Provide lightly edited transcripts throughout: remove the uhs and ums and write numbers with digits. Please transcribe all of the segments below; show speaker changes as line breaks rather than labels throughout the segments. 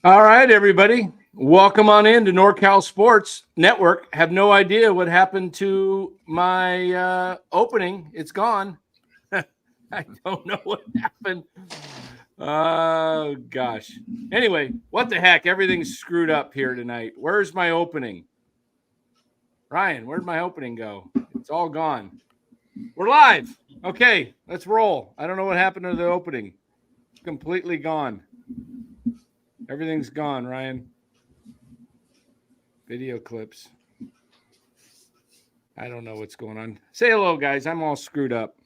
All right, everybody. Welcome on in to NorCal Sports Network. Have no idea what happened to my opening. It's gone. I don't know what happened. Oh, gosh. Anyway, what the heck? Everything's screwed up here tonight. Where's my opening? Ryan, where'd my opening go? It's all gone. We're live. Okay, let's roll. I don't know what happened to the opening. It's completely gone. Everything's gone, Ryan. Video clips. I don't know what's going on. Say hello, guys. I'm all screwed up.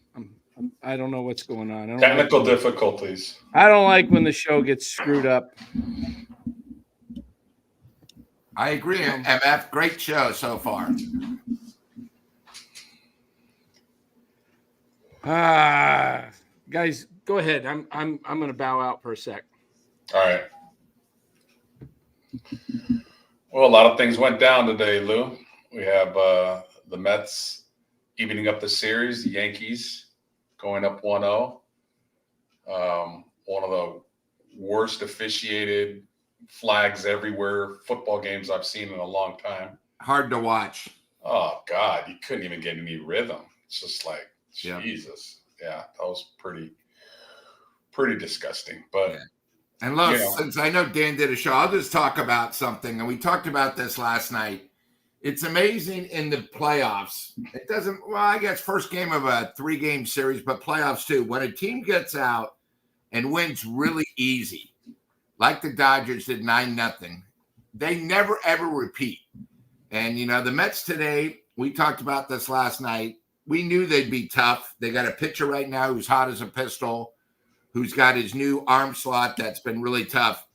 I don't know what's going on.
Technical difficulties.
I don't like when the show gets screwed up.
I agree, MF. Great show so far.
Guys, go ahead. I'm going to bow out for a sec.
All right. Well, a lot of things went down today, Lou. We have the Mets evening up the series, the Yankees going up 1-0. One of the worst officiated flags everywhere football games I've seen in a long time.
Hard to watch.
Oh, God, you couldn't even get any rhythm. It's just like, Jesus. Yeah, that was pretty disgusting. But
yeah. And look, since I know Dan did a show, I'll just talk about something. And we talked about this last night. It's amazing in the playoffs. It doesn't, well, I guess first game of a 3-game series, but playoffs too. When a team gets out and wins really easy, like the Dodgers did 9-0, they never, ever repeat. And, the Mets today, we talked about this last night. We knew they'd be tough. They got a pitcher right now who's hot as a pistol, who's got his new arm slot that's been really tough.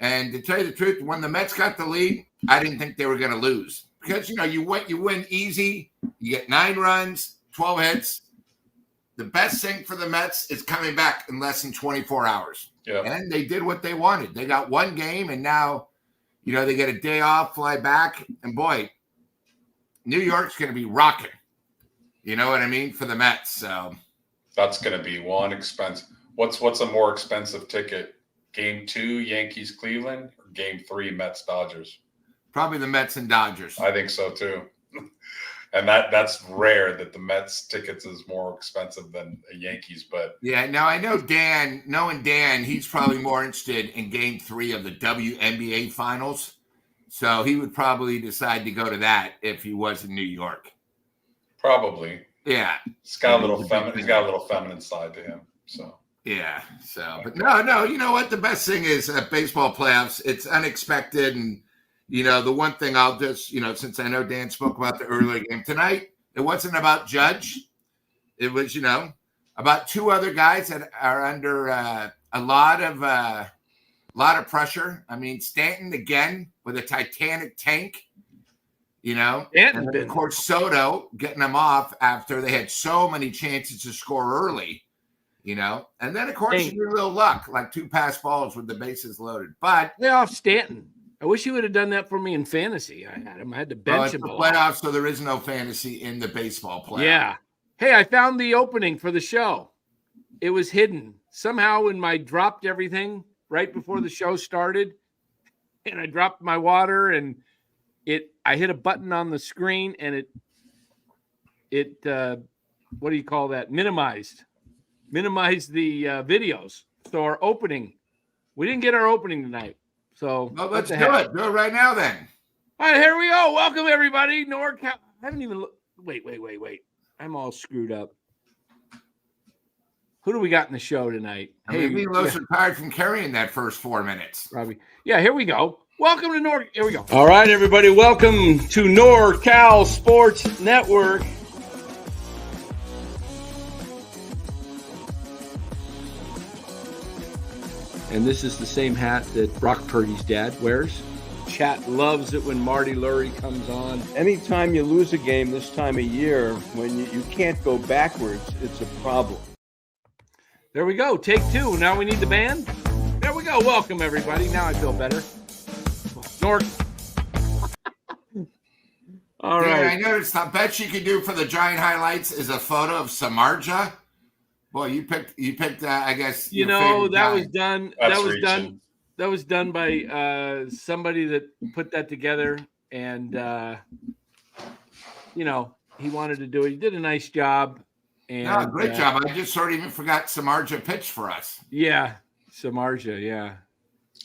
And to tell you the truth, when the Mets got the lead, I didn't think they were going to lose. Because, you win easy. You get 9 runs, 12 hits. The best thing for the Mets is coming back in less than 24 hours.
Yeah.
And they did what they wanted. They got one game, and now, they get a day off, fly back. And, boy, New York's going to be rocking. You know what I mean? For the Mets. So
that's going to be one expense. What's a more expensive ticket? Game 2, Yankees, Cleveland, or Game 3, Mets, Dodgers?
Probably the Mets and Dodgers.
I think so too. And that's rare that the Mets tickets is more expensive than a Yankees. But
yeah, now I know knowing Dan, he's probably more interested in Game 3 of the WNBA Finals. So he would probably decide to go to that if he was in New York.
Probably.
Yeah.
He's got a little feminine side to him. So.
Yeah. So, but no. You know what? The best thing is baseball playoffs. It's unexpected, and the one thing I'll just since I know Dan spoke about the earlier game tonight, it wasn't about Judge. It was about 2 other guys that are under a lot of pressure. I mean, Stanton again with a Titanic tank. And then, of course, Soto getting them off after they had so many chances to score early. And then, of course, your little luck, like 2 pass balls with the bases loaded. But
lay off Stanton. I wish you would have done that for me in fantasy. I had to bench him.
The playoffs, so there is no fantasy in the baseball playoffs.
Yeah. Hey, I found the opening for the show. It was hidden somehow when I dropped everything right before the show started, and I dropped my water, and I hit a button on the screen, and it what do you call that? Minimized the videos. So our opening, we didn't get our opening tonight. So
let's do it. Do it right now then.
All right, here we go. Welcome everybody. NorCal. I haven't even wait. I'm all screwed up. Who do we got in the show tonight?
Maybe Los are tired from carrying that first 4 minutes.
Probably. Yeah, here we go. Welcome to Here we go. All right, everybody. Welcome to NorCal Sports Network. And this is the same hat that Brock Purdy's dad wears. Chat loves it when Marty Lurie comes on.
Anytime you lose a game this time of year, when you can't go backwards, it's a problem.
There we go. Take 2. Now we need the band. There we go. Welcome, everybody. Now I feel better. All right.
I noticed. I bet you could do for the Giant highlights is a photo of Samardzija. Boy, you picked. I guess
that was done.
That's
that was
reaching.
done. done by somebody that put that together, and he wanted to do it. He did a nice job. And
No, great job. I just sort of even forgot Samardzija pitched for us.
Yeah, Samardzija, yeah.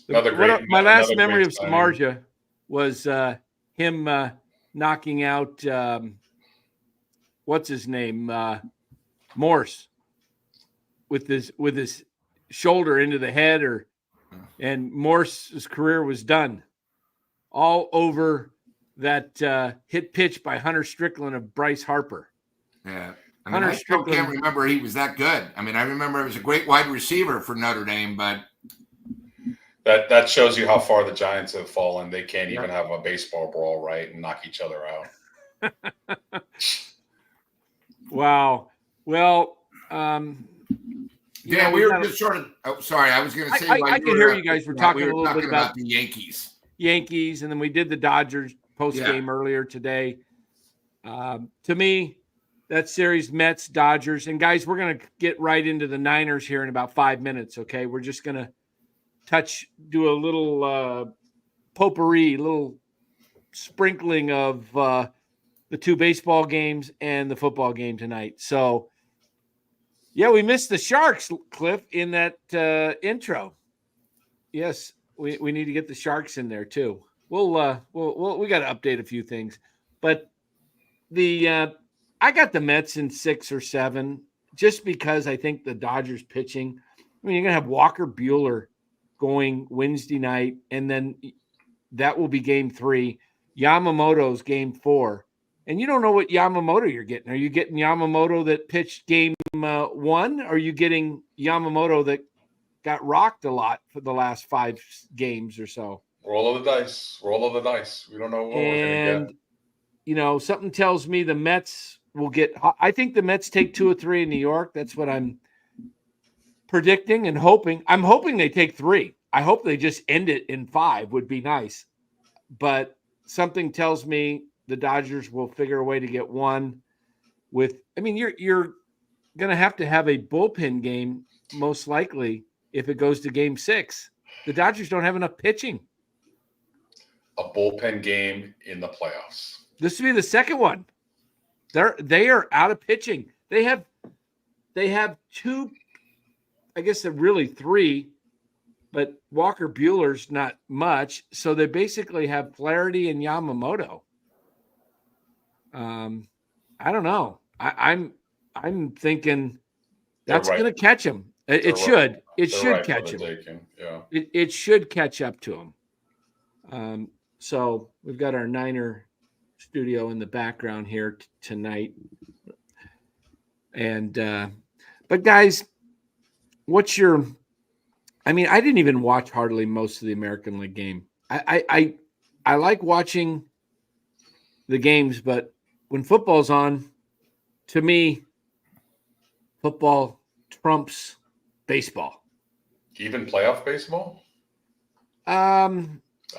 My last memory of Samardzija was him knocking out what's his name, Morse, with his shoulder into the head, and Morse's career was done, all over that hit pitch by Hunter Strickland of Bryce Harper.
Yeah. I still can't remember he was that good. I mean, I remember he was a great wide receiver for Notre Dame, but
that shows you how far the Giants have fallen. They can't even have a baseball brawl right and knock each other out.
Wow. Well,
yeah, we were just sort of. Oh, sorry, I was going to say.
I can hear you guys were talking a little bit about
the
Yankees, and then we did the Dodgers post game earlier today. To me, that series, Mets, Dodgers, and guys, we're going to get right into the Niners here in about 5 minutes. Okay, we're just going to do a little potpourri, little sprinkling of the two baseball games and the football game tonight. So, yeah, we missed the Sharks, Cliff, in that intro. Yes, we need to get the Sharks in there too. We got to update a few things, but I got the Mets in 6 or 7 just because I think the Dodgers pitching. I mean, you're gonna have Walker Buehler going Wednesday night, and then that will be game 3. Yamamoto's game 4. And you don't know what Yamamoto you're getting. Are you getting Yamamoto that pitched game 1? Or are you getting Yamamoto that got rocked a lot for the last 5 games or so?
Roll of the dice. We don't know what we're going to get.
Something tells me the Mets will get – I think the Mets take 2 or 3 in New York. That's what I'm predicting and hoping. I'm hoping they take 3. I hope they just end it in 5 would be nice. But something tells me the Dodgers will figure a way to get 1 with – I mean, you're going to have a bullpen game most likely if it goes to game 6. The Dodgers don't have enough pitching.
A bullpen game in the playoffs.
This will be the second one. They are out of pitching. They have 2, I guess they're really 3, but Walker Buehler's not much. So they basically have Flaherty and Yamamoto. I don't know. I'm thinking that's going to catch him. It should. It should catch him.
Yeah.
It should catch up to him. So we've got our Niner studio in the background here tonight. And but guys, I didn't even watch hardly most of the American League game. I like watching the games, but when football's on, to me, football trumps baseball.
Even playoff baseball? That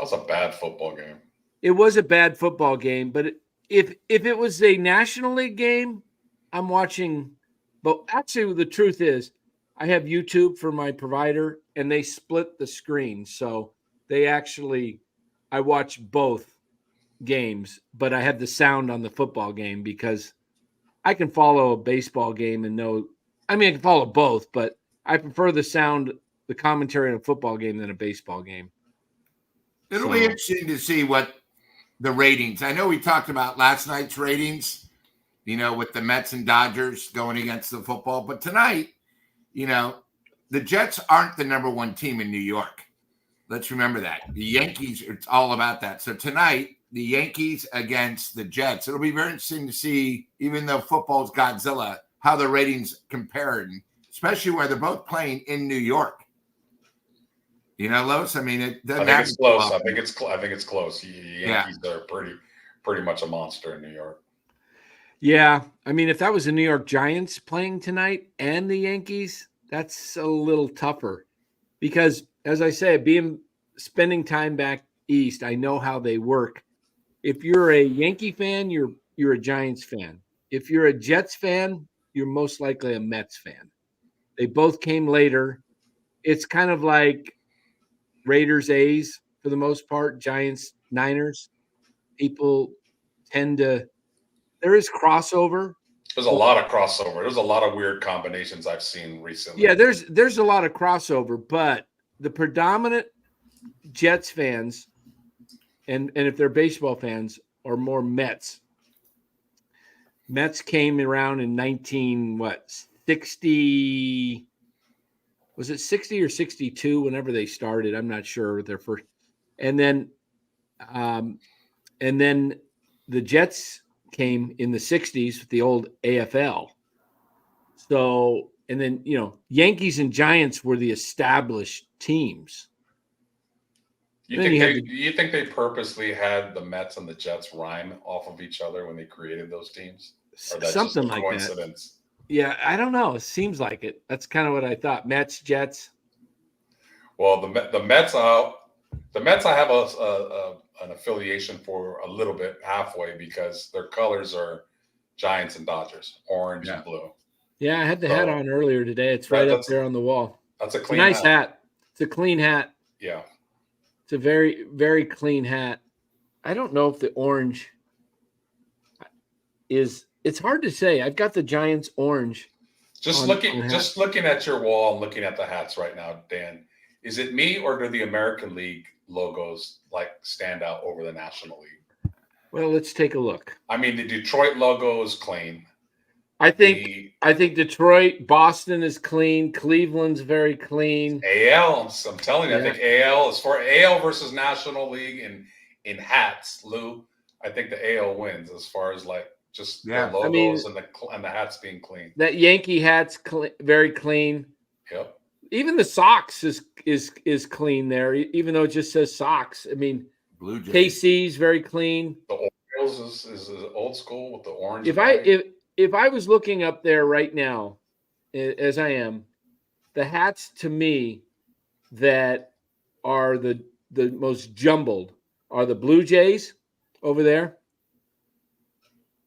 was a bad football game.
It was a bad football game, but if it was a National League game, I'm watching. But actually, the truth is, I have YouTube for my provider, and they split the screen. So I watch both games, but I have the sound on the football game because I can follow a baseball game and know. I mean, I can follow both, but I prefer the sound, the commentary on a football game than a baseball game.
It'll be interesting to see what the ratings. I know we talked about last night's ratings, with the Mets and Dodgers going against the football. But tonight, the Jets aren't the number 1 team in New York. Let's remember that. The Yankees, it's all about that. So tonight, the Yankees against the Jets. It'll be very interesting to see, even though football's Godzilla, how the ratings compare, especially where they're both playing in New York. Los, I mean, it doesn't
I think it's close. I think it's close. The Yankees are pretty much a monster in New York.
Yeah. I mean, if that was the New York Giants playing tonight and the Yankees, that's a little tougher because, as I say, spending time back east, I know how they work. If you're a Yankee fan, you're a Giants fan. If you're a Jets fan, you're most likely a Mets fan. They both came later. It's kind of like Raiders, A's for the most part, Giants, Niners. People tend to. There is crossover.
There's a lot of crossover. There's a lot of weird combinations I've seen recently.
Yeah, there's a lot of crossover, but the predominant Jets fans, and if they're baseball fans, are more Mets. Mets came around in 60? Was it 60 or 62? Whenever they started, I'm not sure their first. And then the Jets came in the 60s with the old AFL. So, and then, Yankees and Giants were the established teams.
You think they purposely had the Mets and the Jets rhyme off of each other when they created those teams? Or that's
Something
just a
like
coincidence?
that. Yeah, I don't know. It seems like it. That's kind of what I thought. Mets, Jets.
Well, the Mets, I have an affiliation for a little bit, halfway, because their colors are Giants and Dodgers, orange and blue.
Yeah, I had the hat on earlier today. It's right up there on the wall.
That's a clean
nice hat. It's a clean hat.
Yeah.
It's a very, very clean hat. I don't know if the orange is – it's hard to say. I've got the Giants orange.
Just looking at your wall and looking at the hats right now, Dan, is it me or do the American League logos stand out over the National League?
Well, let's take a look.
I mean, the Detroit logo is clean.
I think Detroit, Boston is clean. Cleveland's very clean.
AL, I'm telling you, I think AL is for AL versus National League in hats, Lou. I think the AL wins as far as just the logos and the hats being clean.
That Yankee hat's very clean.
Yep.
Even the socks is clean there, even though it just says socks. I mean,
Blue Jays.
KC's very clean.
The Orioles is old school with the orange.
If I was looking up there right now, as I am, the hats to me that are the most jumbled are the Blue Jays over there.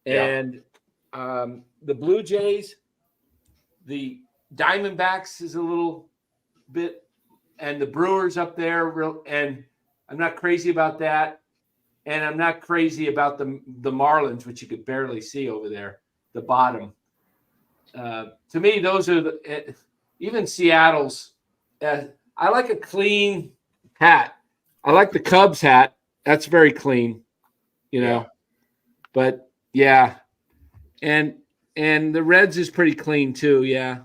And the Blue Jays, the Diamondbacks is a little bit, and the Brewers up there, and I'm not crazy about that. And I'm not crazy about the Marlins, which you could barely see over there, the bottom. To me, those are even Seattle's. I like a clean hat. I like the Cubs hat. That's very clean,
Yeah.
But yeah, and the Reds is pretty clean too. Yeah,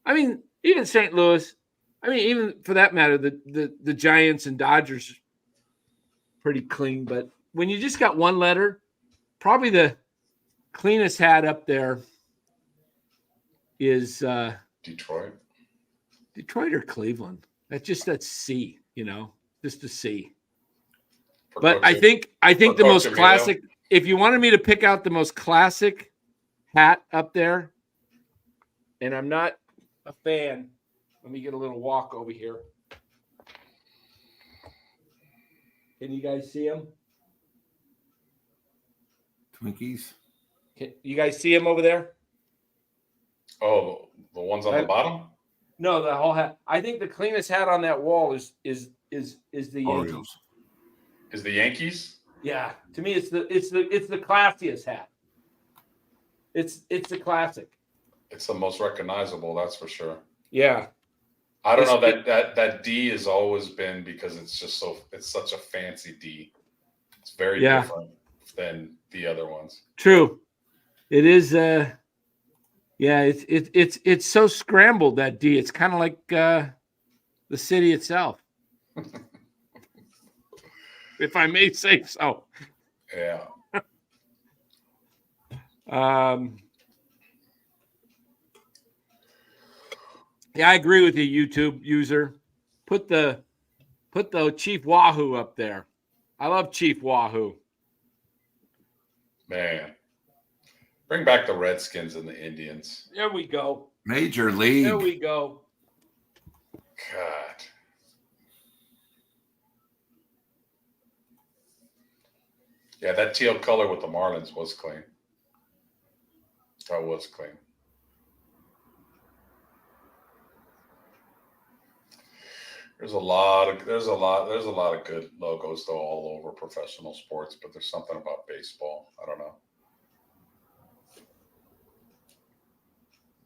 I mean even St. Louis. I mean even for that matter, the Giants and Dodgers pretty clean. But when you just got one letter, probably the cleanest hat up there is
Detroit
or Cleveland. That's C, just a C.
For
But
Coach,
I think the most
Coach
classic. If you wanted me to pick out the most classic hat up there, and I'm not a fan, let me get a little walk over here. Can you guys see him?
Twinkies.
Can you guys see him over there?
Oh, the ones on the bottom?
No, the whole hat. I think the cleanest hat on that wall is the Yankees.
Orioles.
Is the Yankees?
Yeah, to me, it's the classiest hat. It's the classic.
It's the most recognizable, that's for sure.
Yeah,
I don't know that D has always been because it's such a fancy D. It's very different than the other ones.
true. It is. It's so scrambled, that D. It's kind of like the city itself, if I may say so.
Yeah.
Yeah, I agree with you, YouTube user. Put the Chief Wahoo up there. I love Chief Wahoo.
Man. Bring back the Redskins and the Indians.
There we go.
Major League.
There we go.
God. Yeah, that teal color with the Marlins was clean. That was clean. There's a lot of good logos though all over professional sports, but there's something about baseball. I don't know.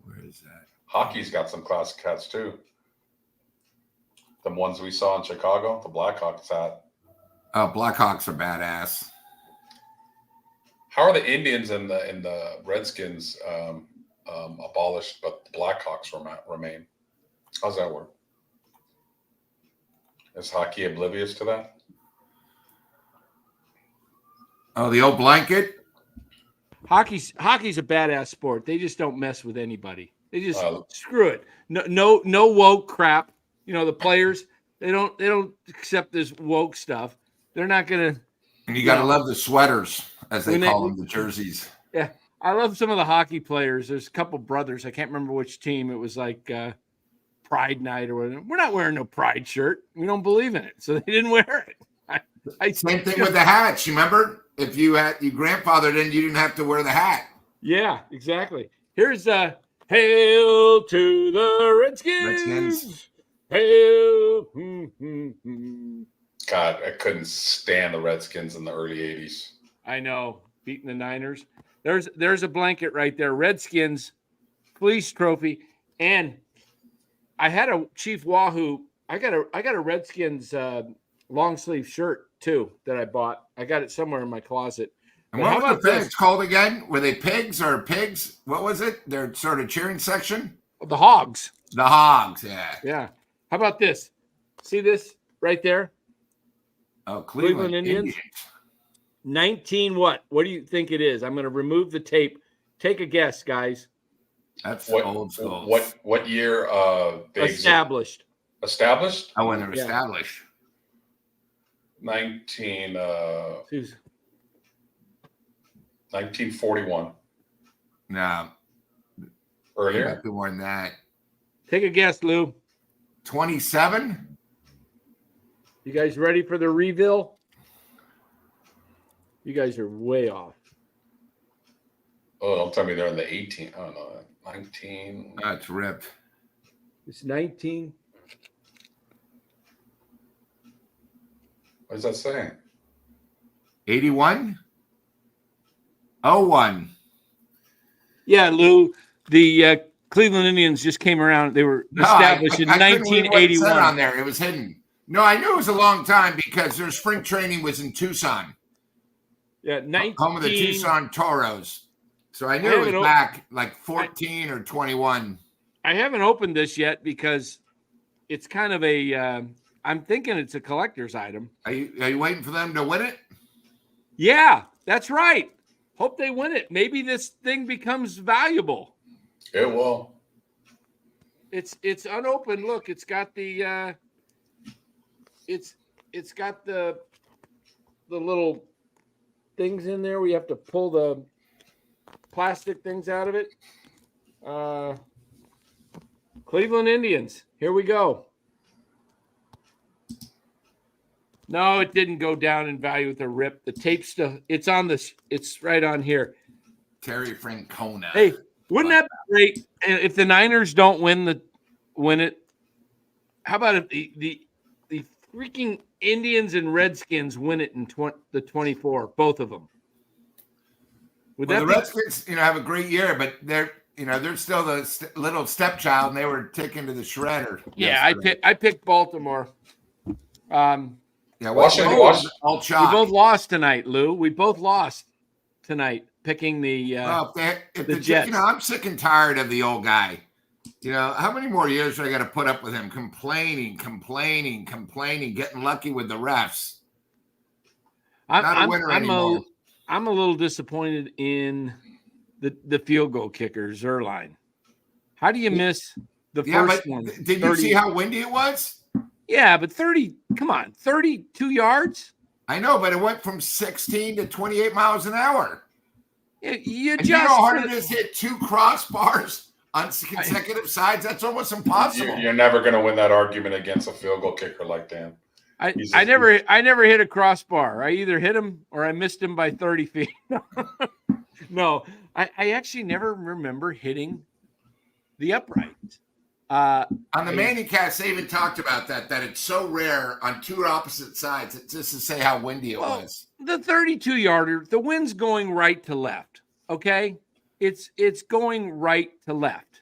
Where is that?
Hockey's got some classic hats too. The ones we saw in Chicago, the Blackhawks hat.
Oh, Blackhawks are badass.
How are the Indians and the Redskins abolished, but the Blackhawks remain? How's that work? Is hockey oblivious to that?
Oh, the old blanket.
Hockey's a badass sport. They just don't mess with anybody. They just screw it. No woke crap. You know, the players, they don't accept this woke stuff. They're not gonna.
And you got to love the sweaters, as they call them, the jerseys.
Yeah, I love some of the hockey players. There's a couple brothers. I can't remember which team. It was like Pride Night or whatever. We're not wearing no Pride shirt. We don't believe in it, so they didn't wear it.
Same thing with the hats. You remember, if you had your grandfather, then you didn't have to wear the hat.
Yeah, exactly. Here's hail to the Redskins. Hail.
God, I couldn't stand the Redskins in the early 80s.
I know, beating the Niners. There's a blanket right there. Redskins fleece trophy. And I had a Chief Wahoo. I got a Redskins long sleeve shirt too that I bought. I got it somewhere in my closet.
And what was the pigs called again? Were they pigs or pigs? What was it? Their sort of cheering section?
The Hogs.
The Hogs, yeah.
Yeah. How about this? See this right there?
Oh, Cleveland Indians.
19 what? What do you think it is? I'm going to remove the tape. Take a guess, guys.
That's old school.
What year?
Established.
Established?
Oh, when they're established.
1941.
No.
Earlier?
Might be more than that.
Take a guess, Lou.
27?
You guys ready for the reveal? You guys are way off.
Oh, don't tell me they're in the 18. Oh, no. 19.
That's ripped.
It's 19.
What does that say?
81? 01.
Yeah, Lou. The Cleveland Indians just came around. They were established in 1981.
On there, it was hidden. No, I knew it was a long time because their spring training was in Tucson.
Yeah,
home of the Tucson Toros. So I knew it was back like 14 or 21.
I haven't opened this yet because it's kind of a. I'm thinking it's a collector's item.
Are you waiting for them to win it?
Yeah, that's right. Hope they win it. Maybe this thing becomes valuable.
It will.
It's unopened. Look, it's got the it's got the little things in there where you have to pull the plastic things out of it. Cleveland Indians. Here we go. No, it didn't go down in value with a rip. The tape's still, it's right on here.
Terry Francona.
Hey, wouldn't that be great if the Niners don't win it? How about if the freaking Indians and Redskins win it in the 24, both of them?
The Redskins, have a great year, but they're still the little stepchild, and they were taken to the shredder.
Yeah, I picked Baltimore.
Yeah,
Washington.
We both lost tonight, Lou. We both lost tonight picking the Jets.
I'm sick and tired of the old guy. How many more years do I got to put up with him complaining, getting lucky with the refs? Not a winner anymore.
I'm a little disappointed in the field goal kicker, Zerline. How do you miss the first one?
Did you see how windy it was?
Yeah, but 32 yards?
I know, but it went from 16 to 28 miles an hour.
You
know how hard it is to hit two crossbars on consecutive sides? That's almost impossible.
You're never going to win that argument against a field goal kicker like Dan.
I never hit a crossbar. I either hit him or I missed him by 30 feet. No, I actually never remember hitting the upright.
On the Manicast, they even talked about that it's so rare on two opposite sides, just to say how windy it was.
The 32-yarder, the wind's going right to left. Okay, it's going right to left.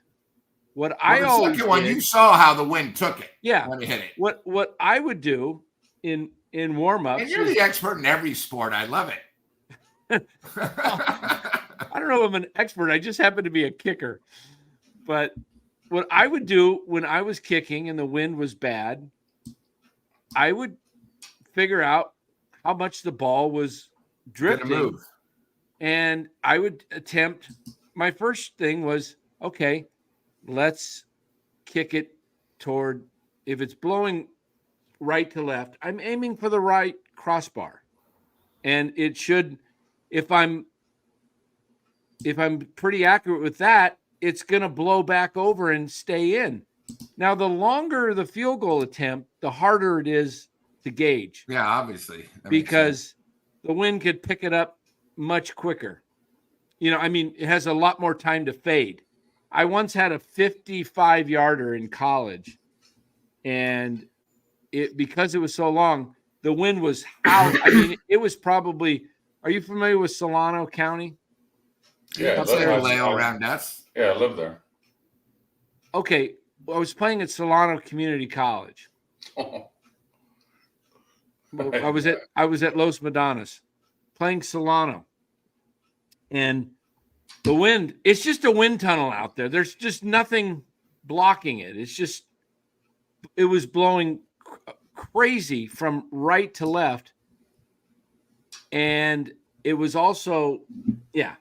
What I always
second one, you saw how the wind took it.
Yeah,
when it hit it.
What I would do in warm-ups.
And you're the expert in every sport. I love it.
I don't know if I'm an expert. I just happen to be a kicker. But what I would do when I was kicking and the wind was bad, I would figure out how much the ball was drifting. And I would attempt, my first thing was, okay, let's kick it toward, if it's blowing right to left, I'm aiming for the right crossbar. And it should, if I'm pretty accurate with that, it's going to blow back over and stay in. Now, the longer the field goal attempt, the harder it is to gauge.
Yeah, obviously.
Because the wind could pick it up much quicker. You know, I mean, it has a lot more time to fade. I once had a 55-yarder in college, and because it was so long, the wind was howling. I mean, it was probably, are you familiar with Solano County?
Yeah, around us.
Yeah, I live there.
Okay, well, I was playing at Solano Community College. I was at Los Madonnas playing Solano, and the wind, it's just a wind tunnel out there. There's just nothing blocking it. It was blowing crazy from right to left. And it was also, yeah.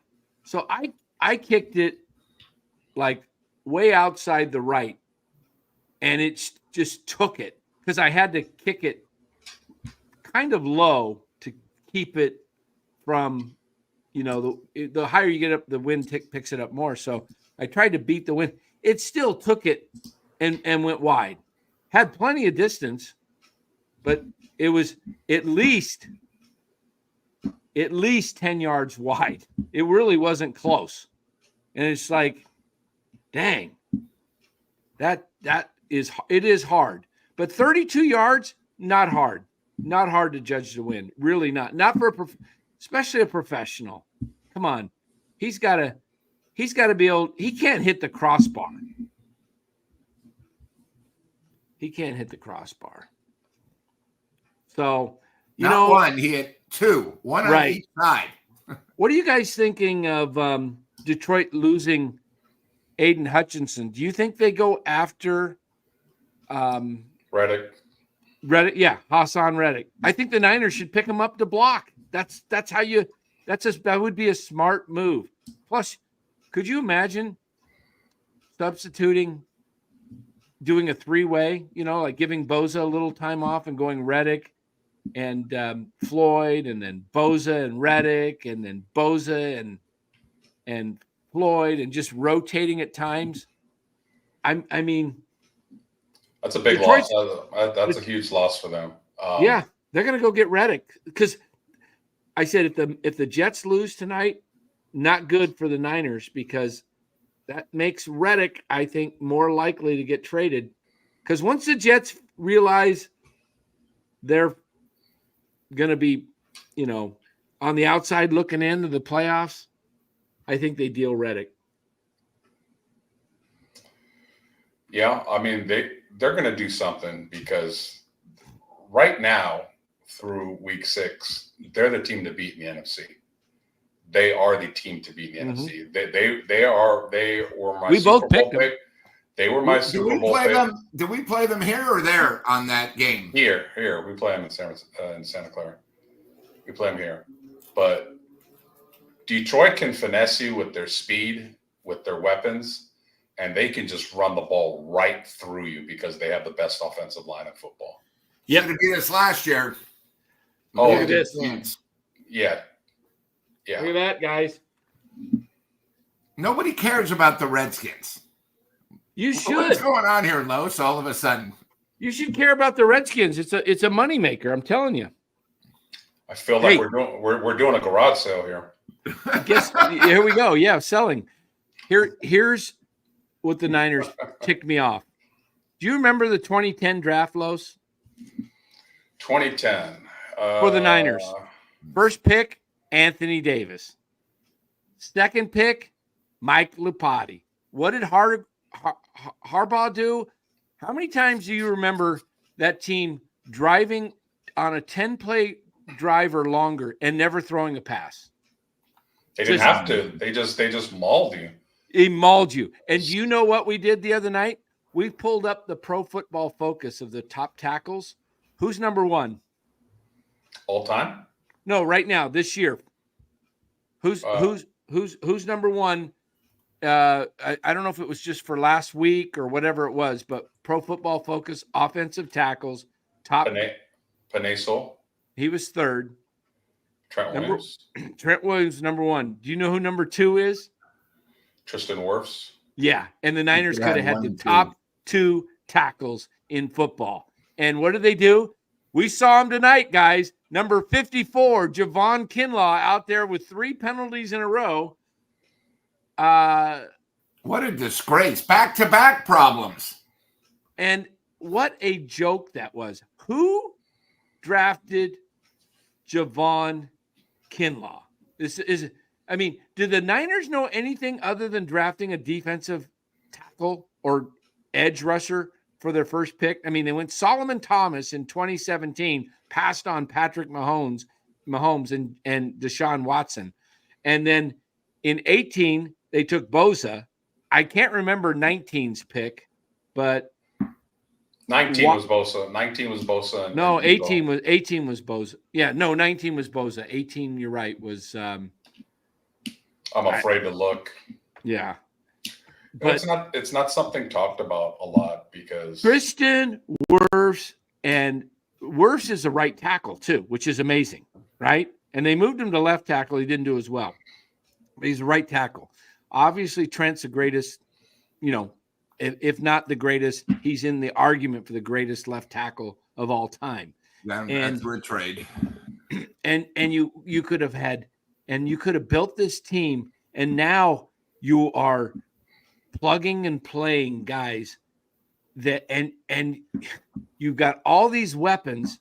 So I kicked it like way outside the right, and it just took it because I had to kick it kind of low to keep it from, you know, the higher you get up, the wind picks it up more. So I tried to beat the wind. It still took it and went wide. Had plenty of distance, but it was at least 10 yards wide. It really wasn't close. And it's like, dang, it is hard. But 32 yards, not hard. Not hard to judge the wind. Really not. Not for especially a professional. Come on. He's got to be able, he can't hit the crossbar. He can't hit the crossbar. So,
Not one, he hit two. One on each side.
What are you guys thinking of Detroit losing Aiden Hutchinson? Do you think they go after
Reddick?
Yeah, Hassan Reddick. I think the Niners should pick him up to block. That would be a smart move. Plus, could you imagine substituting, doing a three-way, you know, like giving Boza a little time off and going Reddick and Floyd, and then Boza and Reddick, and then Boza and Floyd, and just rotating at times? I mean,
that's a big loss. That's a huge loss for them.
Yeah, they're going to go get Reddick because I said if the Jets lose tonight, not good for the Niners, because that makes Reddick, I think, more likely to get traded. Because once the Jets realize they're going to be, you know, on the outside looking into the playoffs, I think they deal Reddick.
Yeah, I mean, they're going to do something, because right now, through week 6, they're the team to beat in the NFC. They are the team to beat in the NFC. They were my Super Bowl pick. They were my Super Bowl pick.
Did we play them here or there on that game?
Here. We play them in Santa Clara. We play them here. But Detroit can finesse you with their speed, with their weapons, and they can just run the ball right through you because they have the best offensive line in football.
Yeah, to beat us last year.
Oh,
look at this.
Yeah.
Look at that, guys.
Nobody cares about the Redskins.
You should.
What's going on here, Los? All of a sudden,
you should care about the Redskins. It's a moneymaker. I'm telling you.
I feel like we're doing a garage sale here.
I guess here we go. Yeah, selling. Here's what the Niners ticked me off. Do you remember the 2010 draft, Los?
2010.
For the Niners. First pick, Anthony Davis. Second pick, Mike Lupati. What did Harbaugh do? How many times do you remember that team driving on a 10-play drive or longer and never throwing a pass?
They didn't have to. They just mauled you.
He mauled you. And do you know what we did the other night? We pulled up the Pro Football Focus of the top tackles. Who's number one?
All time?
No, right now, this year. Who's number one? I don't know if it was just for last week or whatever it was, but Pro Football Focus offensive tackles top.
Paneso.
He was third.
Trent Williams.
Trent Williams, number one. Do you know who number two is?
Tristan Wirfs.
Yeah, and the Niners could have had the top two tackles in football. And what did they do? We saw him tonight, guys. Number 54, Javon Kinlaw, out there with 3 penalties in a row.
What a disgrace. Back-to-back problems.
And what a joke that was. Who drafted Javon Kinlaw? Did the Niners know anything other than drafting a defensive tackle or edge rusher for their first pick? I mean, they went Solomon Thomas in 2017, passed on Patrick Mahomes and Deshaun Watson. And then in 18, they took Bosa. I can't remember 19's pick, but
19 was Bosa. 19 was Bosa.
No, 18 was Bosa. Yeah, no, 19 was Bosa. 18, you're right, was
I'm afraid to look.
Yeah.
But it's not something talked about a lot because
Christian Wirfs, and Wirfs is a right tackle too, which is amazing, right? And they moved him to left tackle. He didn't do as well. But he's a right tackle. Obviously, Trent's the greatest, if not the greatest, he's in the argument for the greatest left tackle of all time.
That's for a trade.
And you could have built this team, and now you are plugging and playing guys that and you've got all these weapons.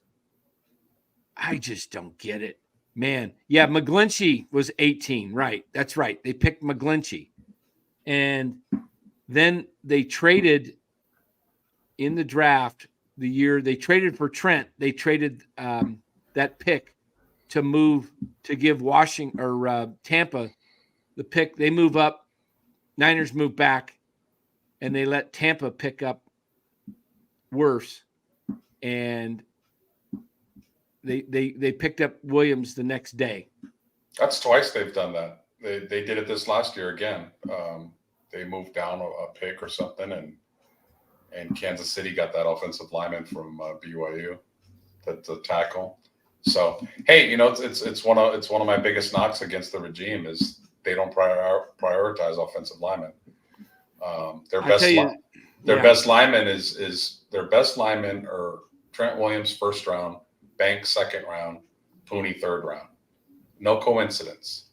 I just don't get it, man. Yeah, McGlinchey was 18, right? That's right. They picked McGlinchey, and then they traded in the draft the year they traded for Trent. They traded that pick to give Washington or Tampa the pick. They move up. Niners move back, and they let Tampa pick up Wirfs, and they picked up Williams the next day.
That's twice they've done that. They did it this last year again. They moved down a pick or something, and Kansas City got that offensive lineman from BYU, the tackle. So hey, it's one of my biggest knocks against the regime is they don't prioritize offensive linemen. Their best lineman is their best lineman are Trent Williams first round, Banks second round, Pooney third round. No coincidence.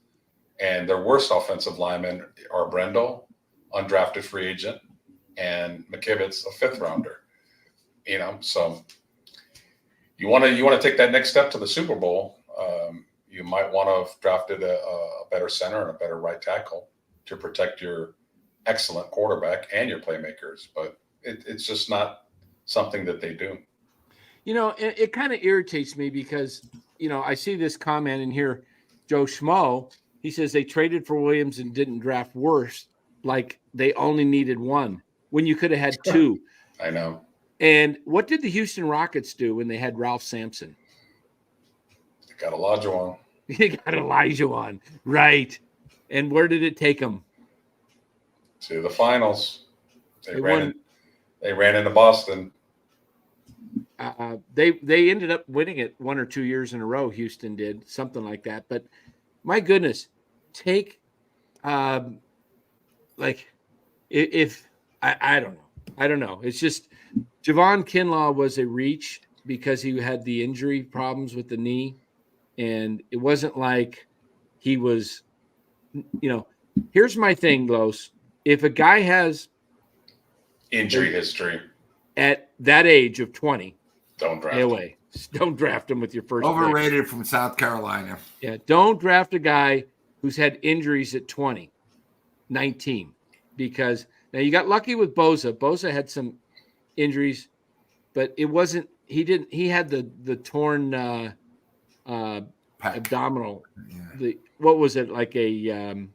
And their worst offensive linemen are Brendel, undrafted free agent, and McKivitz, a fifth rounder. So you want to take that next step to the Super Bowl. You might want to have drafted a better center and a better right tackle to protect your excellent quarterback and your playmakers. But it's just not something that they do.
It kind of irritates me because, I see this comment in here, Joe Schmo, he says they traded for Williams and didn't draft Wirfs, like they only needed one when you could have had two.
I know.
And what did the Houston Rockets do when they had Ralph Sampson?
They got Olajuwon.
They got Olajuwon, right. And where did it take them?
To the finals. They ran into Boston.
They ended up winning it 1 or 2 years in a row. Houston did something like that. But my goodness, take if I don't know. I don't know. It's just Javon Kinlaw was a reach because he had the injury problems with the knee, and it wasn't like he was. Here's my thing, Los. If a guy has
injury history,
at that age of 20,
Don't draft
stay
him.
away. Don't draft him with your first pick.
Overrated from South Carolina.
Yeah, don't draft a guy who's had injuries at 20, 19, because now you got lucky with Bosa. Bosa had some injuries, but it wasn't. He had the torn abdominal.
Yeah.
What was it, like a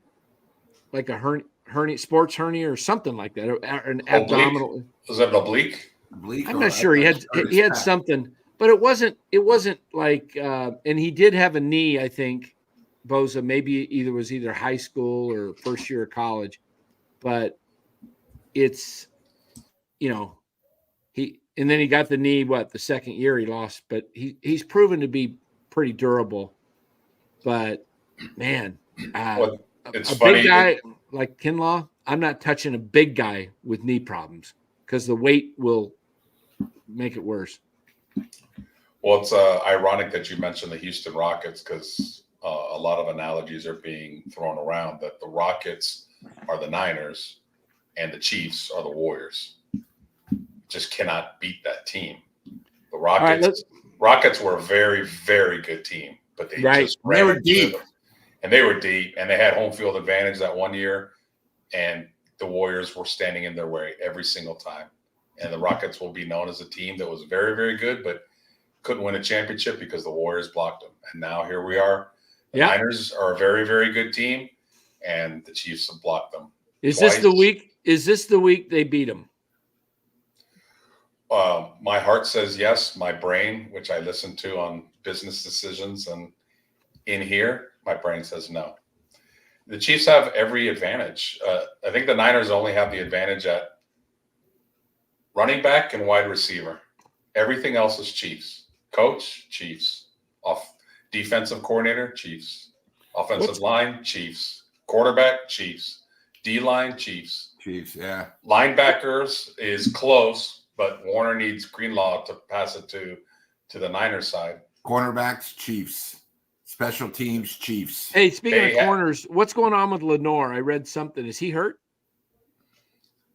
hernia, sports hernia or something like that, or an abdominal.
Was that an oblique?
I'm not sure. He had something, but it wasn't like, and he did have a knee, I think, Bosa, maybe either high school or first year of college, but it's, and then he got the knee, the second year he lost, but he's proven to be pretty durable. But man,
it's
a
funny.
big guy like Kinlaw, I'm not touching a big guy with knee problems because the weight will make it worse.
Well, it's ironic that you mentioned the Houston Rockets because a lot of analogies are being thrown around that the Rockets are the Niners and the Chiefs are the Warriors. Just cannot beat that team. The Rockets were a very, very good team, but they were deep. And they were deep, and they had home field advantage that one year, and the Warriors were standing in their way every single time. And the Rockets will be known as a team that was very, very good, but couldn't win a championship because the Warriors blocked them. And now here we are. The Niners are a very, very good team, and the Chiefs have blocked them.
Is this the week they beat them?
My heart says yes. My brain, which I listen to on business decisions and in here, my brain says no. The Chiefs have every advantage. I think the Niners only have the advantage at running back and wide receiver. Everything else is Chiefs. Coach, Chiefs. Defensive coordinator, Chiefs. Offensive line, Chiefs. Quarterback, Chiefs. D-line, Chiefs.
Chiefs, yeah.
Linebackers is close, but Warner needs Greenlaw to pass it to the Niners side.
Cornerbacks, Chiefs. Special teams, Chiefs.
Hey, speaking of corners, what's going on with Lenore? I read something. Is he hurt?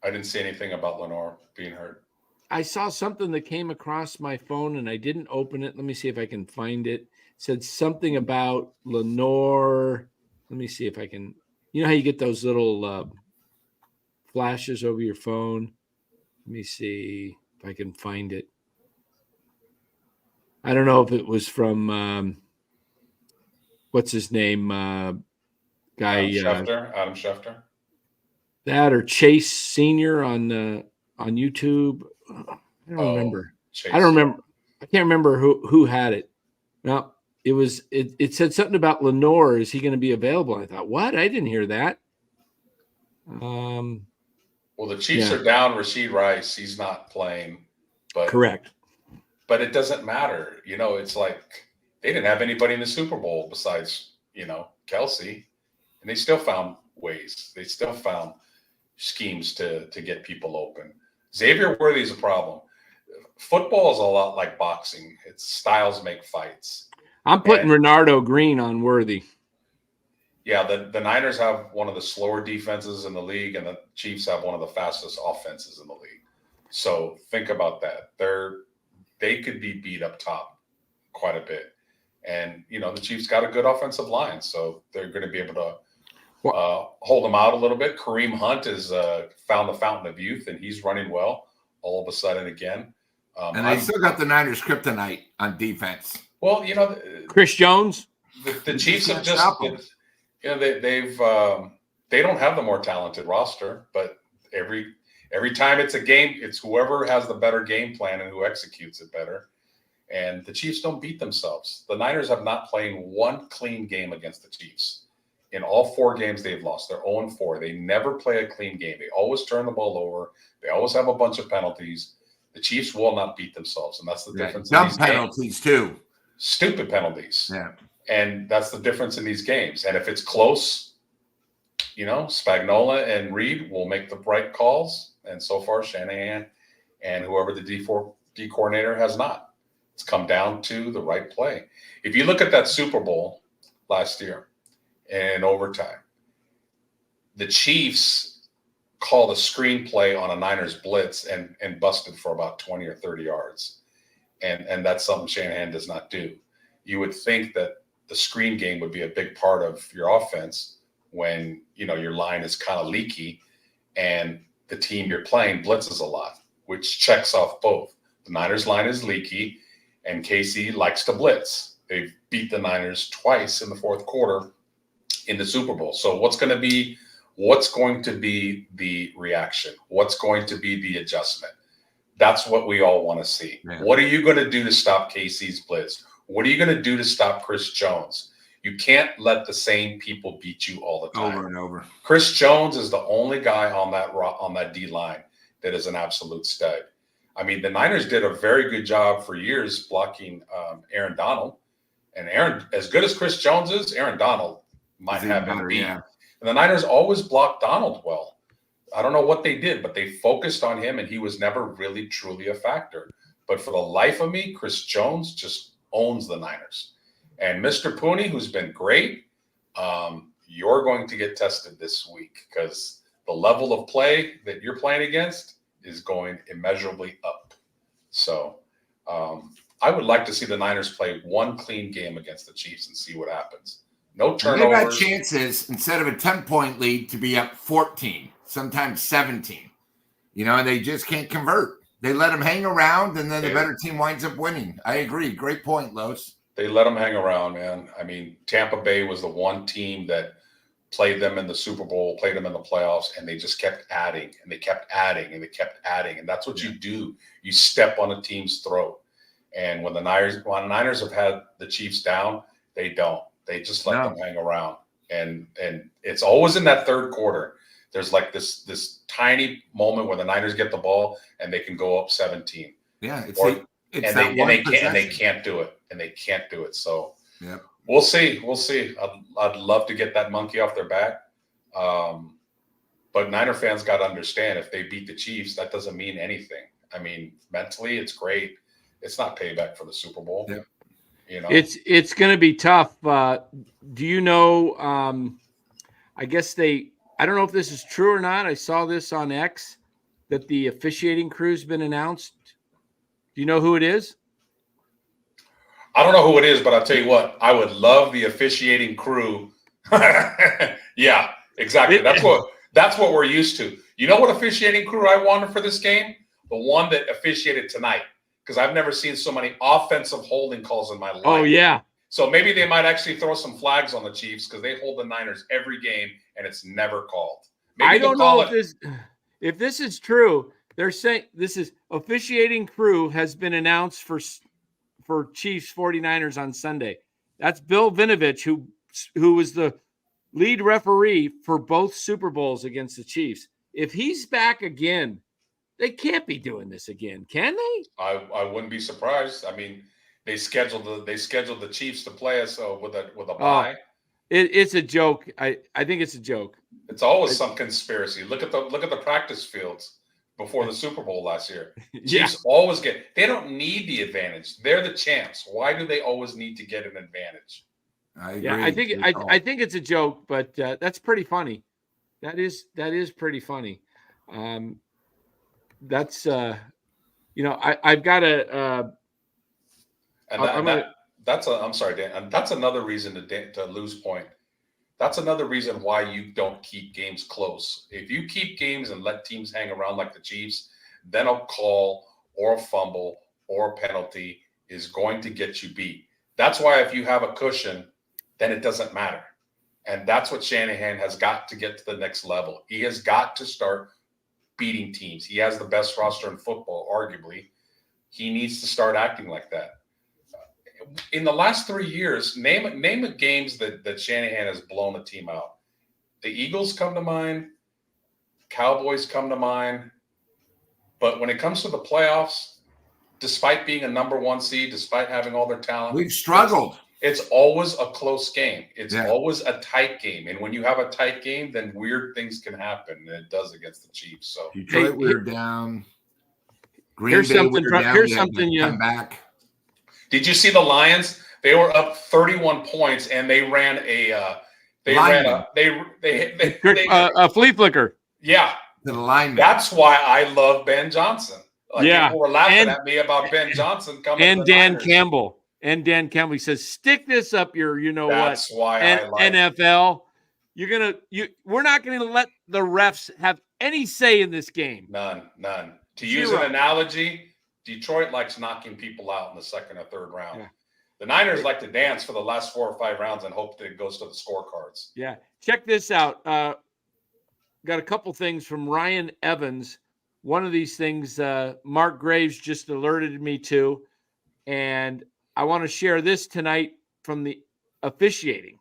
I didn't see anything about Lenore being hurt.
I saw something that came across my phone and I didn't open it. Let me see if I can find it. It said something about Lenore. Let me see if I can. You know how you get those little flashes over your phone? Let me see if I can find it. I don't know if it was from what's his name? Guy
Adam Schefter.
That or Chase Senior on YouTube. I don't remember.
Chase.
I don't remember. I can't remember who had it. No, it said something about Lenore. Is he going to be available? I thought, what? I didn't hear that.
Well, the Chiefs are down Rashid Rice. He's not playing. But
correct.
But it doesn't matter. It's like they didn't have anybody in the Super Bowl besides, Kelsey. And they still found ways. They still found schemes to get people open. Xavier Worthy is a problem. Football is a lot like boxing. It's styles make fights.
I'm putting Renardo Green on Worthy.
Yeah, the Niners have one of the slower defenses in the league, and the Chiefs have one of the fastest offenses in the league. So think about that. They could be beat up top quite a bit. And, the Chiefs got a good offensive line, so they're going to be able to hold them out a little bit. Kareem Hunt has found the fountain of youth, and he's running well all of a sudden again.
And I still got the Niners kryptonite on defense.
Well,
Chris Jones.
The Chiefs have just, they don't have the more talented roster, but every time it's a game, it's whoever has the better game plan and who executes it better. And the Chiefs don't beat themselves. The Niners have not played one clean game against the Chiefs. In all 4 games they've lost, they're 0-4. They never play a clean game. They always turn the ball over. They always have a bunch of penalties. The Chiefs will not beat themselves, and that's the difference.
Dumb penalties too.
Stupid penalties.
Yeah.
And that's the difference in these games. And if it's close, Spagnuolo and Reed will make the right calls. And so far, Shanahan and whoever the D coordinator has not. It's come down to the right play. If you look at that Super Bowl last year in overtime, the Chiefs called a screenplay on a Niners blitz and busted for about 20 or 30 yards. And that's something Shanahan does not do. You would think that the screen game would be a big part of your offense when, your line is kind of leaky and the team you're playing blitzes a lot, which checks off both. The Niners line is leaky and KC likes to blitz. They've beat the Niners twice in the fourth quarter in the Super Bowl. So what's going to be the reaction? What's going to be the adjustment? That's what we all want to see. Yeah. What are you going to do to stop KC's blitz? What are you going to do to stop Chris Jones? You can't let the same people beat you all the time.
Over and over.
Chris Jones is the only guy on that D line that is an absolute stud. I mean, the Niners did a very good job for years blocking Aaron Donald. And Aaron, as good as Chris Jones is, Aaron Donald might have been beat. Yeah. And the Niners always blocked Donald well. I don't know what they did, but they focused on him, and he was never really, truly a factor. But for the life of me, Chris Jones just owns the Niners. And Mr. Pooney, who's been great, you're going to get tested this week because the level of play that you're playing against is going immeasurably up. So I would like to see the Niners play one clean game against the Chiefs and see what happens. No turnovers.
They got chances instead of a 10-point lead to be up 14, sometimes 17. And they just can't convert. They let them hang around, and then the better team winds up winning. I agree. Great point, Los.
They let them hang around, man. I mean, Tampa Bay was the one team that played them in the Super Bowl, played them in the playoffs, and they just kept adding, and they kept adding, and they kept adding. And that's what you do. You step on a team's throat. And when the Niners have had the Chiefs down, they don't. They just let them hang around. And it's always in that third quarter. There's like this tiny moment where the Niners get the ball and they can go up 17.
Yeah,
they can't do it. And they can't do it. So we'll see. I'd love to get that monkey off their back. But Niner fans got to understand, if they beat the Chiefs, that doesn't mean anything. I mean, mentally, it's great. It's not payback for the Super Bowl.
Yeah.
It's going to be tough. Do you know? I guess I don't know if this is true or not. I saw this on X that the officiating crew's been announced. Do you know who it is?
I don't know who it is, but I'll tell you what. I would love the officiating crew. Yeah, exactly. That's what we're used to. You know what officiating crew I wanted for this game? The one that officiated tonight. Because I've never seen so many offensive holding calls in my life.
Oh, yeah.
So maybe they might actually throw some flags on the Chiefs because they hold the Niners every game and it's never called. Maybe
I don't know if this is true. They're saying this is officiating crew has been announced for Chiefs 49ers on Sunday. That's Bill Vinovich, who was the lead referee for both Super Bowls against the Chiefs. If he's back again, they can't be doing this again, can they?
I wouldn't be surprised. I mean, they scheduled the Chiefs to play us with a bye.
It's a joke. I think it's a joke.
It's always some conspiracy. Look at the practice fields before the Super Bowl last year. Chiefs always they don't need the advantage. They're the champs. Why do they always need to get an advantage?
I agree.
Yeah, I think it's a joke, but that's pretty funny. That is pretty funny. That's I've got a
I'm sorry, Dan, and that's another reason to lose point. That's another reason why you don't keep games close. If you keep games and let teams hang around like the Chiefs, then a call or a fumble or a penalty is going to get you beat. That's why if you have a cushion, then it doesn't matter. And that's what Shanahan has got to get to the next level. He has got to start beating teams. He has the best roster in football, arguably. He needs to start acting like that. In the last 3 years, name games that Shanahan has blown a team out. The Eagles come to mind. Cowboys come to mind. But when it comes to the playoffs, despite being a number one seed, despite having all their talent,
we've struggled.
It's always a close game. It's always a tight game. And when you have a tight game, then weird things can happen. And it does against the Chiefs. So
Detroit, we're down.
Here's something you
come back.
Did you see the Lions? They were up 31 points and they ran a flea flicker.
Yeah.
To the lineman.
That's why I love Ben Johnson. Like
Yeah.
people were laughing
And-
at me about Ben Johnson coming
And
to the
Dan
Niners.
Campbell. And Dan Campbell, he says, stick this up your,
That's why I like
NFL. We're not going to let the refs have any say in this game.
None. To use
Zero.
an analogy, Detroit likes knocking people out in the second or third round.
Yeah.
The Niners like to dance for the last 4 or 5 rounds and hope that it goes to the scorecards.
Yeah. Check this out. Got a couple things from Ryan Evans. One of these things, Mark Graves just alerted me to, and I want to share this tonight from the officiating.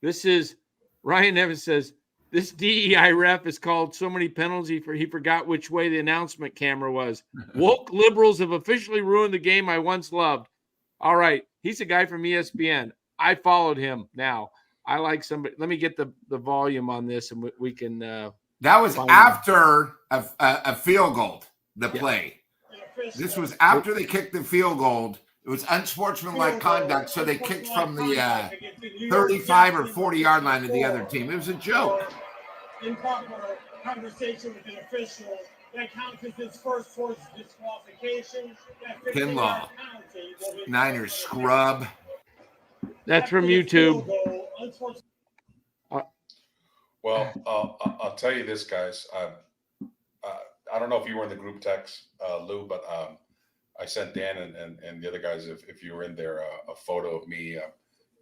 This is Ryan Evans says, this DEI ref has called so many penalties he forgot which way the announcement camera was. Woke liberals have officially ruined the game I once loved. All right. He's a guy from ESPN. I followed him now. I like somebody. Let me get the volume on this and we can.
That was after a field goal, the play. This was after they kicked the field goal. It was unsportsmanlike conduct, so they kicked from the 35 or 40-yard line of the other team. It was a joke.
Improper conversation with an official that counts as his first force disqualification.
Kinlaw. Niners scrub.
That's from YouTube.
Well, I'll tell you this, guys. I don't know if you were in the group text, Lou, but I sent Dan and the other guys, if you were in there, a photo of me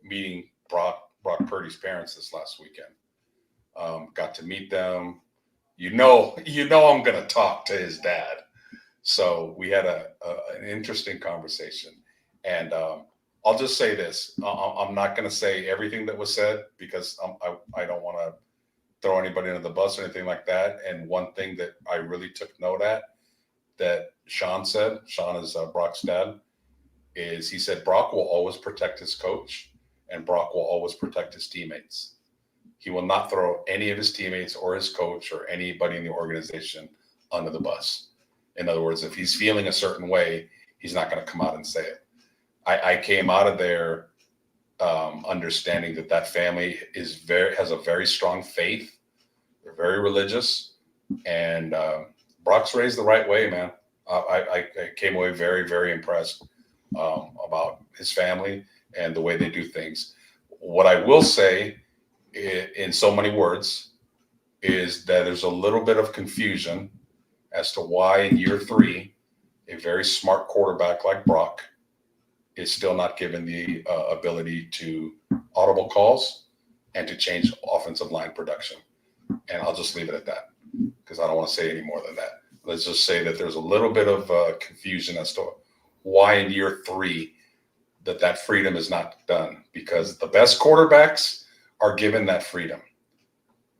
meeting Brock Purdy's parents this last weekend. Got to meet them. You know, I'm going to talk to his dad. So we had an interesting conversation. And I'll just say this. I'm not going to say everything that was said because I don't want to throw anybody under the bus or anything like that. And one thing that I really took note at that Sean said, Sean is Brock's dad, is he said Brock will always protect his coach and Brock will always protect his teammates. He will not throw any of his teammates or his coach or anybody in the organization under the bus. In other words, if he's feeling a certain way, he's not going to come out and say it. I came out of there understanding that family has a very strong faith. They're very religious, and Brock's raised the right way, man. I came away very, very impressed about his family and the way they do things. What I will say, in so many words, is that there's a little bit of confusion as to why in year 3, a very smart quarterback like Brock is still not given the ability to audible calls and to change offensive line production. And I'll just leave it at that because I don't want to say any more than that. Let's just say that there's a little bit of confusion as to why in year 3 that freedom is not done, because the best quarterbacks are given that freedom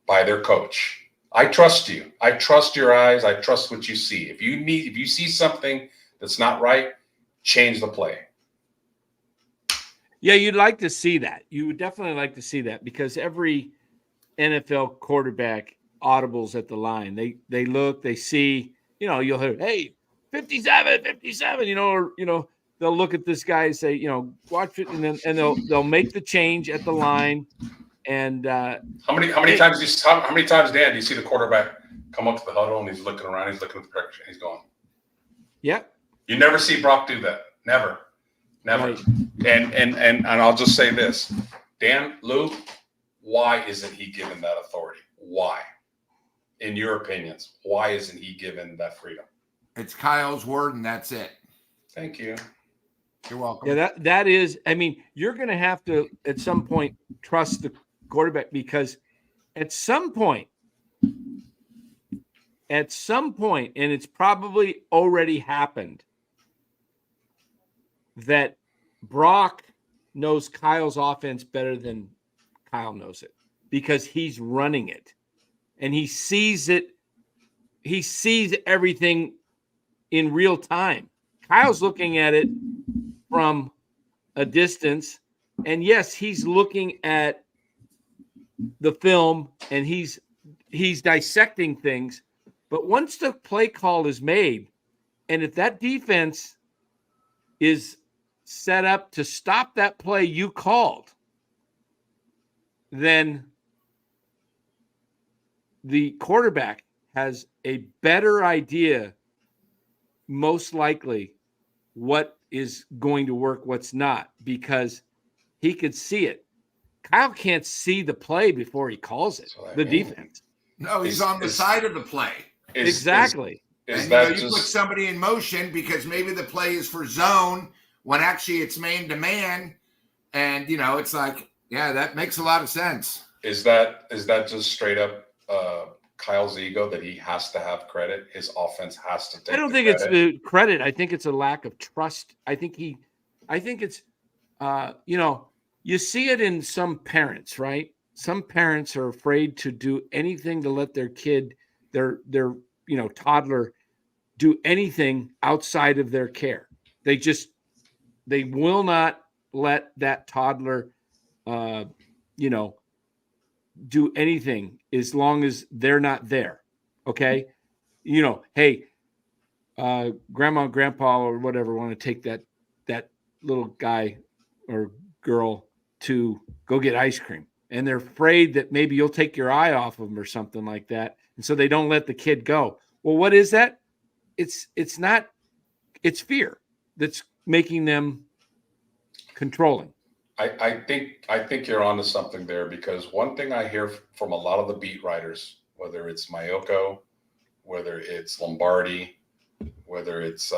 by their coach. I trust you. I trust your eyes. I trust what you see. If you see something that's not right, change the play.
Yeah, you'd like to see that. You would definitely like to see that because every NFL quarterback audibles at the line. They look, they see, you'll hear, hey, 57, or they'll look at this guy and say, watch it, and they'll make the change at the line. And how many
times, Dan, do you see the quarterback come up to the huddle and he's looking around, he's looking at the direction, he's going?
Yeah.
You never see Brock do that. Never. Right. And I'll just say this, Dan, Lou, why isn't he given that authority? Why? In your opinions, why isn't he given that freedom?
It's Kyle's word, and that's it.
Thank you.
You're welcome.
Yeah, that is. I mean, you're going to have to at some point trust the quarterback because at some point, and it's probably already happened, that Brock knows Kyle's offense better than Kyle knows it because he's running it and he sees it. He sees everything in real time. Kyle's looking at it from a distance. And yes, he's looking at the film and he's dissecting things. But once the play call is made, and if that defense is set up to stop that play you called, then the quarterback has a better idea, most likely, what is going to work, what's not, because he could see it. Kyle can't see the play before he calls it, the defense.
No, he's on the side of the play.
Exactly.
Is
And
that
you put somebody in motion because maybe the play is for zone when actually it's man to man. And, it's like, yeah, that makes a lot of sense.
Is that just straight up Kyle's ego that he has to have credit? His offense has to take
I don't think it's the credit. I think it's a lack of trust. I think it's, you see it in some parents, right? Some parents are afraid to do anything to let their kid, their toddler, do anything outside of their care. They will not let that toddler, do anything as long as they're not there. Okay. Hey, grandma and grandpa or whatever want to take that little guy or girl to go get ice cream. And they're afraid that maybe you'll take your eye off of them or something like that. And so they don't let the kid go. Well, what is that? It's fear that's making them controlling.
I think you're onto something there, because one thing I hear from a lot of the beat writers, whether it's Mayoko, whether it's Lombardi, whether it's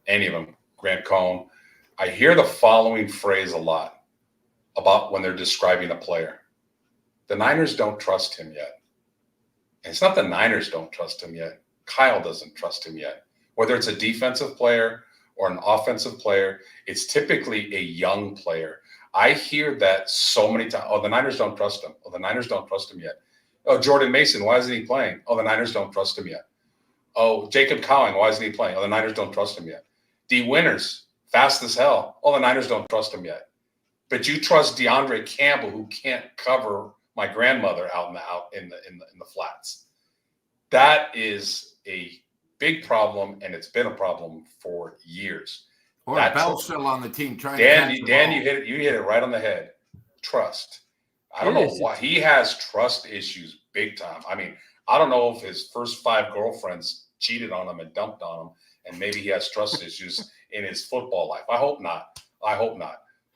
any of them, Grant Cohn, I hear the following phrase a lot about when they're describing a player. The Niners don't trust him yet. And it's not the Niners don't trust him yet. Kyle doesn't trust him yet. Whether it's a defensive player or an offensive player, it's typically a young player. I hear that so many times. Oh, the Niners don't trust him. Oh, the Niners don't trust him yet. Oh, Jordan Mason, why isn't he playing? Oh, the Niners don't trust him yet. Oh, Jacob Cowing, why isn't he playing? Oh, the Niners don't trust him yet. D. Winters, fast as hell. Oh, the Niners don't trust him yet. But you trust DeAndre Campbell, who can't cover my grandmother out in the flats. That is a big problem, and it's been a problem for years.
Or Bell's still on the team trying
Dan,
to
Dan, you hit it right on the head. Trust. I don't know why he has trust issues big time. I mean, I don't know if his first 5 girlfriends cheated on him and dumped on him, and maybe he has trust issues in his football life. I hope not.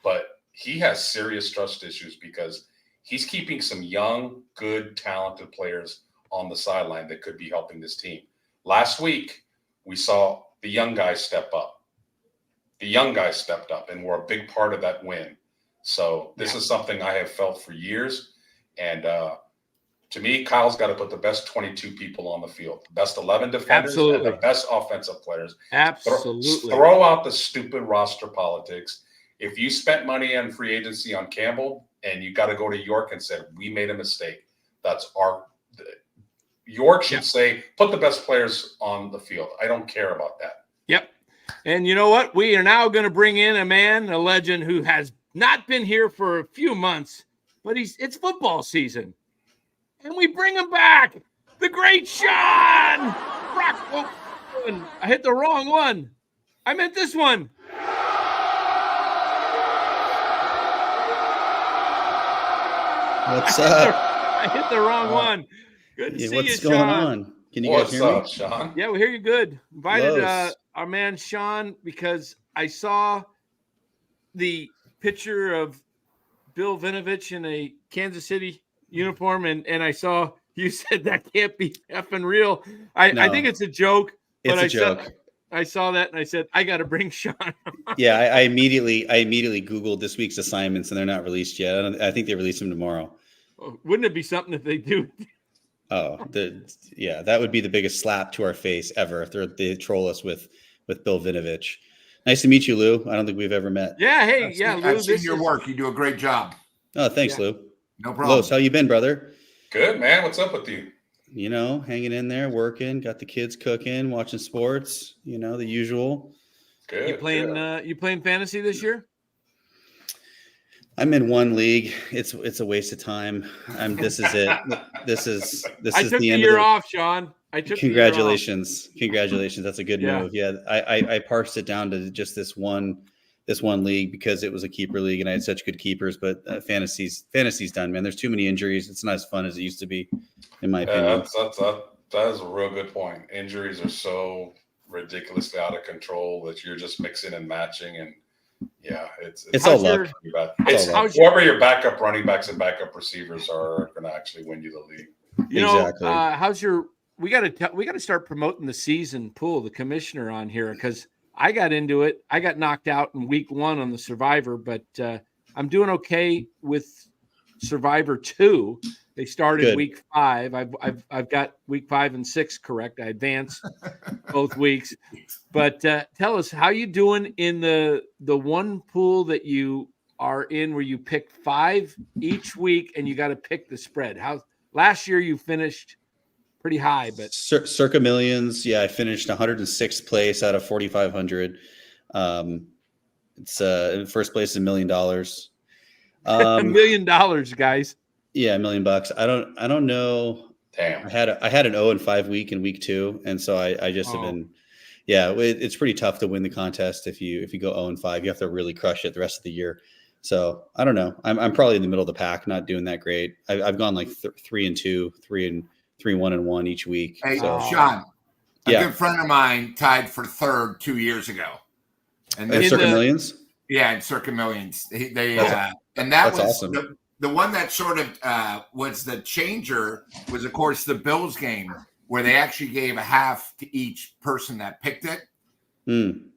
But he has serious trust issues because he's keeping some young, good, talented players on the sideline that could be helping this team. Last week, we saw the young guys step up. The young guys stepped up and were a big part of that win. So this is something I have felt for years. And to me, Kyle's got to put the best 22 people on the field, the best 11 defenders, and the best offensive players.
Absolutely.
Throw out the stupid roster politics. If you spent money on free agency on Campbell and you got to go to York and said, we made a mistake, that's our – York should say, put the best players on the field. I don't care about that.
Yep. And you know what? We are now going to bring in a legend who has not been here for a few months, but it's football season. And we bring him back. The great Sean Proctor. I hit the wrong one. I meant this one.
What's up?
I hit the wrong one. Good to see
what's
you, Sean.
going on? Can you guys hear me?
What's up, Sean?
Yeah, we hear you good. Invited
Los.
our man Sean because I saw the picture of Bill Vinovich in a Kansas City uniform, and I saw you said that can't be effing real. I think it's a joke.
It's a joke.
I saw that and I said, I got to bring Sean.
Yeah, I immediately Googled this week's assignments, and they're not released yet. I think they release them tomorrow.
Wouldn't it be something if they do?
Oh, that would be the biggest slap to our face ever if they troll us with Bill Vinovich. Nice to meet you, Lou. I don't think we've ever met.
Yeah, hey, Lou.
I've seen your work. You do a great job.
Oh, thanks, Lou.
No problem.
Los, how you been, brother?
Good, man. What's up with you?
Hanging in there, working, got the kids cooking, watching sports, the usual.
Good.
You playing fantasy this year?
I'm in one league. It's a waste of time. This is it. This is
I took
the end
year
of
off, Sean. I took
Congratulations. That's a good
Yeah.
move. Yeah. I parsed it down to just this one this one league because it was a keeper league and I had such good keepers. But fantasy's done, man. There's too many injuries. It's not as fun as it used to be, in my opinion.
That is a real good point. Injuries are so ridiculously out of control that you're just mixing and matching, and it's
all luck.
Whoever your backup running backs and backup receivers are going to actually win you the league.
Exactly.
We got to start promoting the season pool, the commissioner on here, because I got into it. I got knocked out in week 1 on the Survivor, but I'm doing okay with Survivor 2. They started
Good.
week 5. I've got week 5 and 6 correct. I advanced both weeks. But tell us, how you doing in the one pool that you are in where you pick 5 each week and you got to pick the spread? Last year you finished pretty high, but
Circa Millions. Yeah, I finished 106th place out of 4,500. It's in first place $1 million.
$1 million, guys.
Yeah, $1 million. I don't know.
Damn.
I had an 0-5 week in week 2, and so I just have been. Yeah, it's pretty tough to win the contest if you go 0-5. You have to really crush it the rest of the year. So I don't know. I'm probably in the middle of the pack, not doing that great. I've gone like 3-2, 3-1-1 each week.
Hey,
so.
Sean, a good friend of mine tied for 3rd 2 years ago.
And Circa Millions?
Yeah, in Circa Millions. And that
that's
was
awesome.
The one that sort of was the changer was, of course, the Bills game, where they actually gave a half to each person that picked it. When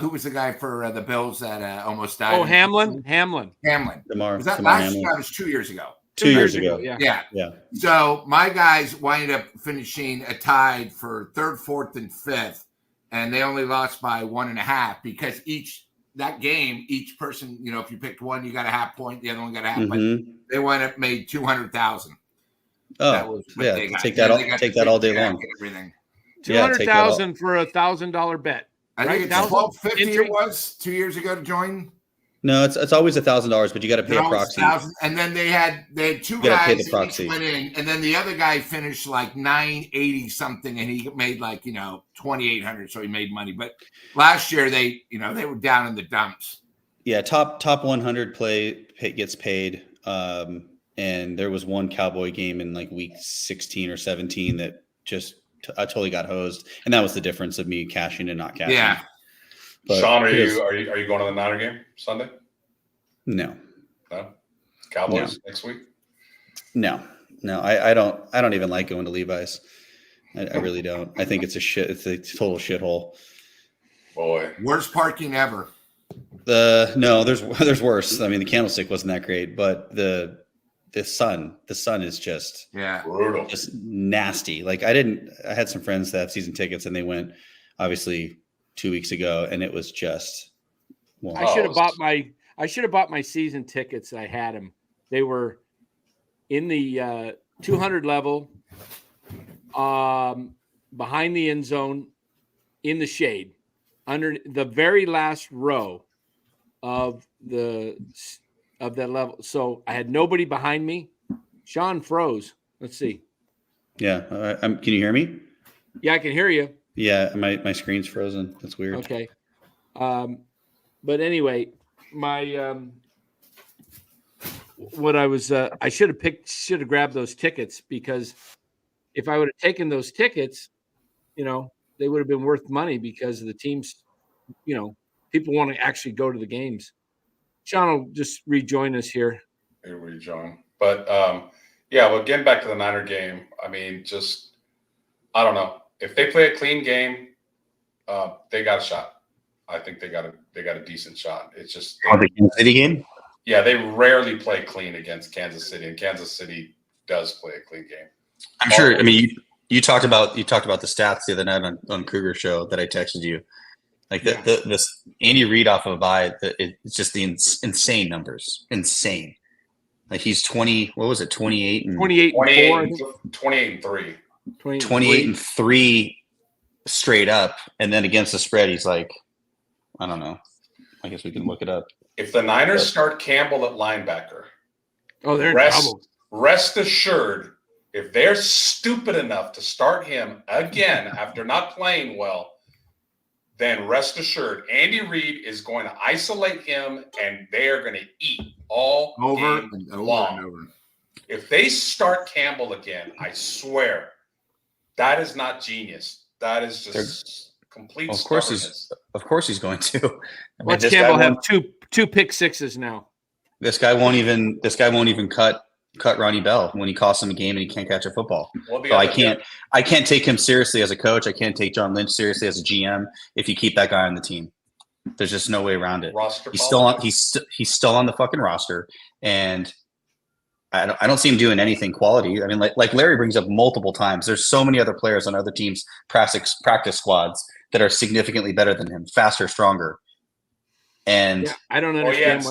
who was the guy for the Bills that almost died?
Oh, Hamlin.
Was that last year? That was 2 years ago.
2 years ago.
Yeah. So my guys winded up finishing a tied for 3rd, 4th, and 5th, and they only lost by 1.5 because each person, if you picked one, you got a half point. The other one got a half point. They went up, made 200,000.
Oh, take that all day long.
Everything.
200,000 for $1,000 bet.
I think it's $1,250. It was 2 years ago to join.
No, it's always $1,000, but you got to pay a proxy.
And then they had 2 guys that each went in, and then the other guy finished like 980 something, and he made like 2,800, so he made money. But last year they were down in the dumps.
Yeah, top 100 gets paid, and there was one Cowboy game in like week 16 or 17 that just I totally got hosed, and that was the difference of me cashing and not cashing.
Yeah.
But Sean, are you going to the Niner game Sunday?
No.
Cowboys next week?
No. I don't even like going to Levi's. I really don't. I think it's a total shithole.
Boy,
worst parking ever.
No, there's worse. I mean, the Candlestick wasn't that great, but the sun is just
brutal,
just nasty. Like I had some friends that have season tickets, and they went obviously 2 weeks ago, and it was just.
I should have bought my season tickets. I had them. They were in the 200 level, behind the end zone, in the shade, under the very last row of that level. So I had nobody behind me. Sean froze. Let's see.
Yeah, can you hear me?
Yeah, I can hear you.
Yeah, my screen's frozen. That's weird.
Okay. But anyway, my what I was I should have grabbed those tickets, because if I would have taken those tickets, they would have been worth money, because of the teams, people want to actually go to the games. Sean will just rejoin us here.
He'll rejoin. But well, getting back to the Niner game, I mean, I don't know. If they play a clean game, they got a shot. I think they got a decent shot. It's just
the Kansas City game.
Yeah, they rarely play clean against Kansas City, and Kansas City does play a clean game.
I'm sure. I mean, you talked about the stats the other night on Kruger's show that I texted you. Like this Andy Reid off of a bye, it's just the insane numbers. Insane. Like he's 20. What was it? 28 and
28 and
3.
28 and 3 straight up, and then against the spread, he's like, I don't know. I guess we can look it up.
If the Niners start Campbell at linebacker,
they're in trouble.
Rest assured, if they're stupid enough to start him again after not playing well, then rest assured, Andy Reid is going to isolate him, and they are going to eat all
Over
game
and over
long.
and over.
If they start Campbell again, I swear, that is not genius. That is just complete
Of course he's going to. I mean,
Watch
this
Campbell
guy
have
won't-
two pick sixes now.
This guy won't even cut Ronnie Bell when he costs him a game and he can't catch a football.
Well,
So I can't take him seriously as a coach. I can't take John Lynch seriously as a GM if you keep that guy on the team. There's just no way around it. He's still on the fucking roster, and I don't see him doing anything quality. I mean, like Larry brings up multiple times, there's so many other players on other teams' practice squads that are significantly better than him, faster, stronger. And
Yeah, I don't understand.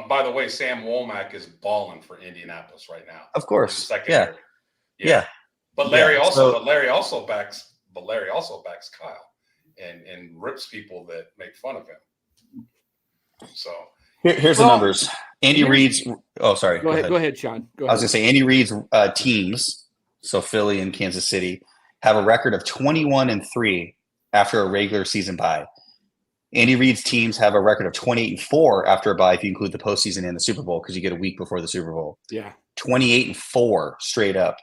By the way, Sam Womack is balling for Indianapolis right now.
of course,
Secondary.
yeah.
But Larry
Yeah,
also backs Kyle and rips people that make fun of him. So
Here's the numbers. Andy Reid's. Oh, sorry.
Go ahead, Sean. Go
I was
ahead.
going to say Andy Reid's teams, so Philly and Kansas City, have a record of 21-3 after a regular season bye. Andy Reid's teams have a record of 28-4 after a bye if you include the postseason and the Super Bowl because you get a week before the Super Bowl.
Yeah.
28-4 straight up.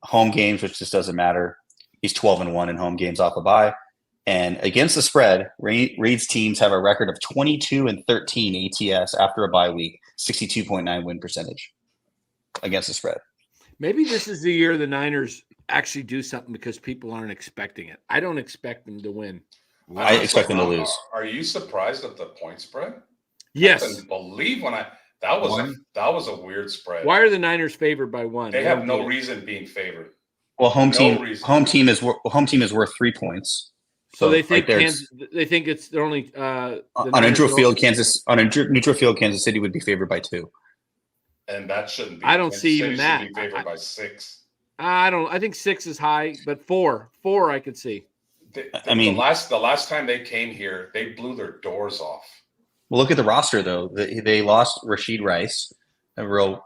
Home games, which just doesn't matter. He's 12-1 in home games off a bye. And against the spread, Reid's teams have a record of 22-13 ATS after a bye week, 62.9 win percentage against the spread.
Maybe this is the year the Niners actually do something because people aren't expecting it. I don't expect them to win.
I expect them to lose.
Are you surprised at the point spread?
Yes.
I couldn't believe that was a weird spread.
Why are the Niners favored by one?
They have no reason being favored.
Well, home team is worth 3 points.
So they think they're only
on a neutral field. Kansas City would be favored by 2.
And that shouldn't be.
I don't
Kansas
see
City
even that.
should be favored by 6.
I think 6 is high, but 4 I could see.
The last time they came here, they blew their doors off.
Well, look at the roster though. They lost Rashid Rice, a real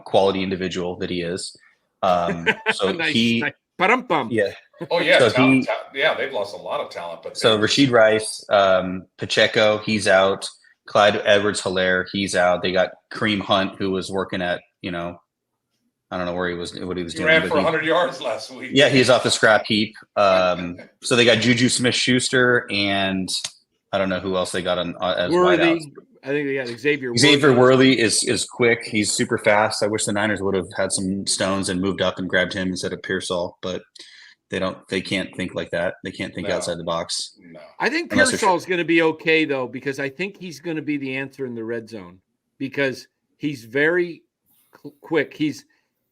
quality individual that he is. So
nice.
Yeah.
Oh yeah,
So
they've lost a lot of talent. But
so Rashid Rice, Pacheco, he's out. Clyde Edwards-Helaire, he's out. They got Kareem Hunt, who was working at I don't know what he was doing.
He ran for 100 yards last week.
Yeah, he's off the scrap heap. So they got Juju Smith-Schuster, and I don't know who else they got on as wideouts.
I think they got Xavier
Worthy is quick. He's super fast. I wish the Niners would have had some stones and moved up and grabbed him instead of Pearsall, but they don't. They can't think like that. They can't think outside the box.
No.
I think Pearsall's going to be okay though, because I think he's going to be the answer in the red zone because he's very quick.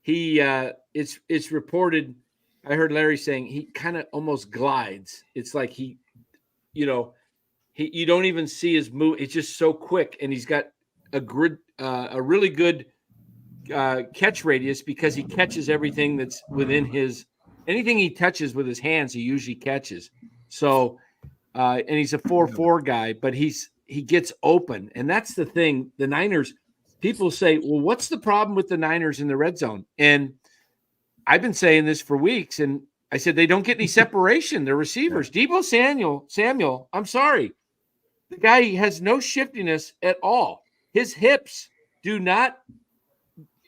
It's reported. I heard Larry saying he kind of almost glides. It's like you don't even see his move. It's just so quick, and he's got a really good catch radius because he catches everything that's within anything he touches with his hands. He usually catches. So, and he's a 4.4 guy, but he gets open, and that's the thing. The Niners. People say, well, what's the problem with the Niners in the red zone? And I've been saying this for weeks, and I said they don't get any separation. They're receivers. Deebo Samuel, I'm sorry. The guy has no shiftiness at all. His hips do not,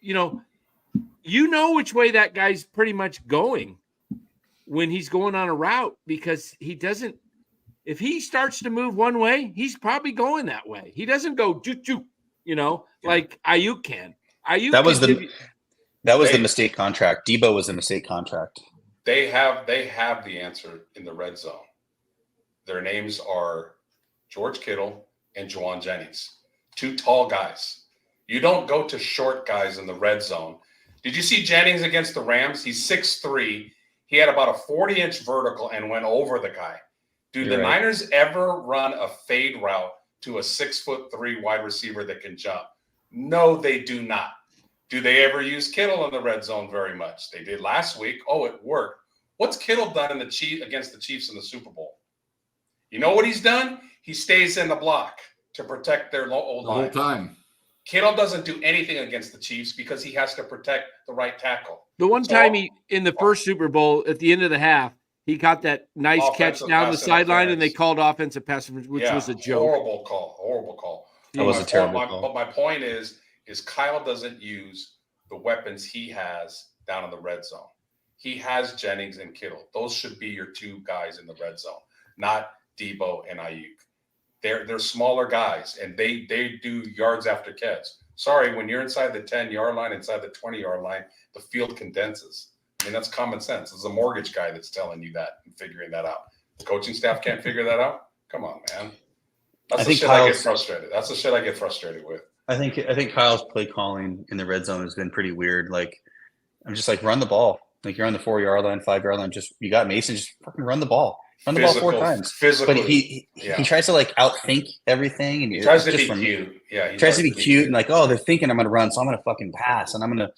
you know which way that guy's pretty much going when he's going on a route because he doesn't – if he starts to move one way, he's probably going that way. He doesn't go doo-doo. Like Ayuk can.
That was the mistake contract. Debo was the mistake contract.
They have the answer in the red zone. Their names are George Kittle and Juwan Jennings, 2 tall guys. You don't go to short guys in the red zone. Did you see Jennings against the Rams? He's 6'3". He had about a 40-inch vertical and went over the guy. Do the Niners ever run a fade route to a 6'3" wide receiver that can jump? No, they do not. Do they ever use Kittle in the red zone very much? They did last week. Oh, it worked. What's Kittle done against the Chiefs in the Super Bowl? You know what he's done? He stays in the block to protect their old line.
The whole time.
Kittle doesn't do anything against the Chiefs because he has to protect the right tackle.
The one time in the first Super Bowl at the end of the half, He got that nice catch
Offensive
down the
pass
sideline, and they
interference.
called offensive pass, which was a joke.
Horrible call.
That was a terrible call.
But my point is Kyle doesn't use the weapons he has down in the red zone. He has Jennings and Kittle. Those should be your two guys in the red zone, not Debo and Ayuk. They're smaller guys, and they do yards after catch. Sorry, when you're inside the 10-yard line, inside the 20-yard line, the field condenses. I mean, that's common sense. It's a mortgage guy that's telling you that and figuring that out. The coaching staff can't figure that out? Come on, man. That's the shit I get frustrated. That's the shit I get frustrated with.
I think Kyle's play calling in the red zone has been pretty weird. Like, I'm just like, run the ball. Like, you're on the 4-yard line, 5-yard line. Just, you got Mason, just fucking run the ball. Run the ball 4 times.
Physically.
But he tries to like outthink everything, and
He tries to be cute. Yeah,
he tries to be cute and like, oh, they're thinking I'm going to run, so I'm going to fucking pass, and I'm going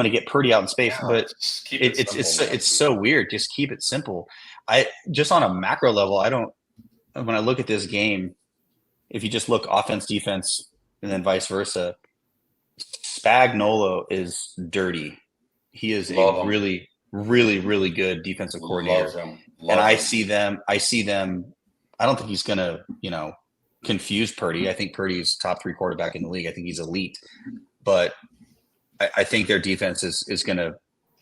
to get Purdy out in space.
Yeah,
but it's so weird. Just keep it simple. I just on a macro level, when I look at this game, if you just look offense, defense, and then vice versa, Spagnuolo is dirty. He is a really, really, really good defensive coordinator. I see them. I don't think he's going to, confuse Purdy. I think Purdy's top 3 quarterback in the league. I think he's elite, but I think their defense is going to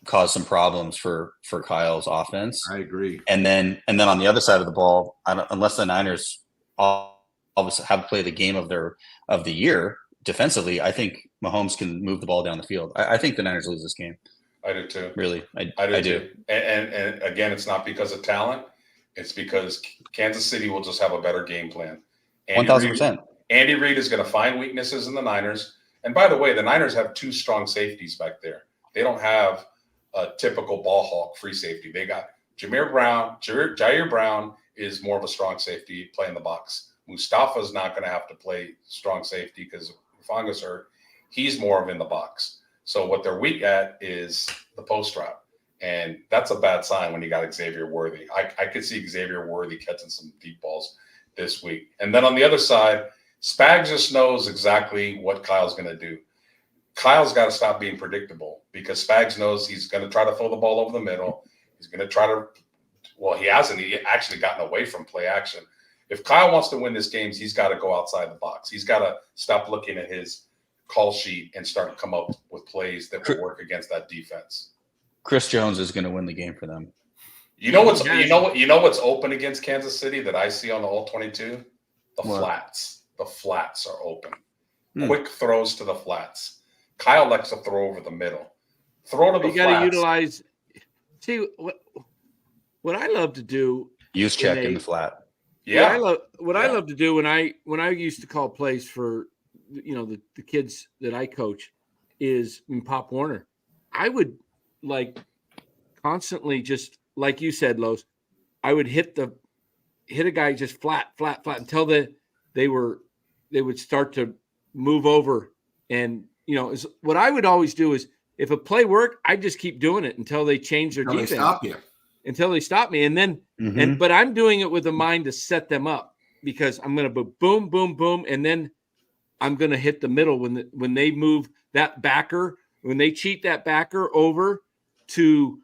cause some problems for Kyle's offense.
I agree.
And then on the other side of the ball, unless the Niners always have played the game of the year defensively, I think Mahomes can move the ball down the field. I think the Niners lose this game.
I do too.
Really,
I do. And again, it's not because of talent. It's because Kansas City will just have a better game plan.
1,000%.
Andy Reid is going to find weaknesses in the Niners. And by the way, the Niners have 2 strong safeties back there. They don't have a typical ball hawk free safety. They got Jair Brown is more of a strong safety playing the box. Mustafa's not going to have to play strong safety because Hufanga's hurt. He's more of in the box. So what they're weak at is the post route. And that's a bad sign when you got Xavier Worthy. I could see Xavier Worthy catching some deep balls this week. And then on the other side, Spags just knows exactly what Kyle's going to do. Kyle's got to stop being predictable because Spags knows he's going to try to throw the ball over the middle. He's going to try to – well, he hasn't. He actually gotten away from play action. If Kyle wants to win this game, he's got to go outside the box. He's got to stop looking at his call sheet and start to come up with plays that will work against that defense.
Chris Jones is going to win the game for them.
You know what's open against Kansas City that I see on the All-22? The flats. The flats are open. Quick throws to the flats. Kyle likes to throw over the middle. Throw to the flats.
You got to utilize. See what I love to do.
Use check in the flat.
Yeah.
I love to do when I used to call plays for the kids that I coach is in Pop Warner. I would constantly just like you said, Los. I would hit a guy just flat until they would start to move over. And what I would always do is if a play worked, I'd just keep doing it until they change their defense. Until they stop me. And then but I'm doing it with a mind to set them up because I'm gonna boom, boom, boom, and then I'm gonna hit the middle when they move that backer, when they cheat that backer over to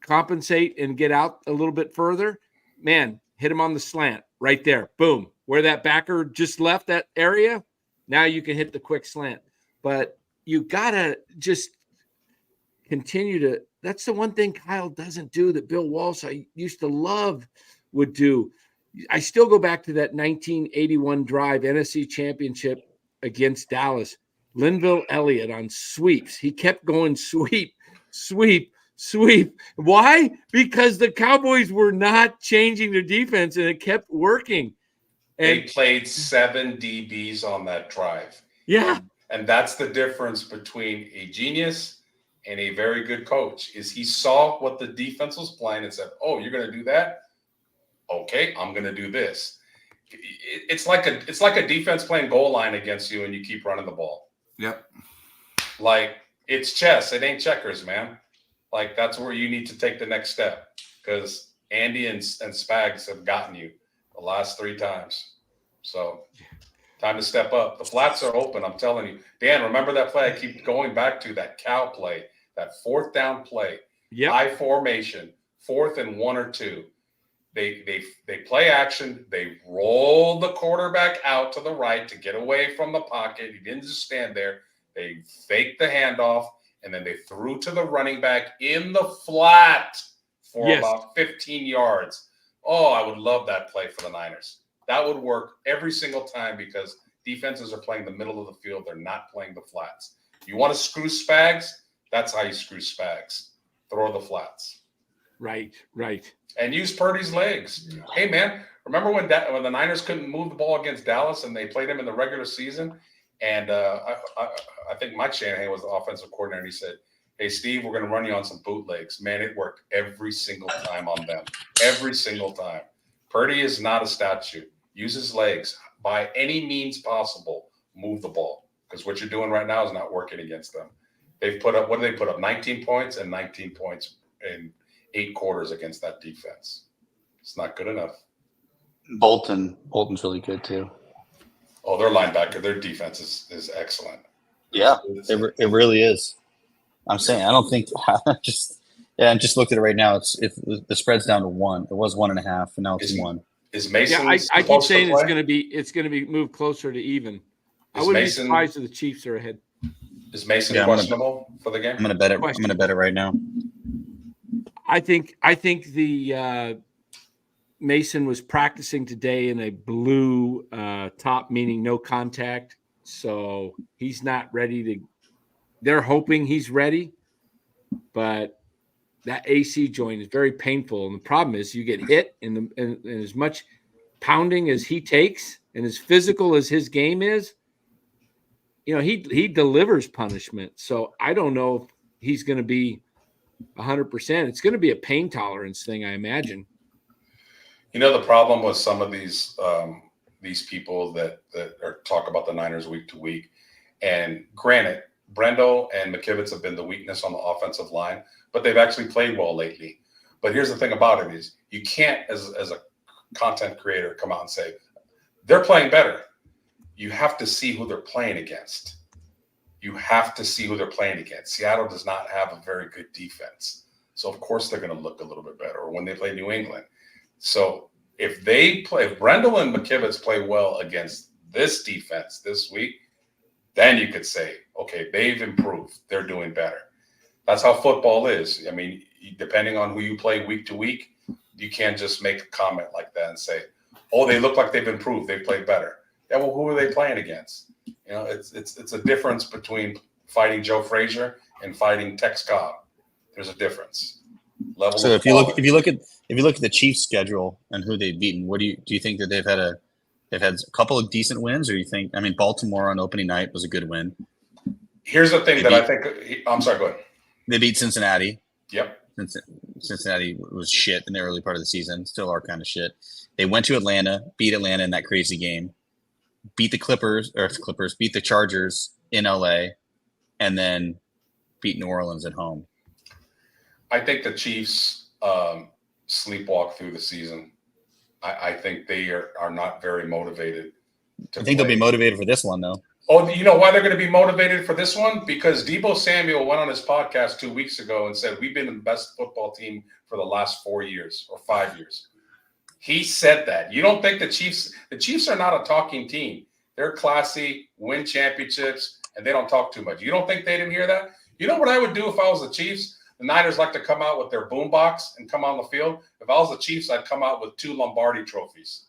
compensate and get out a little bit further, man, hit him on the slant right there. Boom. Where that backer just left that area, now you can hit the quick slant. But you got to just continue to – that's the one thing Kyle doesn't do that Bill Walsh, I used to love, would do. I still go back to that 1981 drive, NFC Championship against Dallas. Linville Elliott on sweeps. He kept going sweep. Why? Because the Cowboys were not changing their defense, and it kept working.
They played 7 DBs on that drive.
Yeah.
And that's the difference between a genius and a very good coach is he saw what the defense was playing and said, oh, you're going to do that? Okay, I'm going to do this. It's like a defense playing goal line against you and you keep running the ball.
Yep.
Like it's chess. It ain't checkers, man. Like that's where you need to take the next step because Andy and Spags have gotten you the last 3 times. So time to step up. The flats are open. I'm telling you. Dan, remember that play I keep going back to, that cow play, that 4th down play.
Yep.
High formation, 4th and 1 or 2. They play action. They roll the quarterback out to the right to get away from the pocket. He didn't just stand there. They faked the handoff, and then they threw to the running back in the flat for about 15 yards. Oh, I would love that play for the Niners. That would work every single time because defenses are playing the middle of the field. They're not playing the flats. You want to screw Spags? That's how you screw Spags. Throw the flats.
Right.
And use Purdy's legs. Hey, man, remember when the Niners couldn't move the ball against Dallas and they played him in the regular season? And I think Mike Shanahan was the offensive coordinator, and he said, hey, Steve, we're going to run you on some bootlegs. Man, it worked every single time on them. Every single time. Purdy is not a statue. Use his legs. By any means possible, move the ball. Because what you're doing right now is not working against them. They've put up, what did they put up? 19 points and 19 points in 8 quarters against that defense. It's not good enough.
Bolton's really good too.
Oh, their linebacker, their defense is excellent.
Yeah, it really is. I'm saying, I don't think I just looked at it right now. If the spread's down to 1, it was 1.5, and now it's 1.
Is Mason?
Yeah, I keep saying it's going to be moved closer to even. I wouldn't be surprised if the Chiefs are ahead.
Is Mason questionable for the game?
I'm gonna bet it. I'm gonna bet it right now.
I think the Mason was practicing today in a blue top, meaning no contact. So he's not ready to. They're hoping he's ready, but that AC joint is very painful. And the problem is you get hit, and as much pounding as he takes, and as physical as his game is, he delivers punishment. So I don't know if he's going to be 100%. It's going to be a pain tolerance thing, I imagine.
The problem with some of these people that talk about the Niners week to week, and granted, Brendel and McKivitz have been the weakness on the offensive line, but they've actually played well lately. But here's the thing about it is you can't, as a content creator, come out and say, they're playing better. You have to see who they're playing against. Seattle does not have a very good defense. So, of course, they're going to look a little bit better. Or when they play New England. So, if Brendel and McKivitz play well against this defense this week, then you could say, okay, they've improved. They're doing better. That's how football is. I mean, depending on who you play week to week, you can't just make a comment like that and say, oh, they look like they've improved. They've played better. Yeah, well, who are they playing against? It's a difference between fighting Joe Frazier and fighting Tex Cobb. There's a difference.
So if you look at the Chiefs' schedule and who they've beaten, what do you think that they've had a couple of decent wins, or you think? I mean, Baltimore on opening night was a good win.
Here's the thing I think. I'm sorry. Go ahead.
They beat Cincinnati.
Yep.
Cincinnati was shit in the early part of the season. Still are kind of shit. They went to Atlanta, beat Atlanta in that crazy game, beat the beat the Chargers in LA, and then beat New Orleans at home.
I think the Chiefs sleepwalk through the season. I think they are not very motivated.
I think they'll be motivated for this one, though.
Oh, you know why they're going to be motivated for this one? Because Deebo Samuel went on his podcast 2 weeks ago and said, we've been the best football team for the last 4 years or 5 years. He said that. You don't think the Chiefs are not a talking team. They're classy, win championships, and they don't talk too much. You don't think they didn't hear that? You know what I would do if I was the Chiefs? The Niners like to come out with their boombox and come on the field. If I was the Chiefs, I'd come out with 2 Lombardi trophies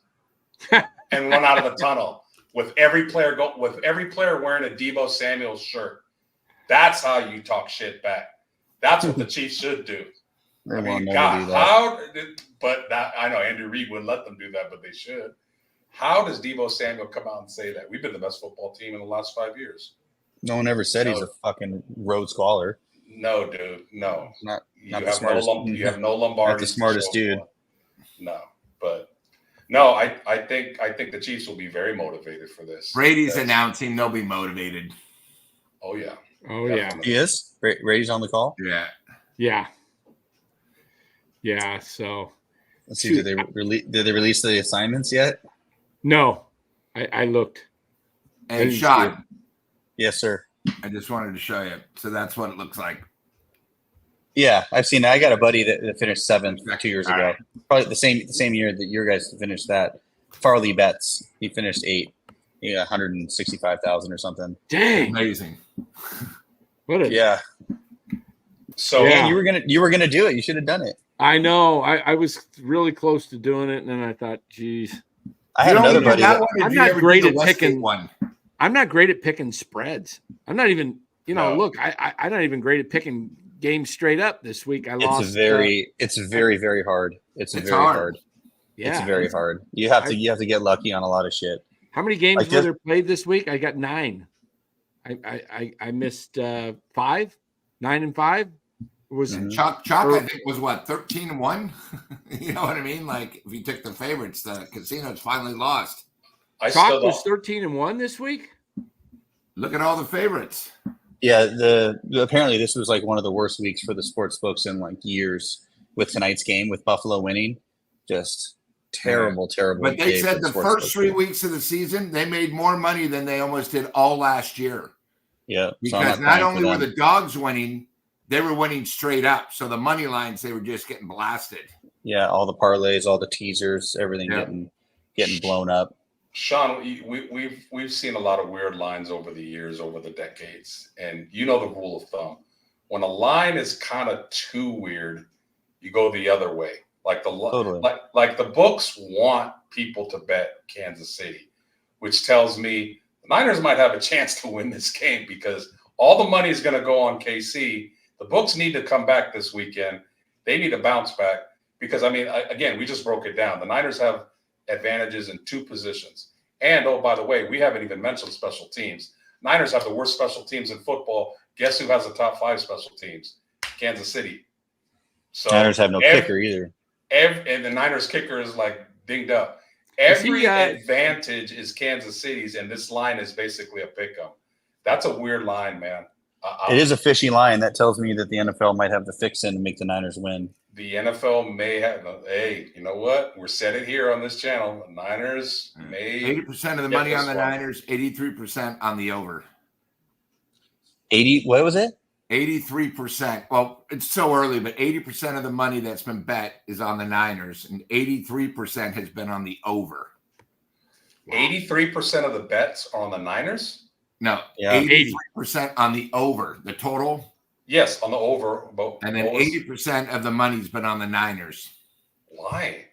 and run out of the tunnel with every player wearing a Deebo Samuel shirt. That's how you talk shit back. That's what the Chiefs should do. I mean, God, I know Andy Reid wouldn't let them do that, but they should. How does Deebo Samuel come out and say that? We've been the best football team in the last 5 years.
No one ever said he's a fucking Rhodes Scholar.
No, dude. No.
Not the smartest.
You have no Lombardi.
Not the smartest dude.
No, but no, I think the Chiefs will be very motivated for this.
Brady's announcing they'll be motivated.
Oh yeah.
Oh
definitely.
He is. Brady's on the call.
Yeah.
So
Let's see. Did they release the assignments yet?
no, I looked.
And Sean,
Yes, sir.
I just wanted to show you. So that's what it looks like.
Yeah, I've seen that. I got a buddy that finished 7th 2 years
All
ago.
right.
Probably the same year that your guys finished that. Farley Betts, he finished 8th. Yeah, 165,000 or something.
Dang.
Amazing.
What a
Yeah.
So
Yeah.
And you were gonna do it. You should have done it.
I know. I was really close to doing it, and then I thought, geez.
I had another buddy that
I'm not great at picking one. I'm not great at picking spreads. I'm not even, look, I'm not even great at picking games straight up this week.
it's very hard. It's very hard.
Yeah.
It's very hard. You have to get lucky on a lot of shit.
How many games were there played this week? I got 9. I missed 5, 9 and 5. Was
Chalk I think was what 13-1. You know what I mean? Like if you took the favorites, the casinos finally lost.
Chalk was 13-1 this week.
Look at all the favorites.
Yeah, apparently this was like one of the worst weeks for the sports books in like years with tonight's game with Buffalo winning. Just terrible.
But they said the first 3 weeks of the season they made more money than they almost did all last year.
Yeah,
because not only were the dogs winning, they were winning straight up. So the money lines, they were just getting blasted.
Yeah, all the parlays, all the teasers, everything getting blown up.
Sean, we've seen a lot of weird lines over the years, over the decades, and you know the rule of thumb: when a line is kind of too weird, you go the other way. Like like the books want people to bet Kansas City, which tells me the Niners might have a chance to win this game because all the money is going to go on KC. The books need to come back this weekend. They need to bounce back because, again, we just broke it down. The Niners have advantages in 2 positions. And, oh, by the way, we haven't even mentioned special teams. Niners have the worst special teams in football. Guess who has the top 5 special teams? Kansas City. So
Niners have no kicker either.
And the Niners kicker is like dinged up. Every advantage is Kansas City's, and this line is basically a pick-em. That's a weird line, man.
It is a fishy line. That tells me that the NFL might have the fix in to make the Niners win.
The NFL may have. Hey, you know what? We're said it here on this channel. The Niners may
80% of the money on the Niners, 83% on the over.
80. What was it?
83%. Well, it's so early, but 80% of the money that's been bet is on the Niners, and 83% has been on the over.
83% of the bets are on the Niners?
No, 83% on the over. The total?
Yes, on the over.
And then 80% of the money's been on the Niners.
Why?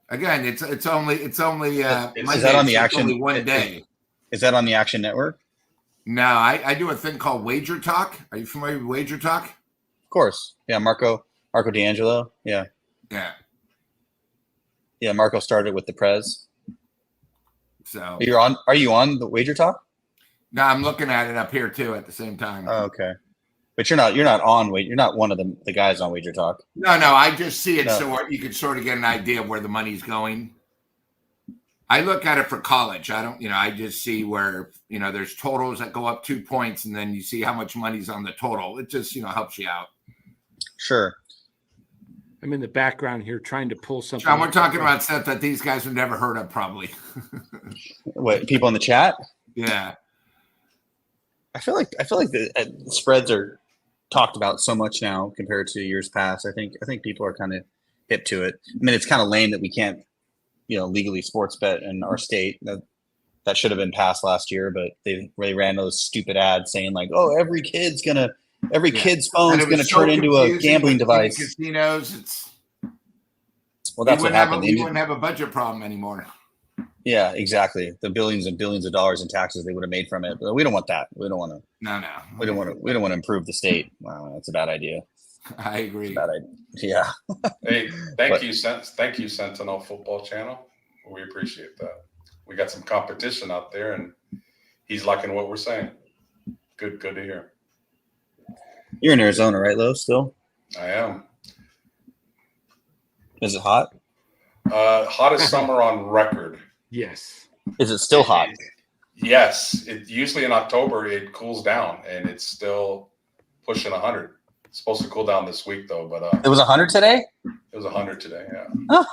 Again, it's only
is that on the Action?
Only one day.
Is that on the Action Network?
No, I do a thing called Wager Talk. Are you familiar with Wager Talk?
Of course. Yeah, Marco D'Angelo. Yeah.
Yeah.
Yeah, Marco started with the Prez.
So
are you on the Wager Talk?
No, I'm looking at it up here too at the same time.
Oh, okay. But you're not on you're not one of the guys on Wager Talk.
No, I just see it so you can sort of get an idea of where the money's going. I look at it for college. I don't, I just see where, there's totals that go up 2 points and then you see how much money's on the total. It just, helps you out.
Sure.
I'm in the background here trying to pull something.
John, we're talking about stuff that these guys have never heard of, probably.
What, people in the chat?
Yeah.
I feel like the spreads are talked about so much now compared to years past. I think people are kind of hip to it. I mean, it's kind of lame that we can't, legally sports bet in our state. That should have been passed last year, but they ran those stupid ads saying like, "Oh, every kid's phone's gonna turn into a gambling device."
Casinos,
well, that's what happened.
You wouldn't have a budget problem anymore.
Yeah, exactly. The billions and billions of dollars in taxes they would have made from it. But we don't want that. We don't want to.
No.
We don't want to improve the state. Wow, that's a bad idea.
I agree.
It's a bad idea. Yeah.
Hey, thank you, Sentinel Football Channel. We appreciate that. We got some competition out there, and he's liking what we're saying. Good to hear.
You're in Arizona, right, Lo? Still?
I am.
Is it hot?
Hottest summer on record.
Yes.
Is it still hot?
Yes. It usually in October it cools down, and it's still pushing 100. It's supposed to cool down this week though, but
it was 100 today.
It was 100 today. Yeah.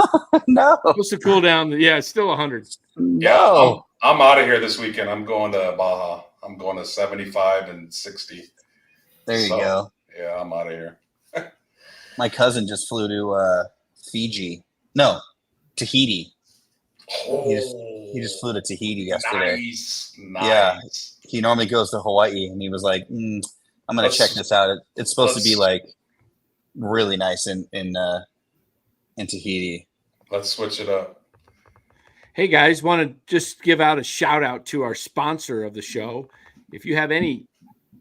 No.
Supposed to cool down. Yeah, it's still 100.
Yeah.
No.
I'm out of here this weekend. I'm going to Baja. I'm going to 75 and 60.
There you go.
Yeah, I'm out of here.
My cousin just flew to Tahiti. He just flew to Tahiti yesterday.
Nice.
Yeah, he normally goes to Hawaii, and he was like, "I'm gonna check this out. It's supposed to be like really nice in Tahiti."
Let's switch it up.
Hey guys, want to just give out a shout out to our sponsor of the show. If you have any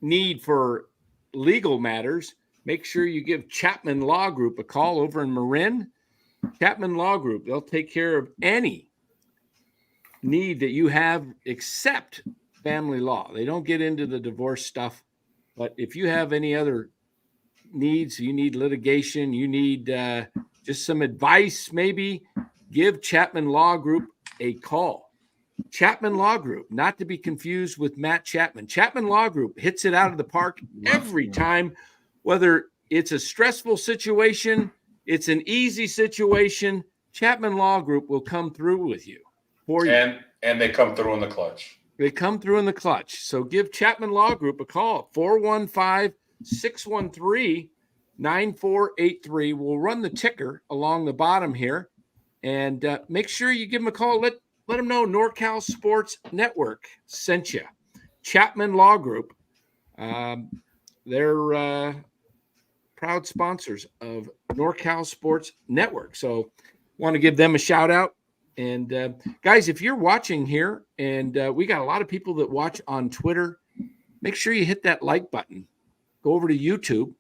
need for legal matters, make sure you give Chapman Law Group a call over in Marin. Chapman Law Group, they'll take care of any need that you have except family law. They don't get into the divorce stuff, but if you have any other needs, you need litigation, you need just some advice, maybe give Chapman Law Group a call. Chapman Law Group, not to be confused with Matt Chapman. Chapman Law Group hits it out of the park every time, whether it's a stressful situation, it's an easy situation. Chapman Law Group will come through with you for you.
And they come through in the clutch.
They come through in the clutch. So give Chapman Law Group a call, 415-613-9483. We'll run the ticker along the bottom here. And make sure you give them a call. Let them know NorCal Sports Network sent you. Chapman Law Group. They're proud sponsors of NorCal Sports Network. So want to give them a shout out. And guys, if you're watching here, and we got a lot of people that watch on Twitter, make sure you hit that like button. Go over to YouTube,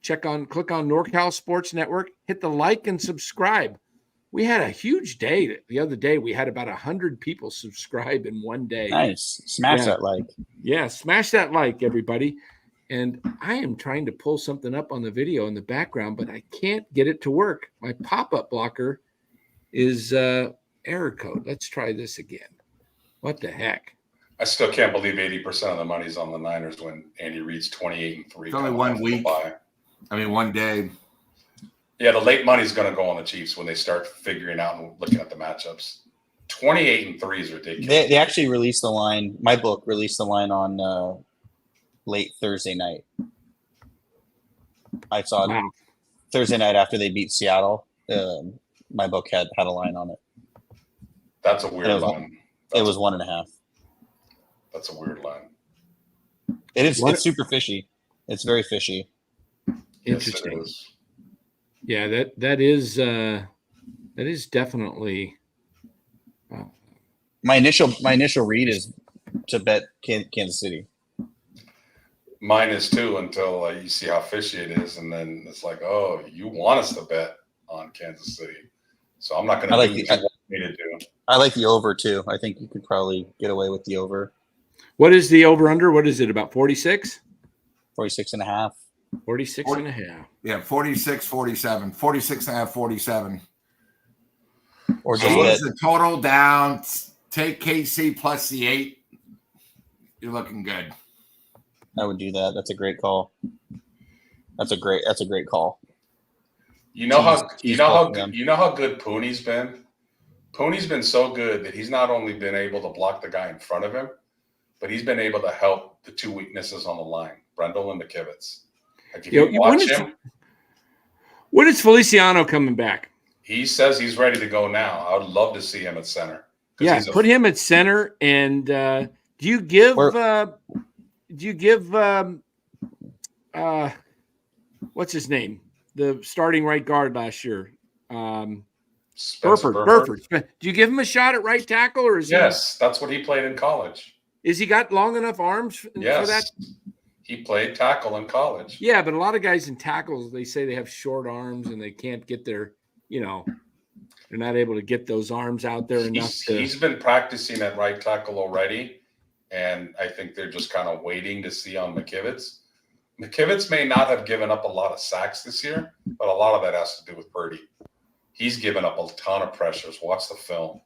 click on NorCal Sports Network, hit the like and subscribe. We had a huge day the other day. We had about 100 people subscribe in one day.
Nice. Smash that like.
Yeah, smash that like, everybody. And I am trying to pull something up on the video in the background, but I can't get it to work. My pop-up blocker is error code. Let's try this again. What the heck?
I still can't believe 80% of the money's on the Niners when Andy Reid's 28-3.
It's only 1 week. One day.
Yeah, the late money's going to go on the Chiefs when they start figuring out and looking at the matchups. 28-3 is ridiculous.
They actually released the line. My book released the line on late Thursday night. I saw it Thursday night after they beat Seattle. My book had a line on it.
That's a weird line.
It was 1.5.
That's a weird line.
It is. It's super fishy. It's very fishy.
Interesting.
Yes,
yeah, that is definitely.
My initial read is to bet Kansas City.
Mine is too, until you see how fishy it is, and then it's like, oh, you want us to bet on Kansas City, so I'm not going to do what you want me to do.
I like the over too. I think you could probably get away with the over.
What is the over under? What is it, about 46?
46.5.
46.5.
Yeah, 46, 47. 46.5, 47.
Or just
close the total down. Take KC plus the 8. You're looking good.
I would do that. That's a great call. That's a great call.
You know how good Pooney's been? Pooney's been so good that he's not only been able to block the guy in front of him, but he's been able to help the two weaknesses on the line, Brendel and McKivitz. Like if you watch him,
when is Feliciano coming back?
He says he's ready to go now. I would love to see him at center.
Yeah, put him at center. And do you give what's his name? The starting right guard last year. Burford. Do you give him a shot at right tackle, or is
that's what he played in college.
Is he got long enough arms for that?
He played tackle in college.
Yeah, but a lot of guys in tackles, they say they have short arms and they can't get their, they're not able to get those arms out there enough.
He's been practicing at right tackle already, and I think they're just kind of waiting to see on McKivitz. McKivitz may not have given up a lot of sacks this year, but a lot of that has to do with Purdy. He's given up a ton of pressures. Watch the film.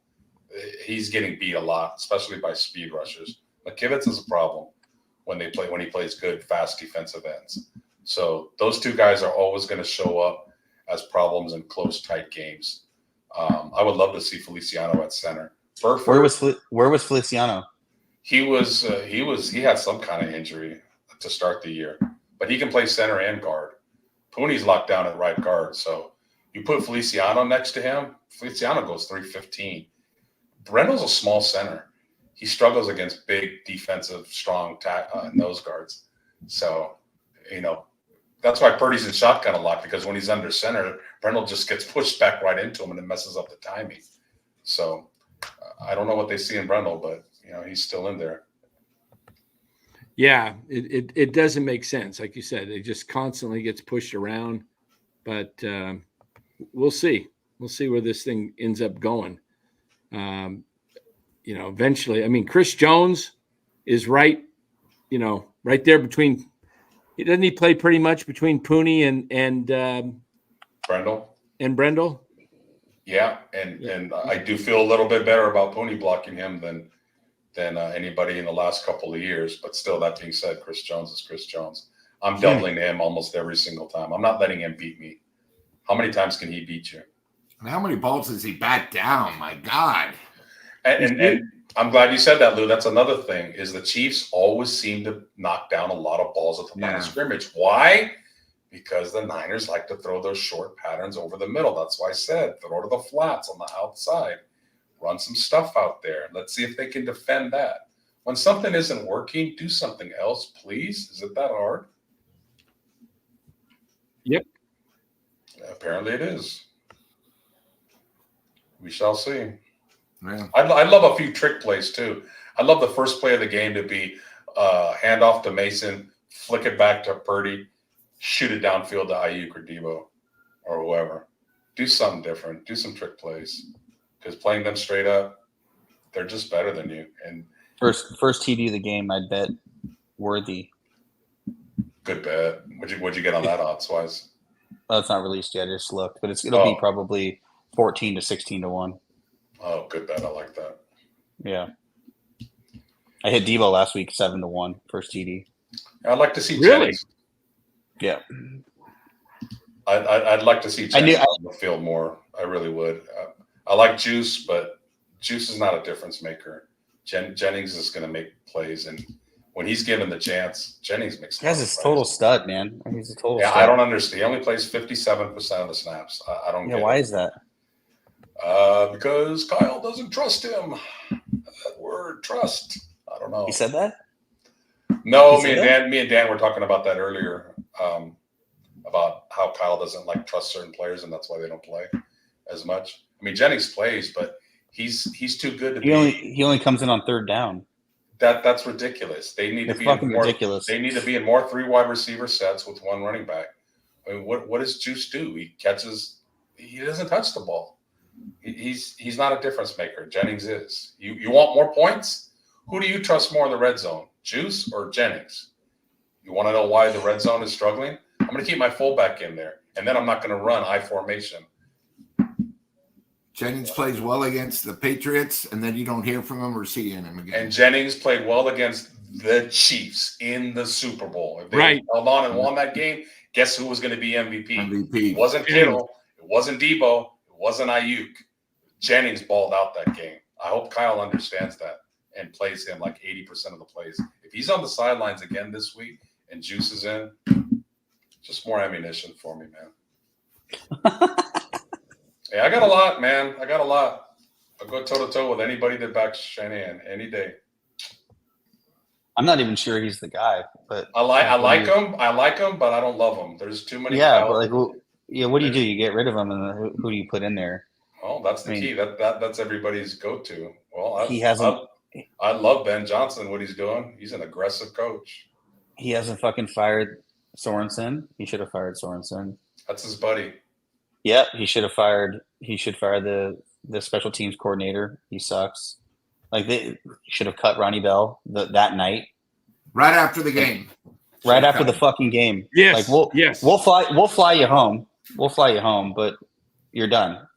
He's getting beat a lot, especially by speed rushers. McKivitz is a problem when he plays good, fast defensive ends. So those two guys are always going to show up as problems in close, tight games. I would love to see Feliciano at center. Burford,
where was Feliciano?
He had some kind of injury to start the year, but he can play center and guard. Pooney's locked down at right guard. So you put Feliciano next to him, Feliciano goes 315. Brendel's a small center. He struggles against big defensive, strong nose guards. So, that's why Purdy's in shotgun a lot, because when he's under center, Brendel just gets pushed back right into him and it messes up the timing. So I don't know what they see in Brendel, but he's still in there.
Yeah, it doesn't make sense. Like you said, it just constantly gets pushed around, but we'll see. We'll see where this thing ends up going. Eventually, I mean, Chris Jones is right there between. Doesn't he play pretty much between Pooney and Brendel?
Yeah, and I do feel a little bit better about Pooney blocking him than anybody in the last couple of years. But still, that being said, Chris Jones is Chris Jones. I'm doubling him almost every single time. I'm not letting him beat me. How many times can he beat you?
And how many balls does he bat down? My God.
And I'm glad you said that, Lou. That's another thing, is the Chiefs always seem to knock down a lot of balls at the line of scrimmage. Why? Because the Niners like to throw those short patterns over the middle. That's why I said throw to the flats on the outside. Run some stuff out there. Let's see if they can defend that. When something isn't working, do something else, please. Is it that hard?
Yep.
Apparently it is. We shall see.
Yeah.
I love a few trick plays too. I love the first play of the game to be hand off to Mason, flick it back to Purdy, shoot it downfield to Ayuk or Debo or whoever. Do something different. Do some trick plays, because playing them straight up, they're just better than you. And
first TD of the game, I'd bet Worthy.
Good bet. What'd you get on that odds wise?
Well, it's not released yet. I just looked, but it'll be probably 14 to 16 to 1.
Oh, good bet. I like that.
Yeah. I hit Debo last week 7 to 1 first TD.
I'd like to see
Really?
Jennings.
Yeah.
I'd like to see Jennings on the field more. I really would. I like Juice, but Juice is not a difference maker. Jennings is going to make plays, and when he's given the chance, Jennings makes.
He has his total stud, man. He's a total.
Yeah,
stud.
I don't understand. He only plays 57% of the snaps. I don't.
Yeah,
get
why
it.
is that?
Because Kyle doesn't trust him. That word, trust. I don't know.
He said that?
No, me and Dan were talking about that earlier. About how Kyle doesn't trust certain players, and that's why they don't play as much. I mean, Jennings plays, but he's too good to be.
He only comes in on third down.
That's ridiculous. They need to be
fucking
more,
ridiculous.
They need to be in more 3 wide receiver sets with 1 running back. I mean, what does Juice do? He catches. He doesn't touch the ball. He's not a difference maker. Jennings is. You want more points? Who do you trust more in the red zone, Juice or Jennings? You want to know why the red zone is struggling? I'm going to keep my fullback in there, and then I'm not going to run I formation.
Jennings plays well against the Patriots, and then you don't hear from him or see him again.
And Jennings played well against the Chiefs in the Super Bowl. If they held on and won that game, guess who was going to be MVP? It wasn't Kittle. It wasn't Debo. It wasn't Ayuk. Jennings balled out that game. I hope Kyle understands that and plays him 80% of the plays. If he's on the sidelines again this week and Juice is in, just more ammunition for me, man. Hey, I got a lot, man. I got a lot. I'll go toe-to-toe with anybody that backs Shanahan any day.
I'm not even sure he's the guy, but
I like him. I like him, but I don't love him. There's too many.
Yeah, but what do you do? You get rid of him, and who do you put in there?
Well, that's the key. That's everybody's go-to. Well,
he hasn't.
I love Ben Johnson. What he's doing. He's an aggressive coach.
He hasn't fucking fired Sorensen. He should have fired Sorensen.
That's his buddy.
Yeah, he should have fired. He should fire the special teams coordinator. He sucks. They should have cut Ronnie Bell that night.
Right after the game.
Right after the fucking game.
Yes.
We'll fly you home. We'll fly you home, but you're done.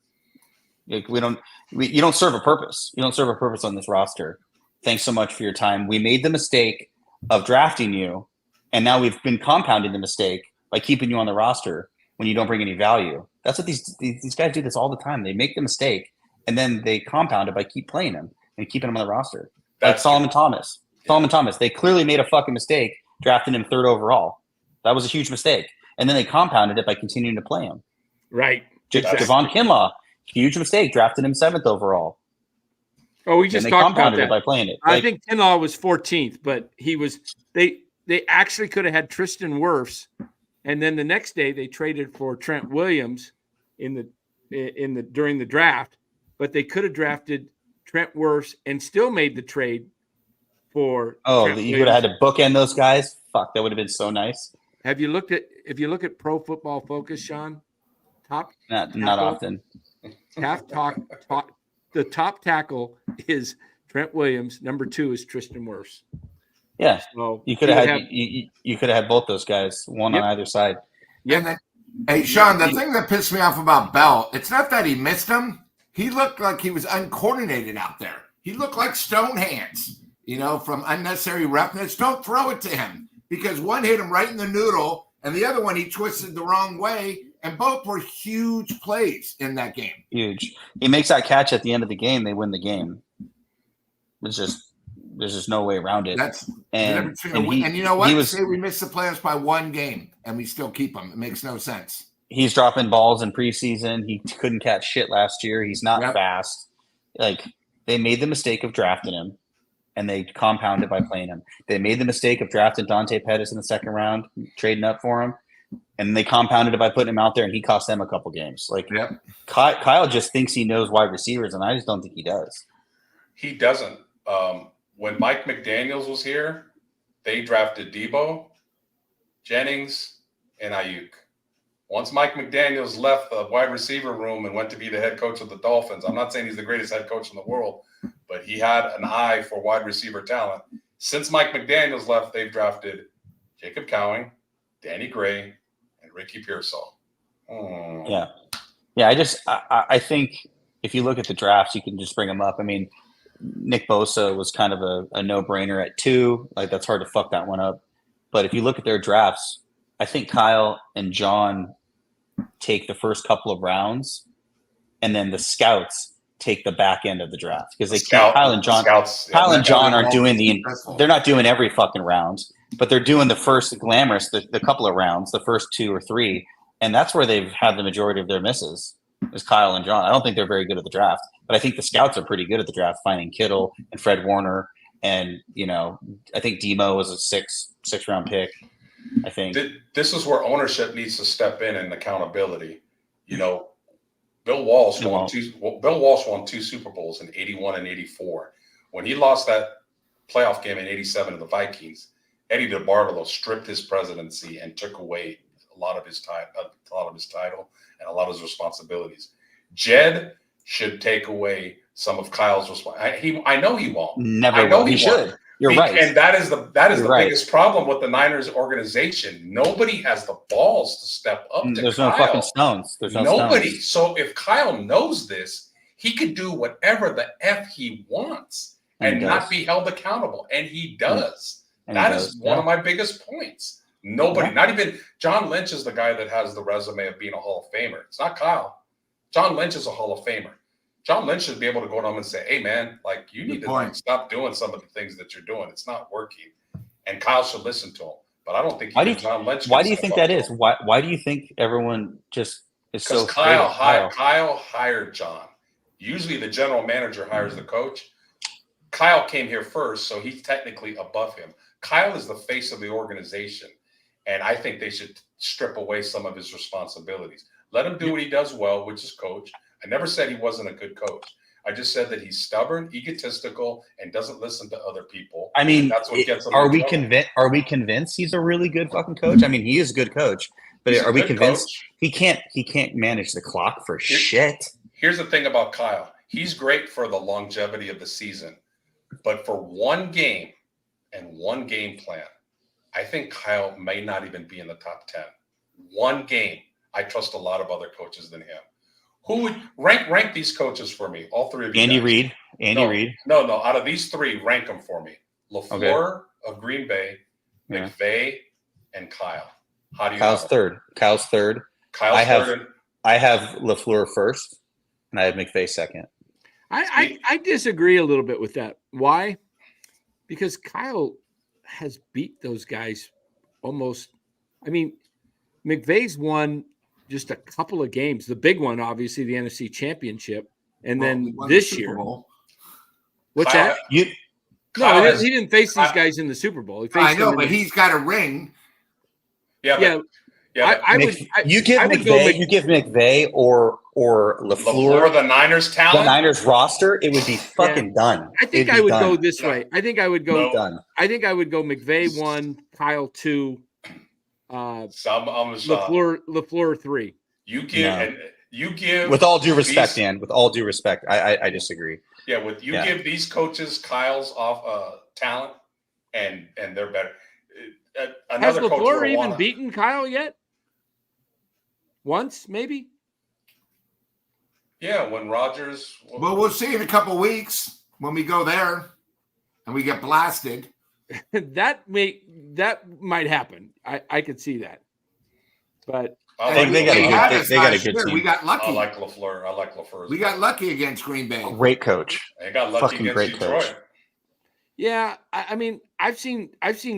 You don't serve a purpose. You don't serve a purpose on this roster. Thanks so much for your time. We made the mistake of drafting you, and now we've been compounding the mistake by keeping you on the roster when you don't bring any value. That's what these guys do this all the time. They make the mistake, and then they compound it by keep playing him and keeping him on the roster. That's Solomon Thomas. Solomon Thomas. They clearly made a fucking mistake drafting him 3rd overall. That was a huge mistake. And then they compounded it by continuing to play him.
Right.
Javon Kinlaw, huge mistake, drafted him 7th overall.
Oh, we just
they
talked about
compounded
that.
it by playing it.
I think Kinlaw was 14th, but they actually could have had Tristan Wirfs, and then the next day they traded for Trent Williams during the draft, but they could have drafted Trent Wirfs and still made the trade for. Trent
you
Williams.
would have had to bookend those guys. Fuck, that would have been so nice.
If you look at Pro Football Focus, Sean,
Not often.
The top tackle is Trent Williams. Number 2 is Tristan Wirfs.
Yeah,
so
you could have had both those guys, one on either side.
Yeah.
And then, hey, Sean, the thing that pissed me off about Bell, it's not that he missed him. He looked like he was uncoordinated out there. He looked like stone hands, from unnecessary roughness. Don't throw it to him because one hit him right in the noodle and the other one he twisted the wrong way. And both were huge plays in that game.
Huge. He makes that catch at the end of the game. They win the game. There's just no way around it.
And you know what? Say we missed the playoffs by 1 game and we still keep him. It makes no sense.
He's dropping balls in preseason. He couldn't catch shit last year. He's not fast. Like, they made the mistake of drafting him, and they compounded by playing him. They made the mistake of drafting Dante Pettis in the 2nd round, trading up for him. And they compounded it by putting him out there, and he cost them a couple games. Like, Kyle just thinks he knows wide receivers, and I just don't think he does.
He doesn't. When Mike McDaniels was here, they drafted Debo, Jennings, and Ayuk. Once Mike McDaniels left the wide receiver room and went to be the head coach of the Dolphins, I'm not saying he's the greatest head coach in the world, but he had an eye for wide receiver talent. Since Mike McDaniels left, they've drafted Jacob Cowing, Danny Gray, and Ricky Pearsall.
Yeah. I think if you look at the drafts, you can just bring them up. I mean, Nick Bosa was kind of a no-brainer at 2. Like, that's hard to fuck that one up. But if you look at their drafts, I think Kyle and John take the first couple of rounds, and then the scouts take the back end of the draft because Kyle and John aren't doing they're not doing every fucking round, but they're doing the first glamorous, the couple of rounds, the first 2 or 3, and that's where they've had the majority of their misses. Is Kyle and John. I don't think they're very good at the draft, but I think the scouts are pretty good at the draft, finding Kittle and Fred Warner, and I think Demo was a 6th round pick. I think
this is where ownership needs to step in and accountability. Bill Walsh won 2 Super Bowls in 81 and 84. When he lost that playoff game in 87 to the Vikings, Eddie DeBartolo stripped his presidency and took away a lot of his title and a lot of his responsibilities. Jed should take away some of Kyle's responsibility. I know he won't.
Never will. He should. You're right.
And that is the biggest problem with the Niners organization. Nobody has the balls to step up to
There's
Kyle.
no fucking stones. There's no
Nobody.
Stones.
So if Kyle knows this, he could do whatever the F he wants and not be held accountable. And he does. That is one of my biggest points. Nobody, not even John Lynch is the guy that has the resume of being a Hall of Famer. It's not Kyle. John Lynch is a Hall of Famer. John Lynch should be able to go to him and say, hey, man, like, you need to stop doing some of the things that you're doing. It's not working. And Kyle should listen to him. But I don't think John Lynch.
Why do you think that is? Why do you think everyone just is so
afraid of Kyle hired John. Usually the general manager hires the coach. Kyle came here first, so he's technically above him. Kyle is the face of the organization. And I think they should strip away some of his responsibilities. Let him do what he does well, which is coach. I never said he wasn't a good coach. I just said that he's stubborn, egotistical, and doesn't listen to other people.
I mean,
that's what gets him.
Are we convinced he's a really good fucking coach? I mean, he is a good coach, but are we convinced he can't manage the clock for shit?
Here's the thing about Kyle. He's great for the longevity of the season, but for one game and one game plan, I think Kyle may not even be in the top 10. One game. I trust a lot of other coaches than him. Who would rank these coaches for me? All 3 of you.
Andy Reid. Reid.
No. Out of these 3, rank them for me. LaFleur of Green Bay, McVay, and Kyle. How do you?
Kyle's third. I have LaFleur first, and I have McVay second.
I disagree a little bit with that. Why? Because Kyle has beat those guys almost. I mean, McVay's won just a couple of games. The big one, obviously, the NFC Championship, and then this year. What's
Kyle,
that?
He
Didn't face these guys in the Super Bowl. He faced
I know, but he's got a ring.
Yeah.
I would
give McVay or LaFleur
the Niners talent,
the Niners roster, it would be fucking done.
I think I would go this way. I think I would go
done.
I think I would go McVay 1, Kyle 2, LaFleur 3.
You give
with all due respect, Dan. With all due respect, I disagree.
Yeah, give these coaches Kyle's off talent, and they're better.
Has LaFleur even beaten Kyle yet? Once, maybe.
Yeah, when Rodgers.
Well, we'll see in a couple weeks when we go there and we get blasted.
that might happen. I could see that, but
they got a good team.
We got lucky.
I like LaFleur.
We got lucky against Green Bay.
Great coach.
They got lucky
fucking
against
great
Detroit.
coach.
Yeah, I mean, I've seen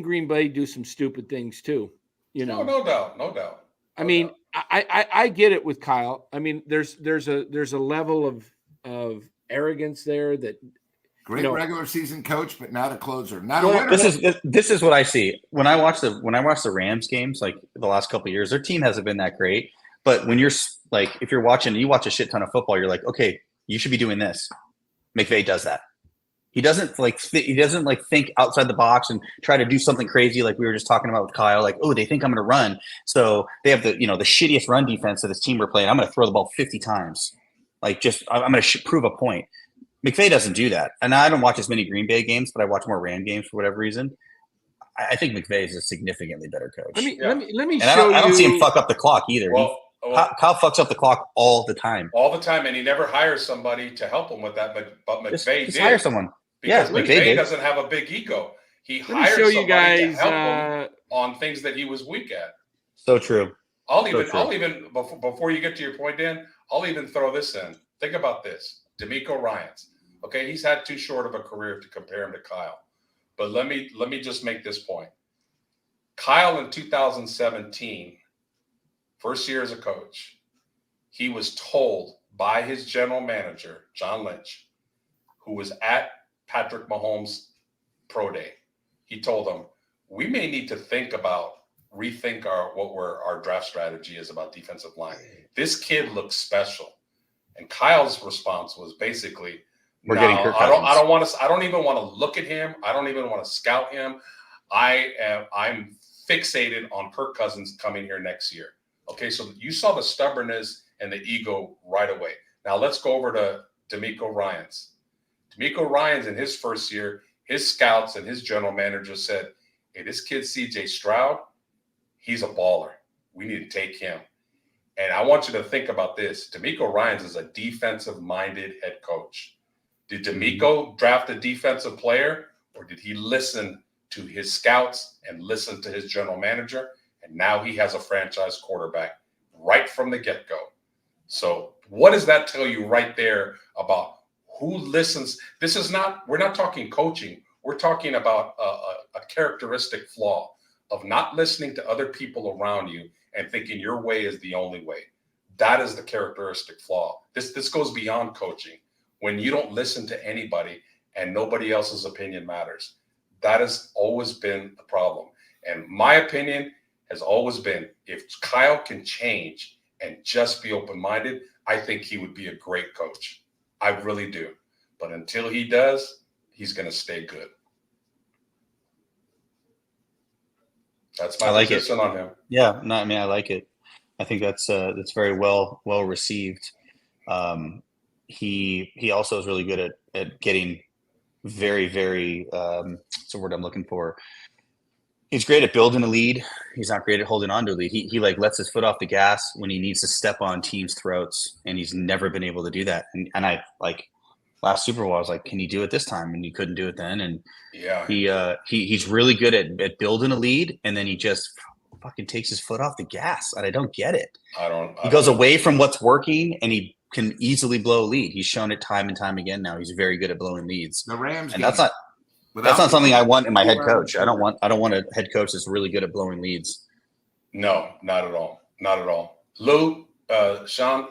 Green Bay do some stupid things too.
No doubt.
I mean, I get it with Kyle. I mean, there's a level of arrogance there that
great regular season coach, but not a closer. Not a winner.
This is what I see when I watch the Rams games. Like the last couple of years, their team hasn't been that great. But when you're like, if you're watching, you watch a shit ton of football, you're like, okay, you should be doing this. McVay does that. He doesn't think outside the box and try to do something crazy like we were just talking about with Kyle. Like, oh, they think I'm going to run, so they have the shittiest run defense of this team we're playing. I'm going to throw the ball 50 times. Like, I'm going to prove a point. McVay doesn't do that, and I don't watch as many Green Bay games, but I watch more Ram games for whatever reason. I think McVay is a significantly better coach.
Let me
and
show you.
I don't see him fuck up the clock either.
Well,
Kyle fucks up the clock all the time,
and he never hires somebody to help him with that. But McVay
just
did
hire someone.
Because
McVay
McVay doesn't have a big ego. He hired somebody to help him on things that he was weak at.
So true.
I'll even before you get to your point, Dan, I'll even throw this in. Think about this: D'Amico Ryans. Okay, he's had too short of a career to compare him to Kyle. But let me just make this point. Kyle in 2017, first year as a coach, he was told by his general manager, John Lynch, who was at Patrick Mahomes' pro day. He told them, we may need to rethink our draft strategy is about defensive line. This kid looks special. And Kyle's response was basically,
We're getting Kirk Cousins.
I don't even want to look at him. I don't even want to scout him. I'm fixated on Kirk Cousins coming here next year. Okay, so you saw the stubbornness and the ego right away. Now let's go over to D'Amico Ryans. D'Amico Ryans in his first year, his scouts and his general manager said, hey, this kid CJ Stroud, he's a baller. We need to take him. And I want you to think about this. D'Amico Ryans is a defensive-minded head coach. Did D'Amico draft a defensive player, or did he listen to his scouts and listen to his general manager? And now he has a franchise quarterback right from the get-go. So what does that tell you right there about who listens? We're not talking coaching. We're talking about a characteristic flaw of not listening to other people around you and thinking your way is the only way. That is the characteristic flaw. This goes beyond coaching. When you don't listen to anybody and nobody else's opinion matters, that has always been the problem. And my opinion has always been, if Kyle can change and just be open-minded, I think he would be a great coach. I really do. But until he does, he's going to stay good. That's my position on him.
Yeah, no, I mean, I like it. I think that's very well received. He also is really good at getting very, very what's the word I'm looking for? He's great at building a lead. He's not great at holding on to a lead. He like lets his foot off the gas when he needs to step on teams' throats, and he's never been able to do that. And I like last Super Bowl, I was like, can he do it this time? And he couldn't do it then. And
yeah,
he's really good at building a lead, and then he just fucking takes his foot off the gas, and I don't get it. He goes away from what's working, and he can easily blow a lead. He's shown it time and time again now. He's very good at blowing leads.
The Rams,
and that's not something I want in my head coach. I don't want a head coach that's really good at blowing leads.
No, not at all. Not at all. Lou, Sean,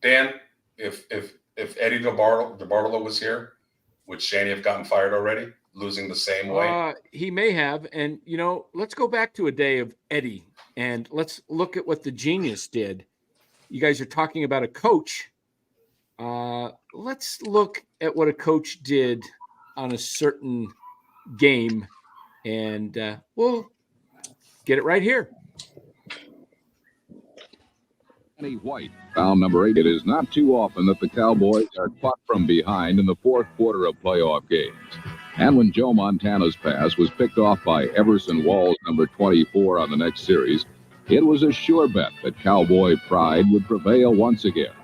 Dan, if Eddie DeBartolo was here, would Shaney have gotten fired already, losing the same way?
He may have. And, let's go back to a day of Eddie and let's look at what the genius did. You guys are talking about a coach. Let's look at what a coach did on a certain game, and we'll get it right here.
White foul number 8. It is not too often that the Cowboys are caught from behind in the fourth quarter of playoff games. And when Joe Montana's pass was picked off by Everson Walls, number 24, on the next series, it was a sure bet that Cowboy pride would prevail once again.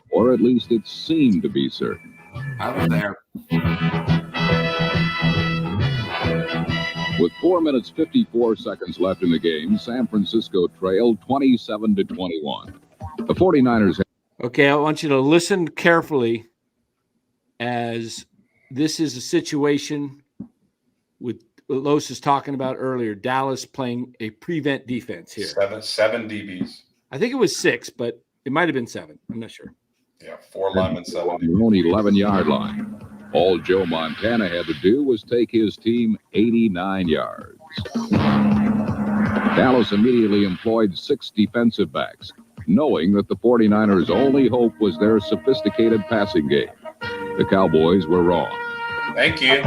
Or at least it seemed to be certain.
I was there.
With 4 minutes 54 seconds left in the game, San Francisco trailed 27-21. The 49ers.
Okay, I want you to listen carefully, as this is a situation with what Los is talking about earlier. Dallas playing a prevent defense here.
Seven DBs.
I think it was 6, but it might have been 7. I'm not sure.
Yeah, 4 linemen, 7
On their own 11-yard line. All Joe Montana had to do was take his team 89 yards. Dallas immediately employed 6 defensive backs, knowing that the 49ers' only hope was their sophisticated passing game. The Cowboys were wrong.
Thank you.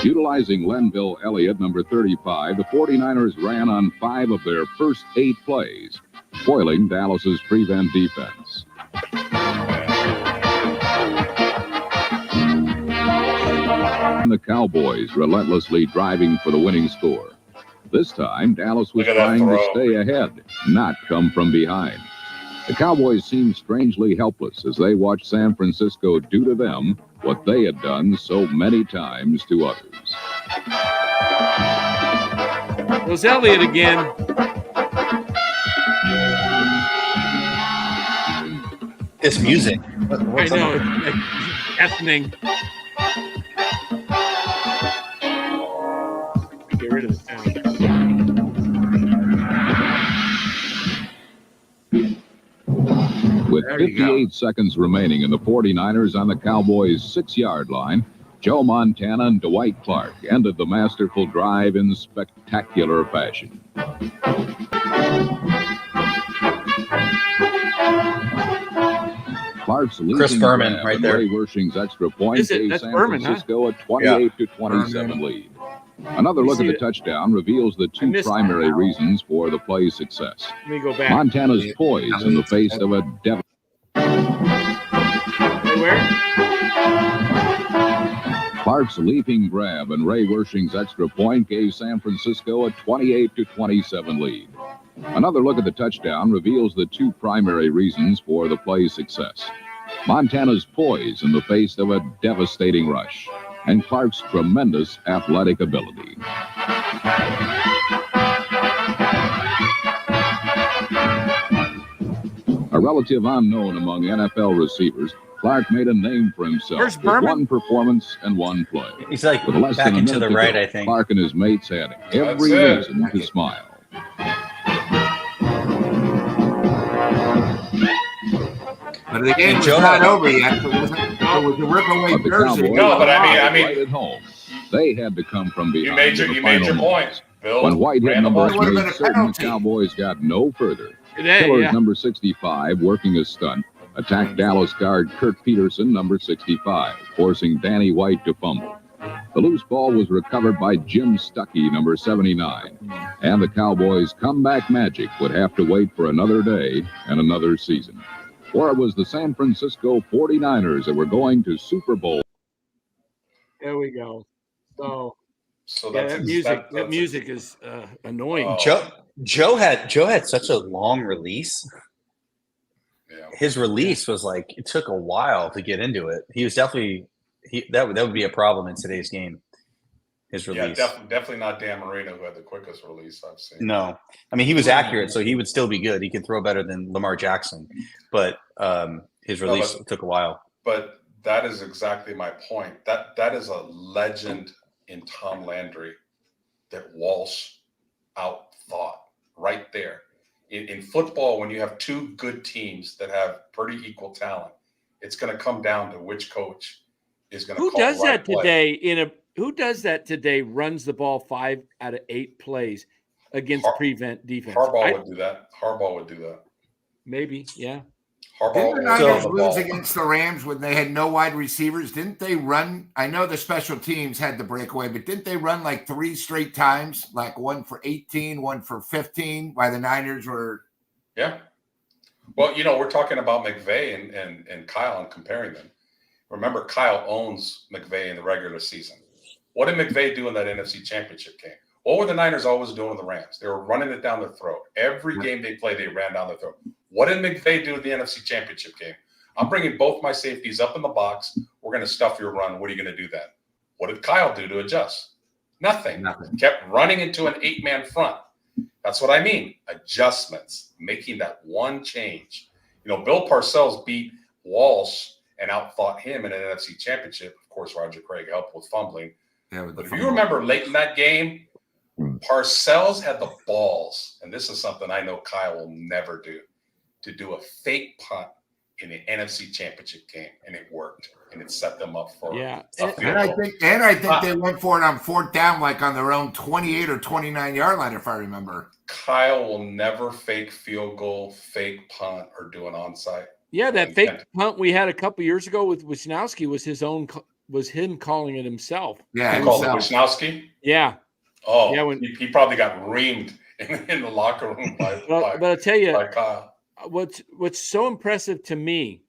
Utilizing Lenville Elliott, number 35, the 49ers ran on 5 of their first 8 plays, foiling Dallas's prevent defense. The Cowboys relentlessly driving for the winning score. This time, Dallas was trying to stay ahead, not come from behind. The Cowboys seemed strangely helpless as they watched San Francisco do to them what they had done so many times to others.
It was Elliott again.
This music.
I know. Deafening. Get rid of the sound.
With 58 seconds remaining in the 49ers on the Cowboys' 6-yard line, Joe Montana and Dwight Clark ended the masterful drive in spectacular fashion. Clark's
Chris Berman right there.
Ray Wersching's extra point gave
That's
San
Berman,
Francisco a 28-27 lead. Another look at the touchdown reveals the 2 primary reasons for the play's success.
Let me go back.
Montana's poise in the face of a
Where?
Clark's leaping grab and Ray Wersching's extra point gave San Francisco a 28-27 lead. Another look at the touchdown reveals the 2 primary reasons for the play's success. Montana's poise in the face of a devastating rush, and Clark's tremendous athletic ability. A relative unknown among NFL receivers, Clark made a name for himself with one performance and one play.
He's like
with less
back
than a
into the
minute
right,
to go,
I think.
Clark and his mates had every reason to smile.
But the game was not over yet. It was a rip-away jersey.
No, but I mean,
right at home, they had to come from behind.
You made your point, Bill.
When White hit number 8,
been a
certain
penalty.
Cowboys got no further.
Today,
Killer's number 65, working a stunt, attacked Dallas guard Kurt Peterson, number 65, forcing Danny White to fumble. The loose ball was recovered by Jim Stuckey, number 79, and the Cowboys' comeback magic would have to wait for another day and another season. Or it was the San Francisco 49ers that were going to Super Bowl.
There we go. So
that's
that music is annoying.
Joe had such a long release.
Yeah.
His release was like, it took a while to get into it. He was definitely that would be a problem in today's game. His release.
Yeah, definitely not Dan Marino, who had the quickest release I've seen.
No, I mean, he was accurate, so he would still be good. He could throw better than Lamar Jackson, but his release took a while.
But that is exactly my point. That is a legend in Tom Landry. that Walsh outthought right there. In football, when you have two good teams that have pretty equal talent, it's going to come down to which coach is going to
Who
call
does
the right
that
play.
today? Who does that today? Runs the ball 5 out of 8 plays against prevent defense.
Harbaugh would do that. Harbaugh would do that.
Maybe, yeah.
Harbaugh
Didn't the
will
Niners
run the
lose
ball.
against the Rams when they had no wide receivers? Didn't they run? I know the special teams had the breakaway, but didn't they run like 3 straight times, like one for 18, one for 15, while the Niners were?
Yeah. Well, we're talking about McVay and Kyle and comparing them. Remember, Kyle owns McVay in the regular season. What did McVay do in that NFC Championship game? What were the Niners always doing with the Rams? They were running it down their throat. Every game they played, they ran down their throat. What did McVay do in the NFC Championship game? I'm bringing both my safeties up in the box. We're going to stuff your run. What are you going to do then? What did Kyle do to adjust? Nothing. Kept running into an 8-man front. That's what I mean. Adjustments, making that one change. Bill Parcells beat Walsh and outthought him in an NFC Championship. Of course, Roger Craig helped with fumbling.
Yeah,
but if you remember late in that game, Parcells had the balls, and this is something I know Kyle will never do, to do a fake punt in the NFC Championship game, and it worked, and it set them up for
Yeah.
a field
And I
goal.
think they went for it on 4th down, like on their own 28 or 29-yard line, if I remember.
Kyle will never fake field goal, fake punt, or do an onside.
Yeah, that fake punt we had a couple years ago with Wisnowski was him calling it himself.
Yeah,
He called it Wisnowski?
Yeah.
Oh,
Yeah,
he probably got reamed in the locker room by
but I'll tell you,
by Kyle.
what's so impressive to me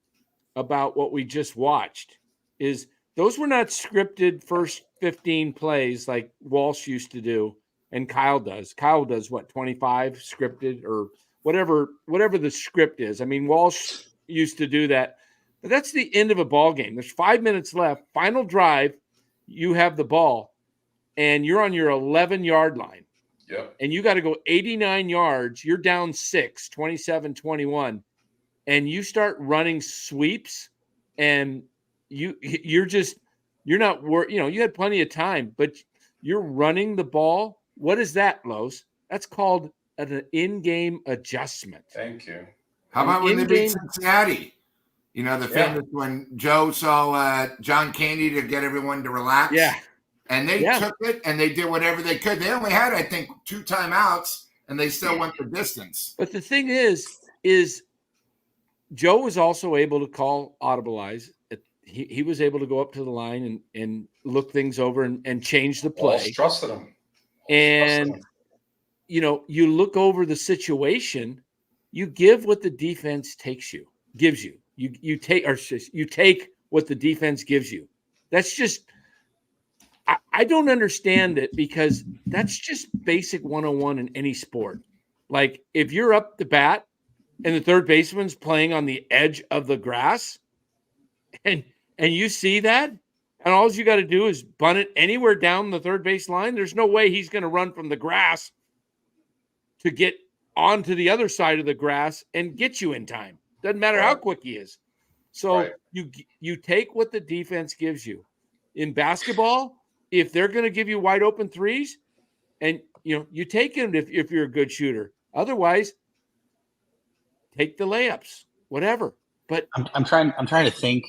about what we just watched is those were not scripted first 15 plays like Walsh used to do and Kyle does. Kyle does what, 25 scripted or whatever the script is. I mean, Walsh used to do that. But that's the end of a ball game. There's 5 minutes left. Final drive, you have the ball and you're on your 11-yard line.
Yep.
And you got to go 89 yards. You're down 6, 27-21. And you start running sweeps and you had plenty of time, but you're running the ball. What is that, Los? That's called an in-game adjustment.
Thank you.
How about when they beat Cincinnati? The famous when Joe saw John Candy to get everyone to relax.
Yeah.
And they took it and they did whatever they could. They only had, I think, 2 timeouts and they still went the distance.
But the thing is Joe was also able to call audibilize. He was able to go up to the line and look things over and change the play.
Walsh trusted him.
And, you look over the situation, you give what the defense gives you. You take what the defense gives you. That's just, I don't understand it because that's just basic 101 in any sport. Like if you're up the bat and the third baseman's playing on the edge of the grass and you see that, and all you got to do is bunt it anywhere down the third base line, there's no way he's going to run from the grass to get onto the other side of the grass and get you in time. Doesn't matter how quick he is. So you take what the defense gives you. In basketball, if they're going to give you wide open threes, and you take them if you're a good shooter. Otherwise, take the layups, whatever. But
I'm trying to think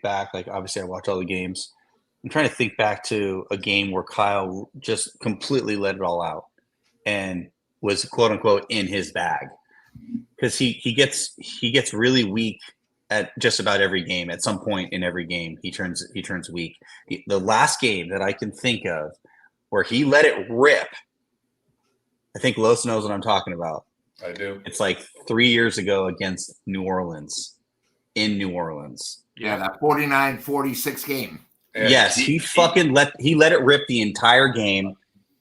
back. Like obviously, I watch all the games. I'm trying to think back to a game where Kyle just completely let it all out and was quote unquote in his bag, because he gets really weak at just about every game. At some point in every game, he turns weak. The last game that I can think of where he let it rip, I think Los knows what I'm talking about.
I do.
It's like 3 years ago against New Orleans, in New Orleans.
Yeah, that 49-46 game.
And
yes, he let it rip the entire game.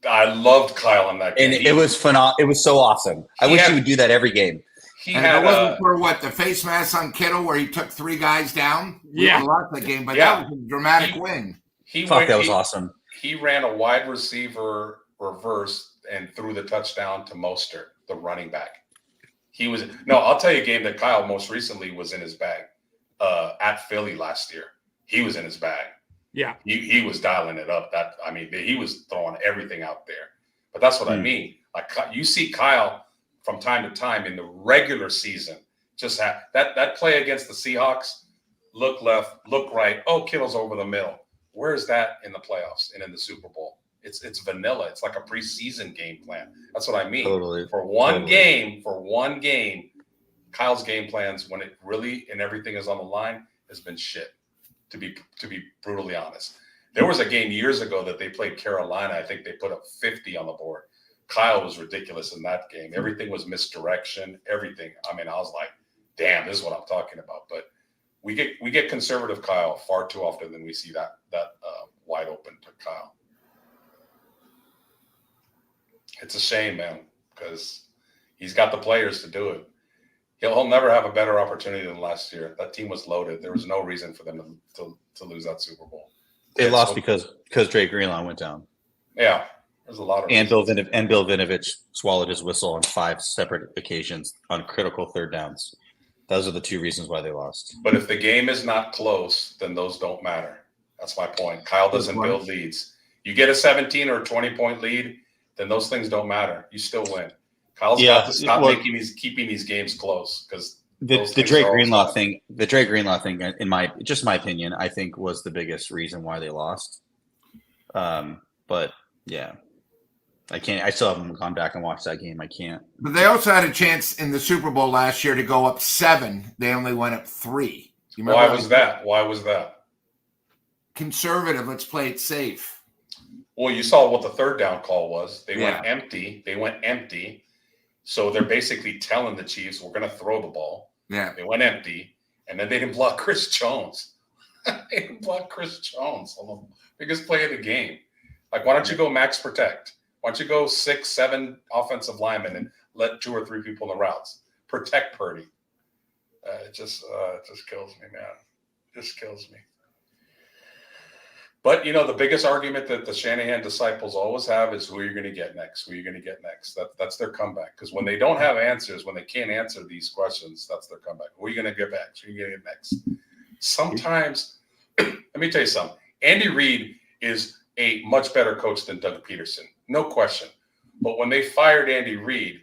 I loved Kyle in that game.
And it was phenomenal. It was so awesome. I wish he would do that every game.
And it wasn't for the face mask on Kittle where he took 3 guys down. We lost that game, but that was a dramatic win.
That was awesome.
He ran a wide receiver reverse and threw the touchdown to Mostert, the running back. I'll tell you a game that Kyle most recently was in his bag at Philly last year. He was in his bag.
Yeah.
He was dialing it up. He was throwing everything out there. But that's what I mean. Like, you see Kyle from time to time in the regular season just have that play against the Seahawks. Look left, look right. Oh, Kittle's over the middle. Where's that in the playoffs and in the Super Bowl? It's vanilla. It's like a preseason game plan. That's what I mean.
Totally.
For one game, Kyle's game plans, when it really and everything is on the line, has been shit. To be brutally honest, there was a game years ago that they played Carolina. I think they put up 50 on the board. Kyle was ridiculous in that game. Everything was misdirection. Everything. I mean, I was like, damn, this is what I'm talking about. But we get conservative Kyle far too often than we see that wide open to Kyle. It's a shame, man, because he's got the players to do it. He'll never have a better opportunity than last year. That team was loaded. There was no reason for them to lose that Super Bowl.
They lost because Drake Greenlaw went down.
Yeah, there's a lot of
and Bill Vinovich swallowed his whistle on 5 separate occasions on critical third downs. Those are the 2 reasons why they lost.
But if the game is not close, then those don't matter. That's my point. Kyle doesn't build leads. You get a 17 or a 20-point lead, then those things don't matter. You still win. Kyle's got to stop keeping these games close, because
the Drake Greenlaw thing. The Drake Greenlaw thing, in my opinion, I think was the biggest reason why they lost. But yeah, I still haven't gone back and watched that game. I can't.
But they also had a chance in the Super Bowl last year to go up 7. They only went up 3.
Why was that?
Conservative. Let's play it safe.
Well, you saw what the third down call was. They went empty. So they're basically telling the Chiefs, we're going to throw the ball.
Yeah.
They went empty, and then they didn't block Chris Jones. They didn't block Chris Jones on the biggest play of the game. Like, why don't you go max protect? Why don't you go 6, 7 offensive linemen and let 2 or 3 people in the routes? Protect Purdy. It just kills me, man. It just kills me. But, the biggest argument that the Shanahan disciples always have is, who are you going to get next? Who are you going to get next? That's their comeback. Because when they don't have answers, when they can't answer these questions, that's their comeback. Who are you going to get back? Who are you going to get next? Sometimes, let me tell you something. Andy Reid is a much better coach than Doug Peterson. No question. But when they fired Andy Reid,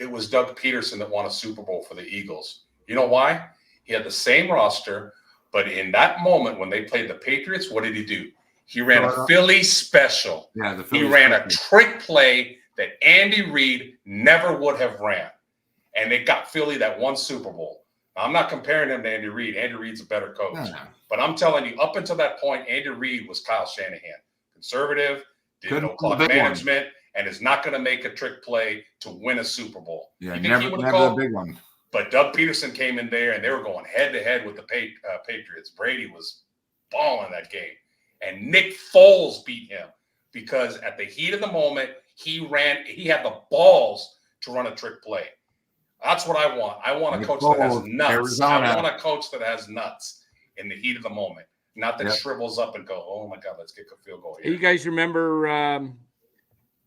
it was Doug Peterson that won a Super Bowl for the Eagles. You know why? He had the same roster. But in that moment, when they played the Patriots, what did he do? He ran a Philly special. Yeah, he ran a trick play that Andy Reid never would have ran. And it got Philly that one Super Bowl. Now, I'm not comparing him to Andy Reid. Andy Reid's a better coach. No. But I'm telling you, up until that point, Andy Reid was Kyle Shanahan. Conservative, didn't know clock management, and is not going to make a trick play to win a Super Bowl.
Yeah, never a big one.
But Doug Peterson came in there, and they were going head-to-head with the Patriots. Brady was balling that game. And Nick Foles beat him because at the heat of the moment, he had the balls to run a trick play. That's what I want. I want a coach that has nuts. Arizona. I want a coach that has nuts in the heat of the moment, not that shrivels up and go, oh, my God, let's kick a field goal here.
You guys remember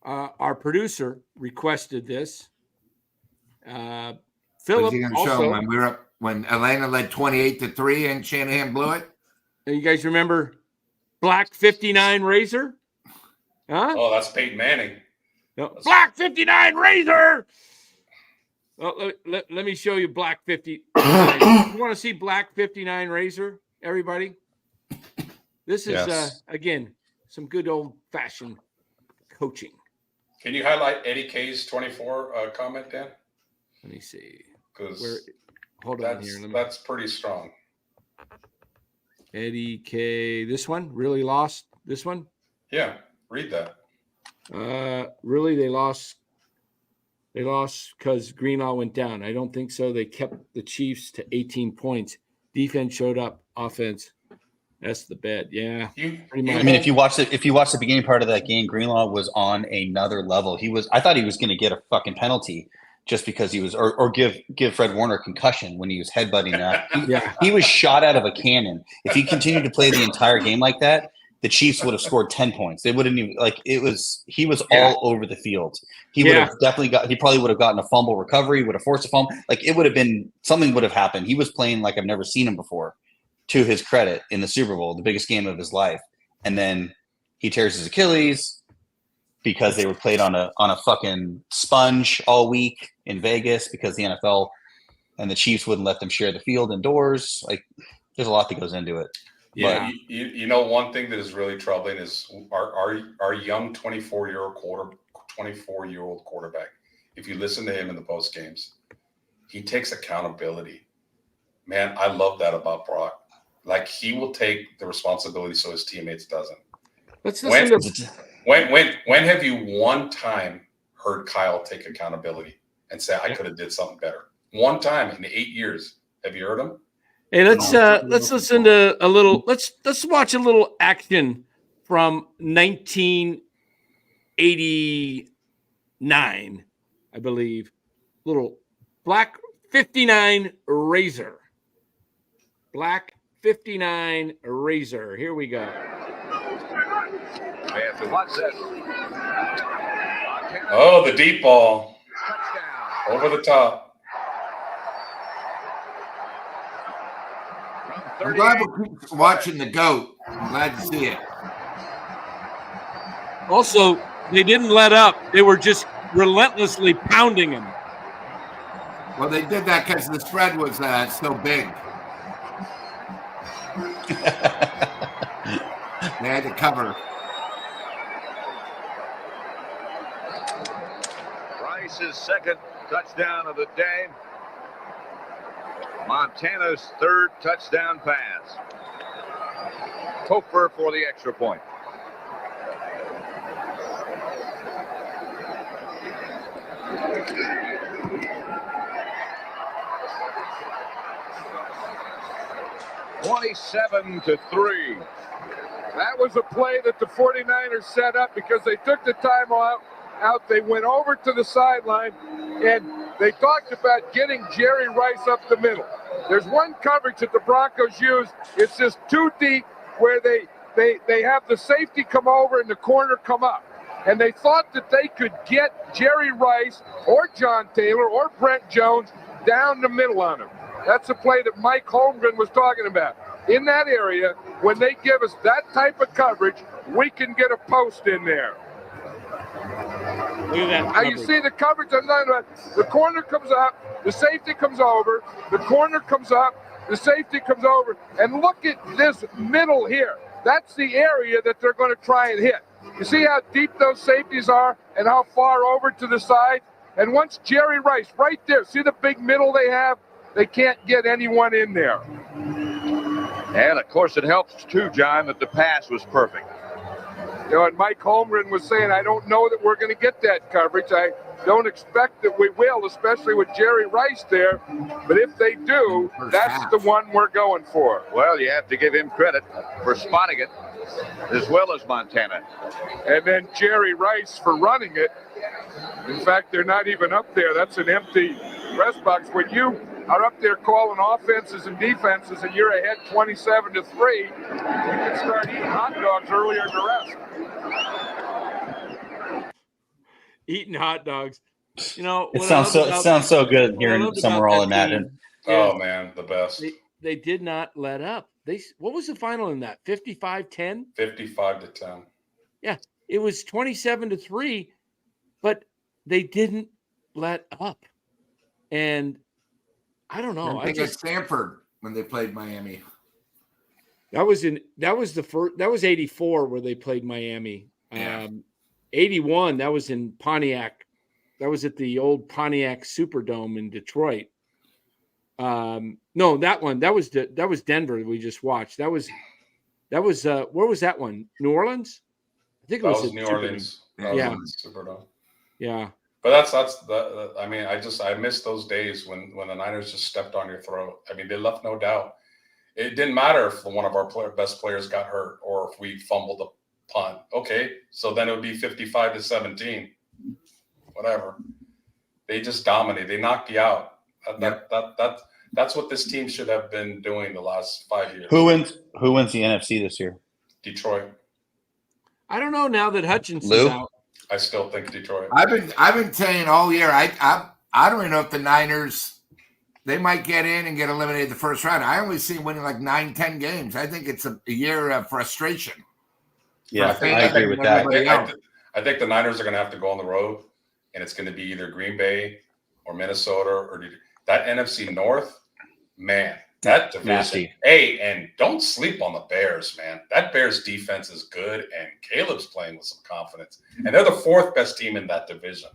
our producer requested this. Philip also,
when Atlanta led 28-3 and Shanahan blew it.
You guys remember Black 59 Razor? Huh?
Oh, that's Peyton Manning.
No. Black 59 Razor. Well, let me show you Black 50. You want to see Black 59 Razor, everybody? This is again some good old fashioned coaching.
Can you highlight Eddie K's 24 comment, Dan?
Let me see.
Because
hold on here.
That's pretty strong.
Eddie K. This one really lost. This one.
Yeah, read that.
Really, they lost. They lost because Greenlaw went down. I don't think so. They kept the Chiefs to 18 points. Defense showed up. Offense. That's the bet. Yeah.
Pretty much. I mean, if you watch the beginning part of that game, Greenlaw was on another level. I thought he was going to get a fucking penalty just because he was, or give Fred Warner a concussion when he was headbutting that. He was shot out of a cannon. If he continued to play the entire game like that, the Chiefs would have scored 10 points. They wouldn't even he was all over the field. He would have he probably would have gotten a fumble recovery, would have forced a fumble. It would have been, something would have happened. He was playing like I've never seen him before, to his credit, in the Super Bowl, the biggest game of his life. and then he tears his Achilles because they were played on a fucking sponge all week in Vegas because the NFL and the Chiefs wouldn't let them share the field indoors. Like, there's a lot that goes into it.
Yeah.
But you know, one thing that is really troubling is our young 24-year-old quarterback. If you listen to him in the post games, he takes accountability. Man, I love that about Brock. Like, he will take the responsibility so his teammates doesn't.
Let's listen to
When have you one time heard Kyle take accountability and say, I could have did something better? One time in 8 years. Have you heard him?
Hey, let's listen to a little. Let's watch a little action from 1989, I believe. Little black 59 Razor. Black 59 Razor. Here we go.
Oh, the deep ball over the top.
I'm glad we keep watching the GOAT. I'm glad to see it.
Also, they didn't let up. They were just relentlessly pounding him.
Well, they did that because the spread was so big. They had to cover.
Rice's second touchdown of the day. Montana's third touchdown pass. Topher for the extra point. (27-3).
That was a play that the 49ers set up because they took the timeout out. They went over to the sideline, and they talked about getting Jerry Rice up the middle. There's one coverage that the Broncos use. It's just too deep where they have the safety come over and the corner come up. And they thought that they could get Jerry Rice or John Taylor or Brent Jones down the middle on him. That's a play that Mike Holmgren was talking about. In that area, when they give us that type of coverage, we can get a post in there.
Look at that.
Now you see the coverage. I'm talking about. The corner comes up, the safety comes over, the corner comes up, the safety comes over, and look at this middle here. That's the area that they're going to try and hit. You see how deep those safeties are and how far over to the side? And once Jerry Rice, right there, see the big middle they have? They can't get anyone in there.
And, of course, it helps, too, John, that the pass was perfect.
You know, and Mike Holmgren was saying, I don't know that we're going to get that coverage. I don't expect that we will, especially with Jerry Rice there. But if they do, that's the one we're going for.
Well, you have to give him credit for spotting it, as well as Montana.
And then Jerry Rice for running it. In fact, they're not even up there. That's an empty press box. When you are up there calling offenses and defenses and you're ahead 27-3, you can start eating hot dogs earlier than the rest.
Eating hot dogs. You know,
it sounds so good hearing Summer all in that.
Oh man, the best.
They did not let up. What was the final in that? 55-10?
55-10.
Yeah, it was 27-3, but they didn't let up. And I don't know.
I think it's Stanford when they played Miami.
That was 84 where they played Miami.
Yeah.
81, that was in Pontiac. That was at the old Pontiac Superdome in Detroit. No, that was Denver we just watched. That was where was that one? New Orleans? I think it was
New Orleans.
Yeah.
Superdome.
Yeah.
But I mean, I miss those days when the Niners just stepped on your throat. I mean, they left no doubt. It didn't matter if one of our best players got hurt or if we fumbled a punt. Okay, so then it would be 55-17. Whatever. They just dominated. They knocked you out. That's what this team should have been doing the last 5 years.
Who wins the NFC this year?
Detroit.
I don't know now that Hutchinson's
Lou?
out.
I still think Detroit.
I've been saying all year. I don't even know if the Niners, they might get in and get eliminated the first round. I only see them winning like 9-10 games. I think it's a year of frustration.
Yeah,
for
I agree with that.
everybody else.
I think the Niners are going to have to go on the road, and it's going to be either Green Bay or Minnesota or that NFC North. Man, that division.
Nasty.
Hey, and don't sleep on the Bears, man. That Bears defense is good, and Caleb's playing with some confidence. And they're the fourth best team in that division.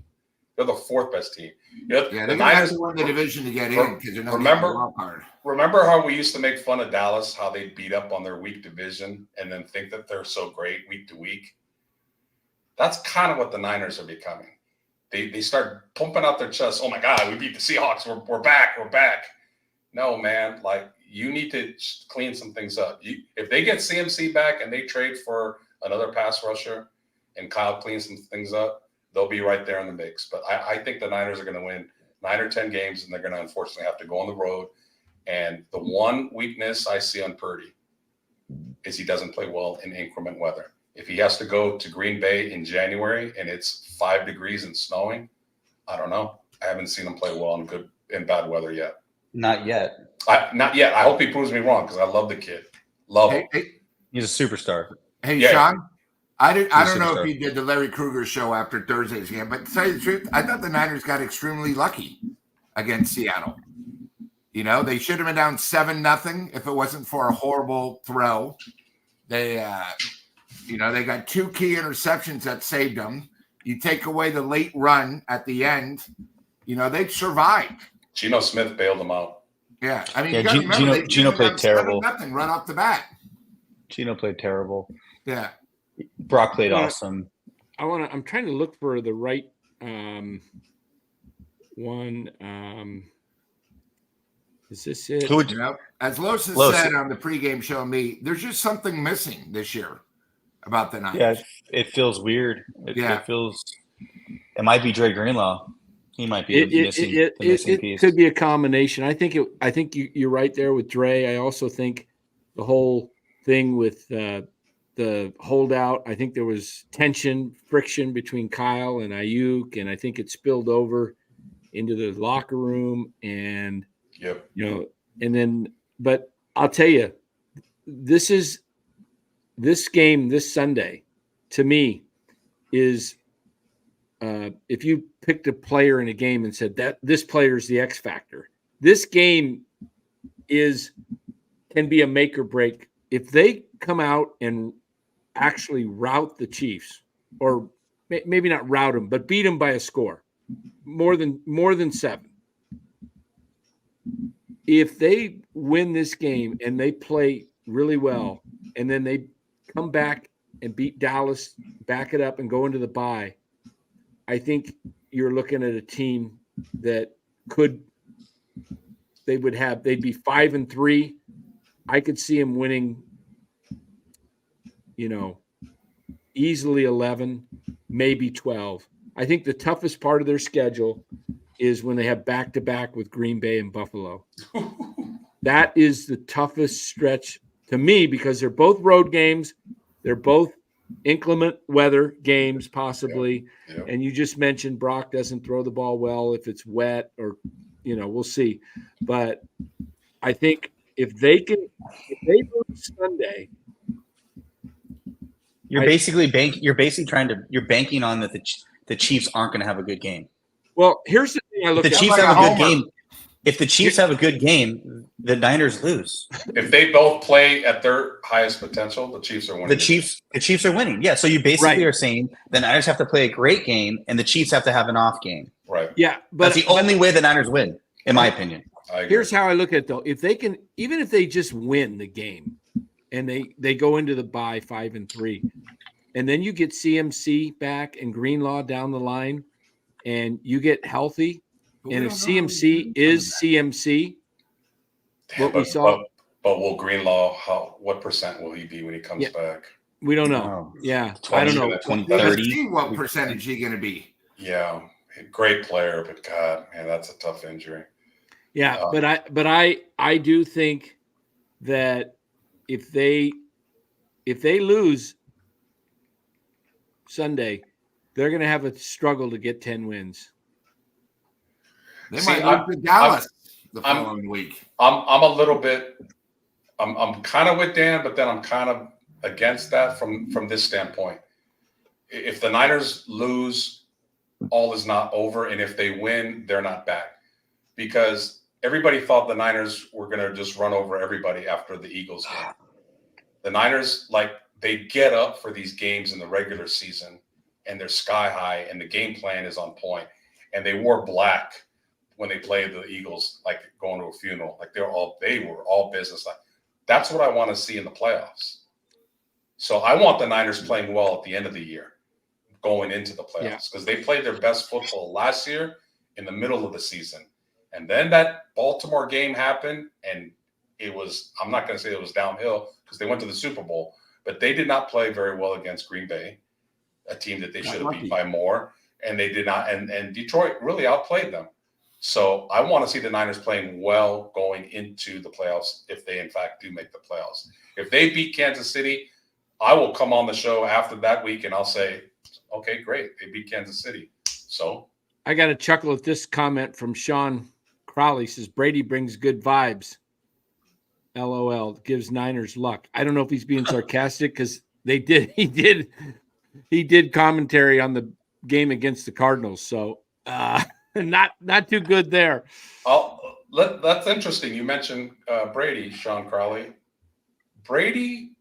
They're the fourth best team.
Yeah, they're going to have to win the division to get in because they're not getting the wild card.
Remember how we used to make fun of Dallas, how they beat up on their weak division and then think that they're so great week to week? That's kind of what the Niners are becoming. They start pumping out their chests. Oh, my God, we beat the Seahawks. We're back. We're back. No, man, like you need to clean some things up. If they get CMC back and they trade for another pass rusher and Kyle cleans some things up, they'll be right there in the mix. But I think the Niners are going to win 9 or 10 games, and they're going to unfortunately have to go on the road. And the one weakness I see on Purdy is he doesn't play well in inclement weather. If he has to go to Green Bay in January and it's 5 degrees and snowing, I don't know. I haven't seen him play well in bad weather yet.
Not yet.
Not yet. I hope he proves me wrong because I love the kid. Love him.
He's a superstar.
Hey, yeah. Sean, I don't know if he did the Larry Krueger show after Thursday's game, but to tell you the truth, I thought the Niners got extremely lucky against Seattle. You know, they should have been down 7-0 if it wasn't for a horrible throw. They got 2 key interceptions that saved them. You take away the late run at the end, they'd survived.
Geno Smith bailed them out.
Yeah, I mean,
Geno played terrible.
Nothing right off the bat.
Geno played terrible.
Yeah.
Brock played awesome.
I'm trying to look for the right one. Is this it?
As Los has said on the pregame show, there's just something missing this year about the Niners.
Yeah, it feels weird. It feels. It might be Dre Greenlaw. He might be the missing piece.
It could be a combination. I think you're right there with Dre. I also think the whole thing with the holdout. I think there was friction between Kyle and Ayuk, and I think it spilled over into the locker room. And but I'll tell you, this game this Sunday, to me, is if you picked a player in a game and said that this player is the X factor, this game can be a make or break. If they come out and actually rout the Chiefs, or maybe not rout them, but beat them by a score, more than 7. If they win this game and they play really well, and then they come back and beat Dallas, back it up and go into the bye, I think you're looking at a team that they'd be 5-3. I could see them winning, easily 11, maybe 12. I think the toughest part of their schedule is when they have back-to-back with Green Bay and Buffalo. That is the toughest stretch to me because they're both road games. They're both inclement weather games, possibly. Yep. And you just mentioned Brock doesn't throw the ball well if it's wet, or we'll see. But I think if they lose Sunday,
you're banking on that the Chiefs aren't going to have a good game.
Well, here's the thing I look at.
The Chiefs have a good game. If the Chiefs have a good game, the Niners lose.
If they both play at their highest potential, the Chiefs are winning.
The Chiefs are winning. Yeah. So you basically are saying the Niners have to play a great game and the Chiefs have to have an off game.
Right.
Yeah. But
that's the only way the Niners win, in my opinion.
Here's how I look at it, though. If they can, even if they just win the game and they go into the bye 5-3, and then you get CMC back and Greenlaw down the line, and you get healthy, and if CMC is CMC, what we saw.
But will Greenlaw, what percent will he be when he comes back?
We don't know. Yeah, I don't know.
20-30. What percentage he going to be?
Yeah, great player, but God, man, that's a tough injury.
Yeah, but I do think that if they lose Sunday, they're going to have a struggle to get 10 wins.
They might lose to Dallas the following week.
I'm a little bit. I'm kind of with Dan, but then I'm kind of against that from this standpoint. If the Niners lose, all is not over, and if they win, they're not back, because everybody thought the Niners were going to just run over everybody after the Eagles game. The Niners, like, they get up for these games in the regular season, and they're sky high, and the game plan is on point, and they wore black when they played the Eagles, like going to a funeral. Like they were all business. Like, that's what I want to see in the playoffs. So I want the Niners playing well at the end of the year, going into the playoffs, because they played their best football last year in the middle of the season. And then that Baltimore game happened, and it was, I'm not going to say it was downhill because they went to the Super Bowl, but they did not play very well against Green Bay, a team that they should have beat by more. And they did not, and Detroit really outplayed them. So I want to see the Niners playing well going into the playoffs if they, in fact, do make the playoffs. If they beat Kansas City, I will come on the show after that week and I'll say, okay, great. They beat Kansas City. So
I got a chuckle at this comment from Sean Crowley. Says, Brady brings good vibes. LOL. Gives Niners luck. I don't know if he's being sarcastic because he did commentary on the game against the Cardinals. So not too good there.
That's interesting. You mentioned Brady, Sean Crowley. Brady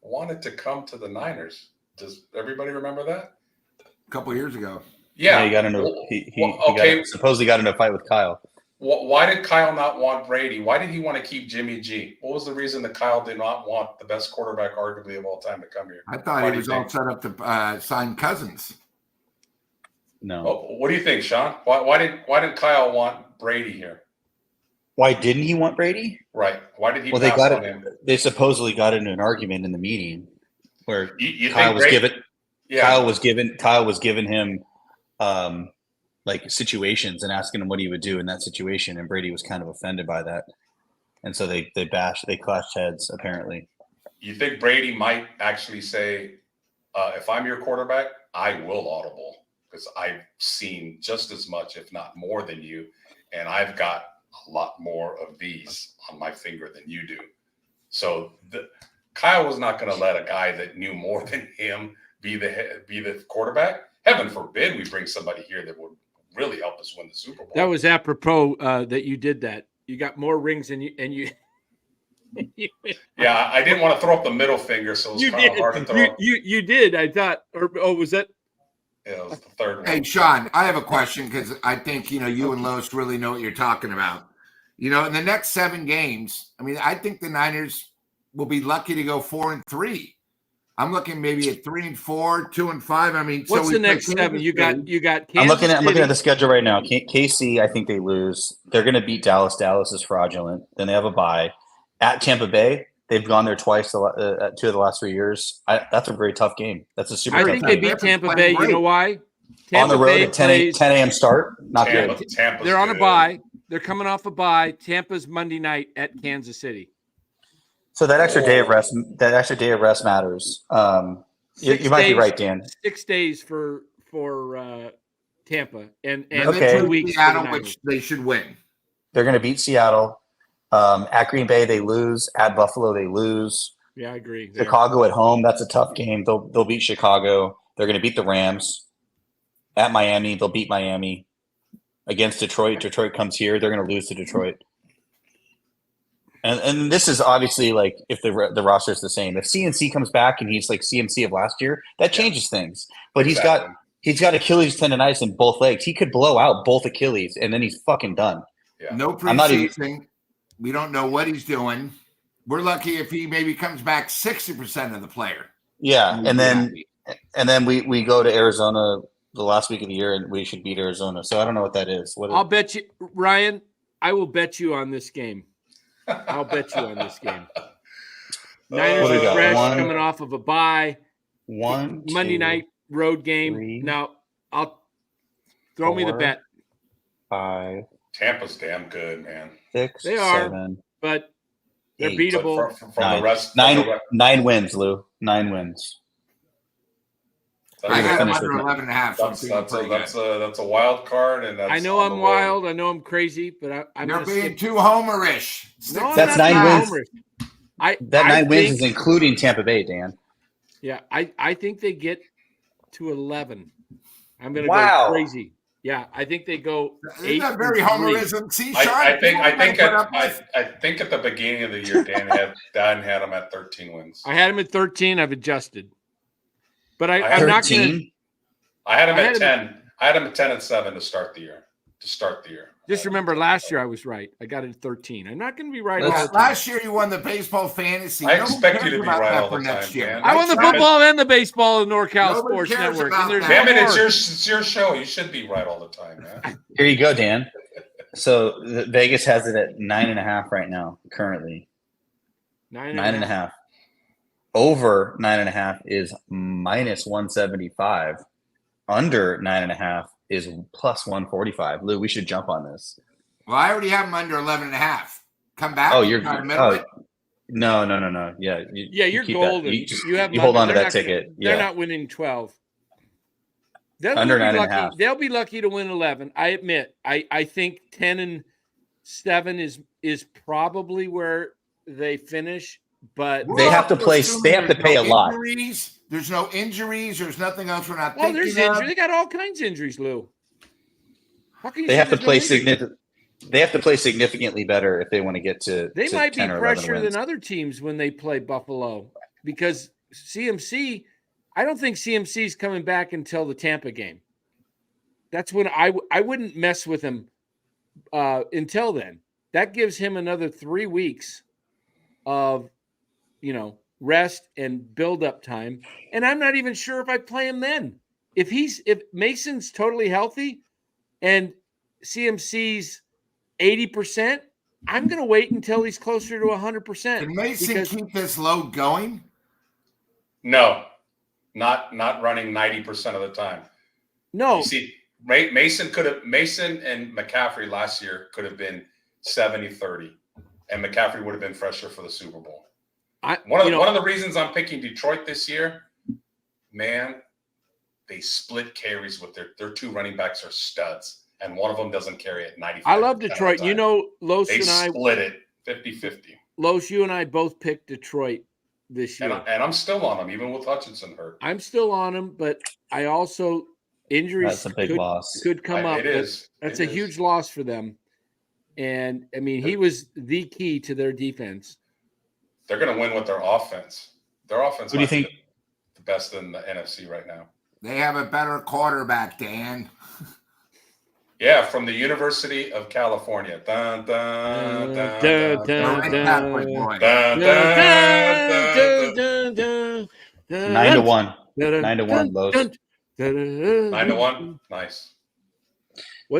wanted to come to the Niners. Does everybody remember that?
A couple years ago.
Yeah,
he got into supposedly got into a fight with Kyle.
Why did Kyle not want Brady? Why did he want to keep Jimmy G? What was the reason that Kyle did not want the best quarterback, arguably, of all time to come here?
I thought he was all set up to sign Cousins.
No.
What do you think, Sean? Why did Kyle want Brady here?
Why didn't he want Brady?
Right. Why did he?
Well, they supposedly got into an argument in the meeting where Kyle was giving him like situations and asking him what he would do in that situation, and Brady was kind of offended by that, and so they clashed heads apparently.
You think Brady might actually say, "If I'm your quarterback, I will audible because I've seen just as much, if not more, than you, and I've got a lot more of these on my finger than you do." So Kyle was not going to let a guy that knew more than him be the quarterback. Heaven forbid we bring somebody here that would really help us win the Super Bowl.
That was apropos that you did that. You got more rings than you.
Yeah, I didn't want to throw up the middle finger, so it was kind of hard to throw.
You did. I thought, was that?
Yeah, it was the third one.
Hey, Sean, I have a question because I think, you and Lois really know what you're talking about. In the next 7 games, I mean, I think the Niners will be lucky to go 4-3. I'm looking maybe at 3-4, 2-5. I mean,
what's the next 7? You got. Kansas
I'm looking
City.
at the schedule right now. KC, I think they lose. They're going to beat Dallas. Dallas is fraudulent. Then they have a bye at Tampa Bay. They've gone there twice 2 of the last 3 years. That's a very tough game. That's a super.
I
tough
think
game.
they beat Tampa Bay. You know why?
On the road at 10 a.m. start. Not good.
They're on a bye. They're coming off a bye. Tampa's Monday night at Kansas City.
So that extra day of rest matters. You might be right, Dan.
6 days for Tampa and
okay.
2 weeks
Seattle, which they should win.
They're going to beat Seattle. At Green Bay, they lose. At Buffalo, they lose.
Yeah, I agree.
Chicago at home, that's a tough game. They'll beat Chicago. They're going to beat the Rams. At Miami, they'll beat Miami. Against Detroit, Detroit comes here. They're going to lose to Detroit. And this is obviously like if the roster is the same. If CNC comes back and he's like CMC of last year, that changes things. But
exactly.
he's got Achilles tendonitis in both legs. He could blow out both Achilles and then he's fucking done.
Yeah.
No preseason. We don't know what he's doing. We're lucky if he maybe comes back 60% of the player.
Yeah, and then we go to Arizona the last week of the year and we should beat Arizona. So I don't know what that is.
I'll bet you, Ryan. I will bet you on this game. I'll bet you on this game. Niners are fresh, coming off of a bye. Monday night road game.
3,
now, I'll throw
4,
me the bet.
5.
Tampa's damn good, man.
6.
They are,
7,
but they're
8,
beatable.
From the rest,
9 wins, Lou. 9 wins.
I got him under 11.5.
That's a wild card, and that's
I know I'm wild. I know I'm crazy, but I'm
You're being too homerish.
No,
that's 9 wins. That 9 wins is including Tampa Bay, Dan.
Yeah, I think they get to 11. I'm going to
Wow.
go crazy. Yeah, I think they go.
Isn't that very homerism? See, Sean,
I think at the beginning of the year, Dan had them at 13 wins.
I had them at 13. I've adjusted, but I'm not going to.
I had them at 10. I had them at 10 and 7 to start the year. Just
remember, last year I was right. I got it at 13. I'm not going to be right all the time.
Last year you won the baseball fantasy.
I expect you to be right all the time, Dan.
I won the football and the baseball of NorCal Sports Network.
Damn it, it's your show. You should be right all the time, man.
Here you go, Dan. So Vegas has it at 9.5 right now, currently. 9.5. Over 9.5 is minus 175. Under 9.5 is plus 145. Lou, we should jump on this.
Well, I already have them under 11.5. Come back.
Oh, you're no. Yeah,
you're golden.
You hold on to that ticket.
They're not winning 12.
Under 9.5.
They'll be lucky to win 11. I admit. I think 10 and 7 is probably where they finish, but
they have to play. They have to pay a lot.
There's no injuries. There's nothing else we're not
thinking
there's
injuries. They got all kinds of injuries, Lou.
They have to play They have to play significantly better if they want to get to.
They might be fresher
than
other teams when they play Buffalo because CMC. I don't think CMC is coming back until the Tampa game. That's when I wouldn't mess with him until then. That gives him another 3 weeks of, rest and build-up time. And I'm not even sure if I play him then. If Mason's totally healthy and CMC's 80%, I'm going to wait until he's closer to 100%.
Can Mason keep this load going?
No, not running 90% of the time.
No.
You see, Mason and McCaffrey last year could have been 70-30, and McCaffrey would have been fresher for the Super Bowl. One of the reasons I'm picking Detroit this year, man, they split carries with their 2 running backs are studs, and one of them doesn't carry it 95%.
I love Detroit. Los and I
split it 50-50.
Los, you and I both picked Detroit this year.
And I'm still on them, even with Hutchinson hurt.
I'm still on them, but I also injuries could come up. That's a huge loss for them. And I mean, he was the key to their defense.
They're going to win with their offense. Their offense.
Who do you think
the best in the NFC right now?
They have a better quarterback, Dan.
Yeah, from the University of California. Dun, dun, dun, dun, dun, dun,
9-1. 9-1, Los.
9-1. Nice.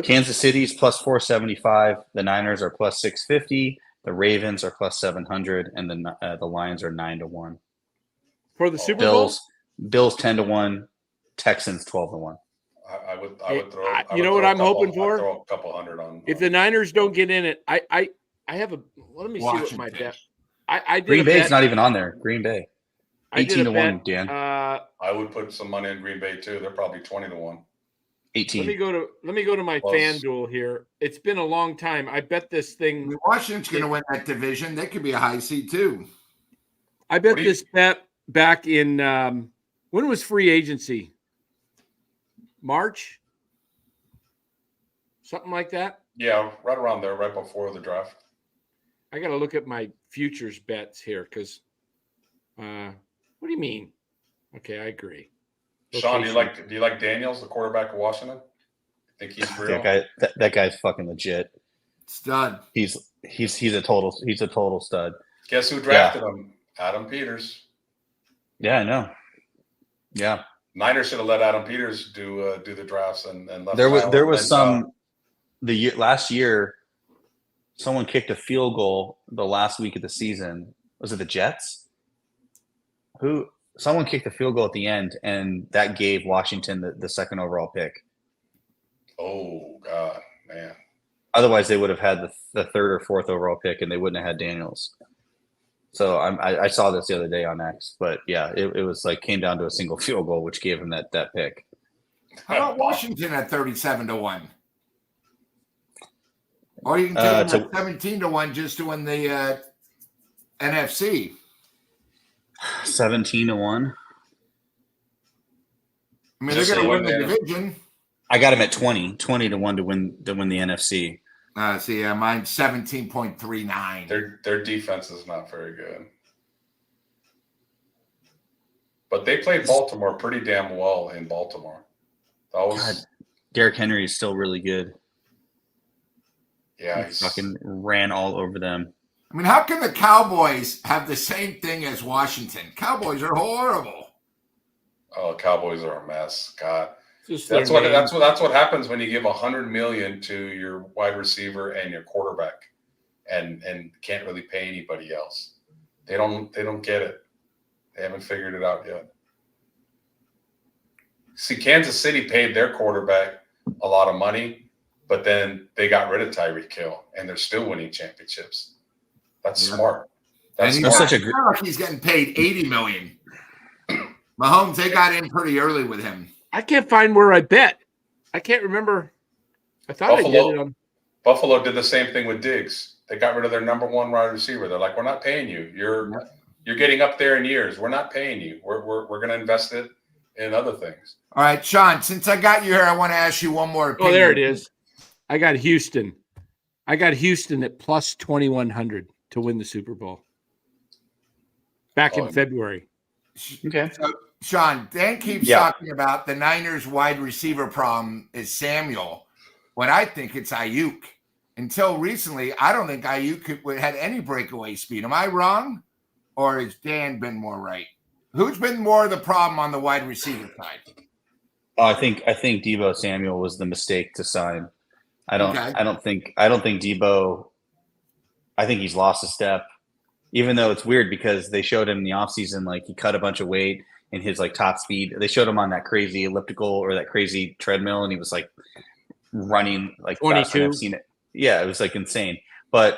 Kansas City's plus 475. The Niners are plus 650. The Ravens are plus 700, and the Lions are 9-1
for the Super Bowl.
Bills 10-1. Texans 12-1.
I would throw.
I'm hoping for?
I'd throw a couple hundred on.
If the Niners don't get in it, I have a. Let me see what my bet. I did
Green Bay's not even on there. Green Bay. 18-1, Dan.
I would put some money in Green Bay too. They're probably 20-1.
18.
Let me go to my FanDuel here. It's been a long time. I bet this thing.
Washington's going to win that division. They could be a high seed too.
I bet this bet back in when was free agency? March, something like that.
Yeah, right around there, right before the draft.
I got to look at my futures bets here because. What do you mean? Okay, I agree.
Sean, do you like Daniels, the quarterback of Washington? I think he's real.
That guy's fucking legit.
Stud.
He's a total stud.
Guess who drafted him? Adam Peters.
Yeah, I know. Yeah.
Niners should have let Adam Peters do the drafts and left.
There was some last year. Someone kicked a field goal the last week of the season. Was it the Jets? Someone kicked a field goal at the end, and that gave Washington the second overall pick.
Oh God, man!
Otherwise, they would have had the third or fourth overall pick, and they wouldn't have had Daniels. So I saw this the other day on X, but yeah, it was came down to a single field goal, which gave him that pick.
How about Washington at 37-1? Or you can take them at 17-1 just to win the NFC?
17-1.
I mean, they're going to win the division.
I got him at 20 to 1 to win the NFC.
Mine's 17.39.
Their defense is not very good. But they played Baltimore pretty damn well in Baltimore.
God, Derrick Henry is still really good.
Yeah,
he fucking ran all over them.
I mean, how can the Cowboys have the same thing as Washington? Cowboys are horrible.
Oh, Cowboys are a mess. God, that's what happens when you give $100 million to your wide receiver and your quarterback, and can't really pay anybody else. They don't get it. They haven't figured it out yet. See, Kansas City paid their quarterback a lot of money, but then they got rid of Tyreek Hill, and they're still winning championships. That's smart.
That's smart. He's getting paid $80 million. Mahomes, they got in pretty early with him.
I can't find where I bet. I can't remember. I thought I did it on.
Buffalo did the same thing with Diggs. They got rid of their number one wide receiver. They're like, we're not paying you. You're getting up there in years. We're not paying you. We're going to invest it in other things.
All right, Sean, since I got you here, I want to ask you one more opinion.
Oh, there it is. I got Houston. at plus 2,100 to win the Super Bowl. Back in February.
Okay.
So, Sean, Dan keeps talking about the Niners wide receiver problem is Samuel, when I think it's Ayuk. Until recently, I don't think Ayuk had any breakaway speed. Am I wrong? Or has Dan been more right? Who's been more of the problem on the wide receiver side?
I think Deebo Samuel was the mistake to sign. I don't think Deebo. I think he's lost a step, even though it's weird because they showed him in the offseason, like he cut a bunch of weight in his like top speed. They showed him on that crazy elliptical or that crazy treadmill, and he was like running like
22.
I've seen it. Yeah, it was like insane. But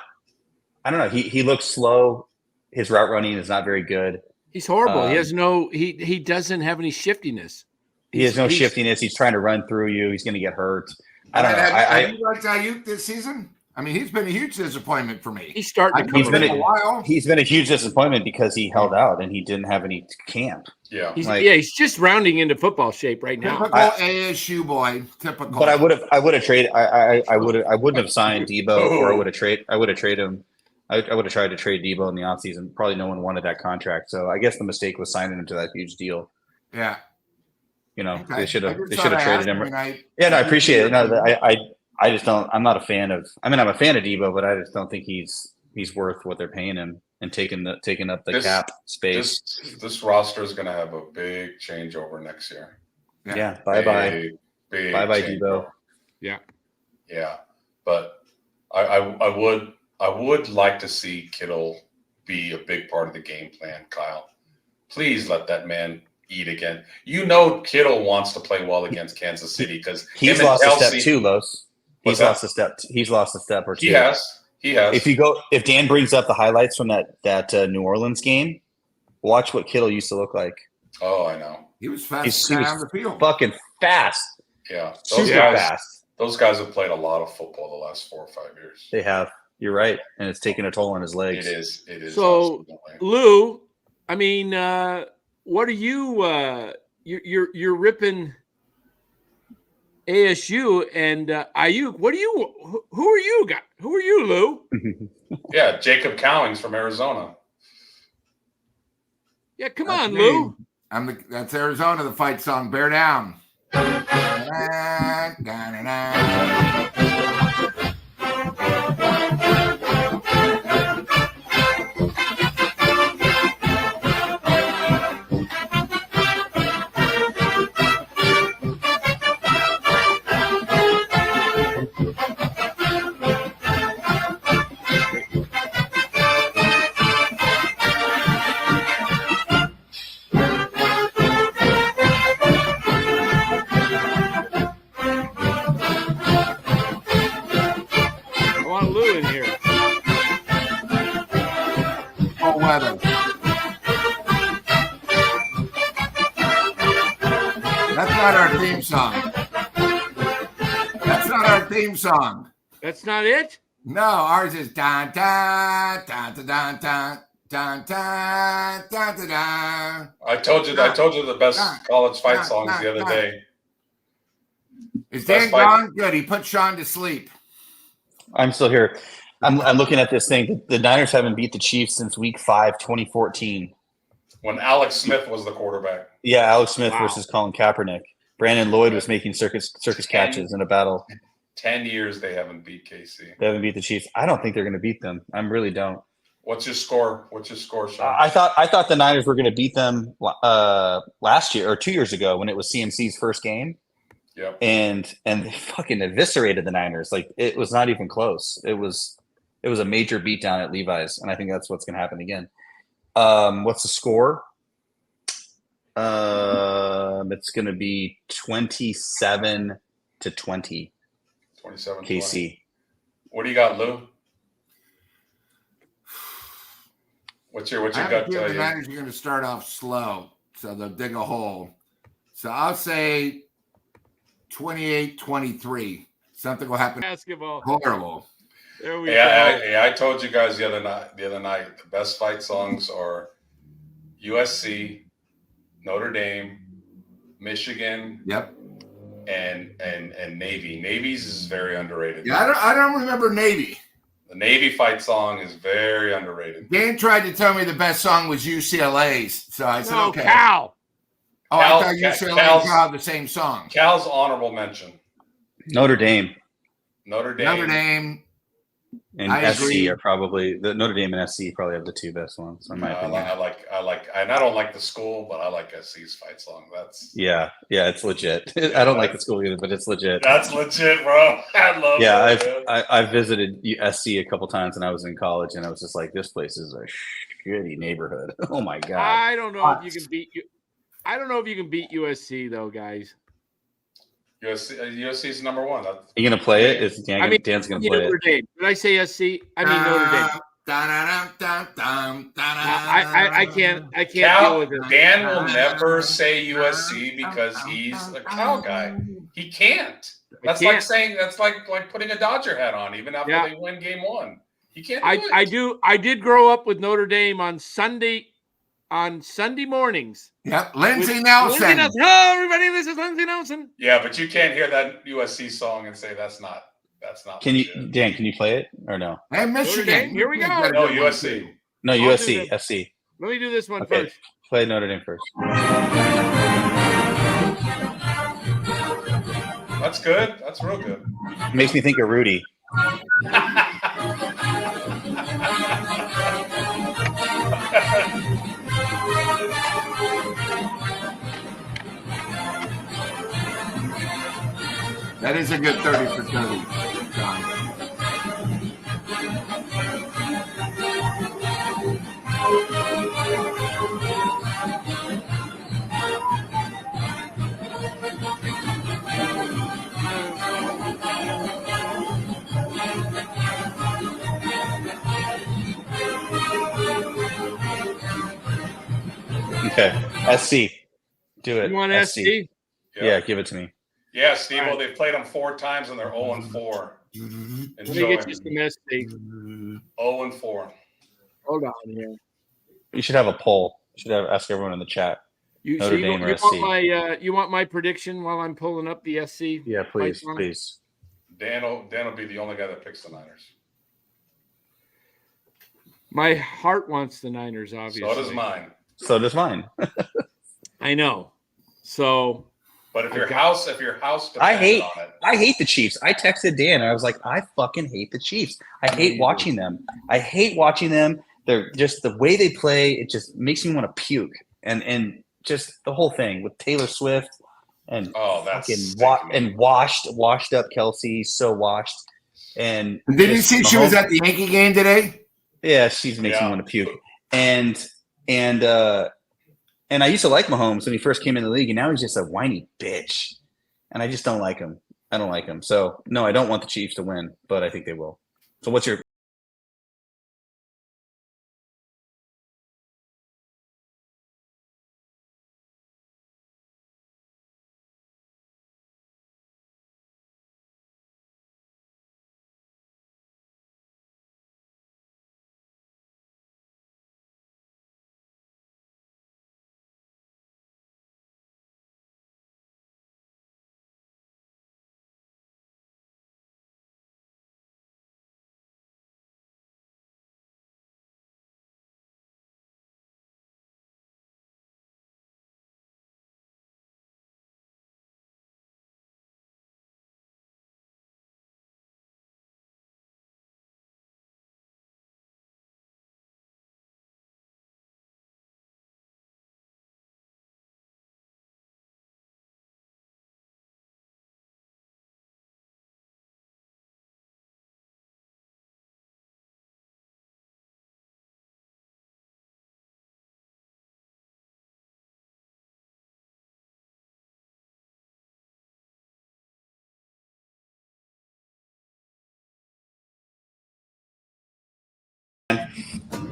I don't know. He looks slow. His route running is not very good.
He's horrible. He has no. He doesn't have any shiftiness.
He has no shiftiness. He's trying to run through you. He's going to get hurt. I don't know.
Have you liked Ayuk this season? I mean, he's been a huge disappointment for me.
He's starting to come
a while. He's been a huge disappointment because he held out and he didn't have any camp.
Yeah,
he's just rounding into football shape right now.
Typical ASU boy. Typical.
But I would have traded. I wouldn't have signed Deebo, or I would have traded him. I would have tried to trade Deebo in the offseason. Probably no one wanted that contract. So I guess the mistake was signing him to that huge deal.
Yeah.
You know,
okay.
they should have traded him. I appreciate it. No, I just don't. I'm not a fan of. I mean, I'm a fan of Deebo, but I just don't think he's worth what they're paying him and taking up the cap space.
This roster is going to have a big changeover next year.
Yeah. Bye bye Deebo.
Yeah.
Yeah, but I would like to see Kittle be a big part of the game plan. Kyle, please let that man eat again. You know, Kittle wants to play well against Kansas City because
he's lost a step too, Los. He's lost a step or two.
He has.
If Dan brings up the highlights from that New Orleans game, watch what Kittle used to look like.
Oh, I know.
He was fast down the field.
Fucking fast.
Yeah,
fast.
Those guys have played a lot of football the last 4 or 5 years.
They have. You're right, and it's taken a toll on his legs.
It is.
So, Lou, I mean, what are you? You're ripping ASU and Ayuk. What are you? Who are you? Who are you, Lou?
Yeah, Jacob Cowings from Arizona.
Yeah, come on, Lou.
That's Arizona. The fight song, "Bear Down." Song.
That's not it?
No, ours is dun dun dun dun dun Dun, dun, dun, dun, dun.
I told you the best college fight songs the other day.
Is Dan gone? Good. He put Sean to sleep.
I'm still here. I'm looking at this thing. The Niners haven't beat the Chiefs since Week 5, 2014.
When Alex Smith was the quarterback.
Yeah, Alex Smith versus Colin Kaepernick. Brandon Lloyd was making circus catches in a battle.
10 years they haven't beat KC.
They haven't beat the Chiefs. I don't think they're going to beat them. I really don't.
What's your score? Sean?
I thought the Niners were going to beat them last year or 2 years ago when it was CMC's first game.
Yep.
And they fucking eviscerated the Niners. Like, it was not even close. It was a major beatdown at Levi's, and I think that's what's going to happen again. What's the score? It's going to be 27-20.
27-20.
KC.
What do you got, Lou? What's your gut tell
the
you?
Niners are going to start off slow, so they'll dig a hole. So I'll say 28-23. Something will happen.
Basketball.
Horrible.
There we go.
I told you guys the other night. The best fight songs are USC, Notre Dame, Michigan.
Yep.
And Navy. Navy's is very underrated.
Yeah, I don't remember Navy.
The Navy fight song is very underrated.
Dan tried to tell me the best song was UCLA's, so I said, okay.
Cal.
Oh, I thought UCLA and Cal have the same song.
Cal's honorable mention.
Notre Dame.
Notre Dame.
And
I
SC
agree.
are probably the Notre Dame and SC probably have the two best ones in my opinion.
I don't like the school, but I like SC's fight song. That's
it's legit. I don't like the school either, but it's legit.
That's legit, bro. I love
it. I've visited SC a couple times when I was in college, and I was just like, this place is a shitty neighborhood. Oh my god.
I don't know if you can beat you. I don't know if you can beat USC though, guys.
USC is number one.
You gonna play it? Dan's gonna play
Notre Dame. Did I say SC? I mean Notre Dame. I can't deal with it.
Dan will never say USC because he's a Cal guy. He can't. That's like putting a Dodger hat on even after they win game one. He can't do it.
I did grow up with Notre Dame on Sunday mornings.
Yep, Lindsey Nelson.
Hello, everybody. This is Lindsey Nelson.
Yeah, but you can't hear that USC song and say that's not.
Can you, Dan? Can you play it or no?
Hey, Michigan.
Here we go.
No, USC.
No, USC. SC.
Let me do this one
Okay.
first.
Play Notre Dame first.
That's good. That's real good.
Makes me think of Rudy.
That is a good 30 for 30, John.
Okay. SC. Do it.
You want SC?
Yeah, give it to me.
Yeah, Steve. Well, they've played them 4 times and they're 0-4.
Let me get you some SC.
0-4.
Hold on here.
You should have a poll. You should ask everyone in the chat. Notre Dame or SC.
You want my prediction while I'm pulling up the SC?
Yeah, please.
Dan will be the only guy that picks the Niners.
My heart wants the Niners, obviously.
So does mine.
I know. So,
but if your house depends
I hate
on
the Chiefs. I texted Dan and I was like, I fucking hate the Chiefs. I hate watching them. They're just the way they play. It just makes me want to puke. And just the whole thing with Taylor Swift and washed up Kelsey, so washed. And
did you see she was at the Yankee game today?
Yeah, she makes me want to puke. And I used to like Mahomes when he first came in the league, and now he's just a whiny bitch. And I just don't like him. I don't like him. So no, I don't want the Chiefs to win, but I think they will. So what's your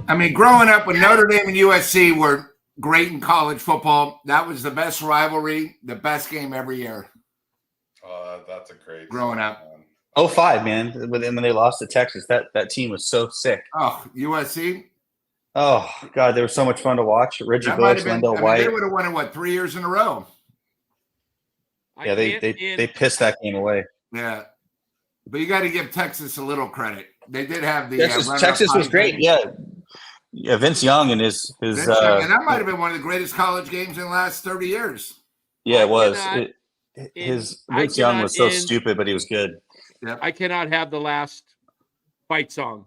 I mean, growing up when Notre Dame and USC were great in college football, that was the best rivalry, the best game every year.
That's a great
growing up.
05, man, when they lost to Texas, that team was so sick.
Oh, USC.
Oh God, they were so much fun to watch. Reggie Bush, Wendell White.
They would have won it, what, 3 years in a row?
Yeah, they pissed that game away.
Yeah, but you got to give Texas a little credit. They did have the
Texas was great. Yeah, Vince Young and his
and that might have been one of the greatest college games in the last 30 years.
Yeah, it was. Vince Young was so stupid, but he was good.
Yep.
I cannot have the last fight song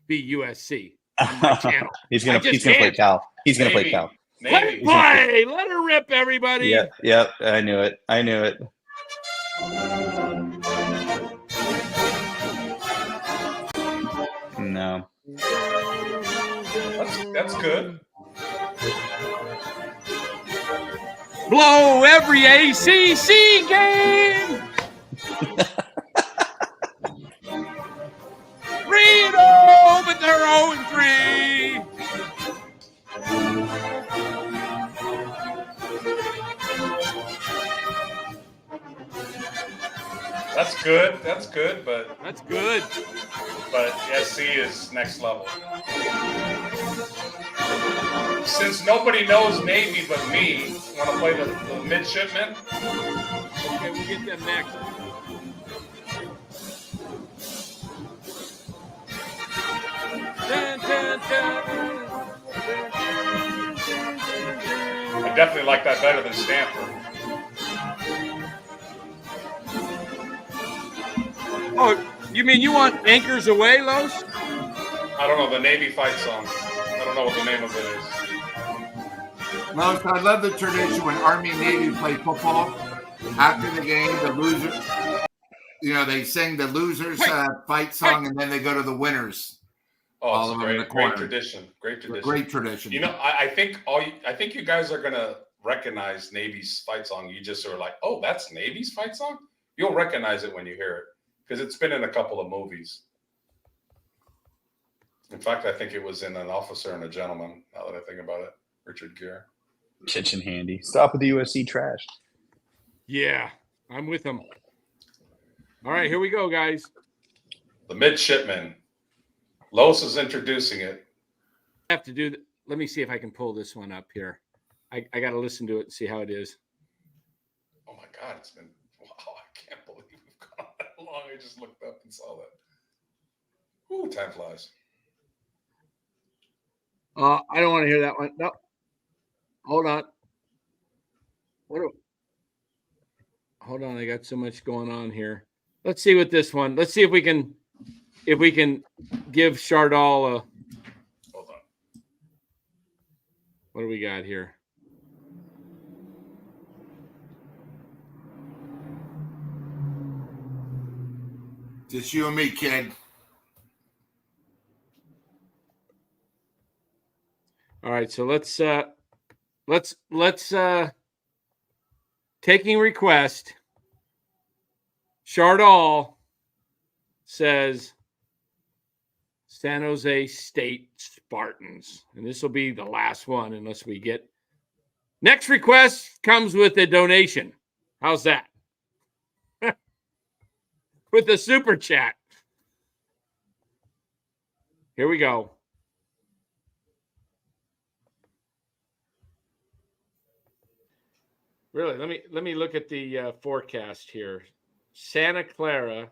be USC on my channel.
He's gonna play Cal. He's gonna play Cal.
Let it play. Let her rip, everybody.
Yep. I knew it. No.
That's good.
Blow every ACC game. Reno, but they're 0-3.
That's good. That's good, but
that's good.
But SC is next level. Since nobody knows Navy but me, want to play the midshipmen?
Okay, we'll get them next.
I definitely like that better than Stanford.
Oh, you mean you want Anchors Away, Los?
I don't know, the Navy fight song. I don't know what the name of it is.
Los, I love the tradition when Army and Navy play football. After the game, the losers, they sing the losers fight song, and then they go to the winners.
Oh, it's great tradition. Great tradition.
Great tradition.
I think you guys are gonna recognize Navy's fight song. You just are like, oh, that's Navy's fight song? You'll recognize it when you hear it. Because it's been in a couple of movies. In fact, I think it was in An Officer and a Gentleman, now that I think about it. Richard Gere.
Kitchen handy. Stop with the USC trash.
Yeah, I'm with them. All right, here we go, guys.
The Midshipman. Los is introducing it.
I have to do let me see if I can pull this one up here. I got to listen to it and see how it is.
Oh, my God. It's been, wow, I can't believe we've gone that long. I just looked up and saw that. Ooh, time flies.
I don't want to hear that one. No. Hold on. Hold on. I got so much going on here. Let's see what this one. Let's see if we can give Chardal a.
Hold on.
What do we got here?
Just you and me, kid.
All right, so let's taking request. Chardal says San Jose State Spartans, and this will be the last one unless we get next request comes with a donation. How's that? With the super chat. Here we go. Really, let me look at the forecast here. Santa Clara.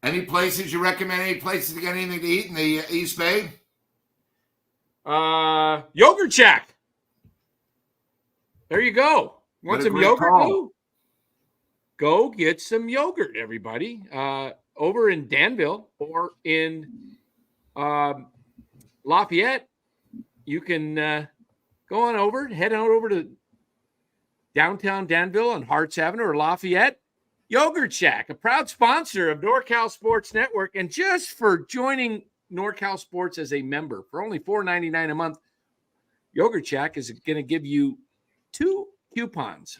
Any places you recommend? Any places to get anything to eat in the East Bay?
Yogurtshack. There you go. Want some yogurt? Lou? Go get some yogurt, everybody. Over in Danville or in Lafayette, you can go on over, head on over to downtown Danville on Harts Avenue or Lafayette. Yogurtshack, a proud sponsor of NorCal Sports Network. And just for joining NorCal Sports as a member for only $4.99 a month, Yogurtshack is going to give you 2 coupons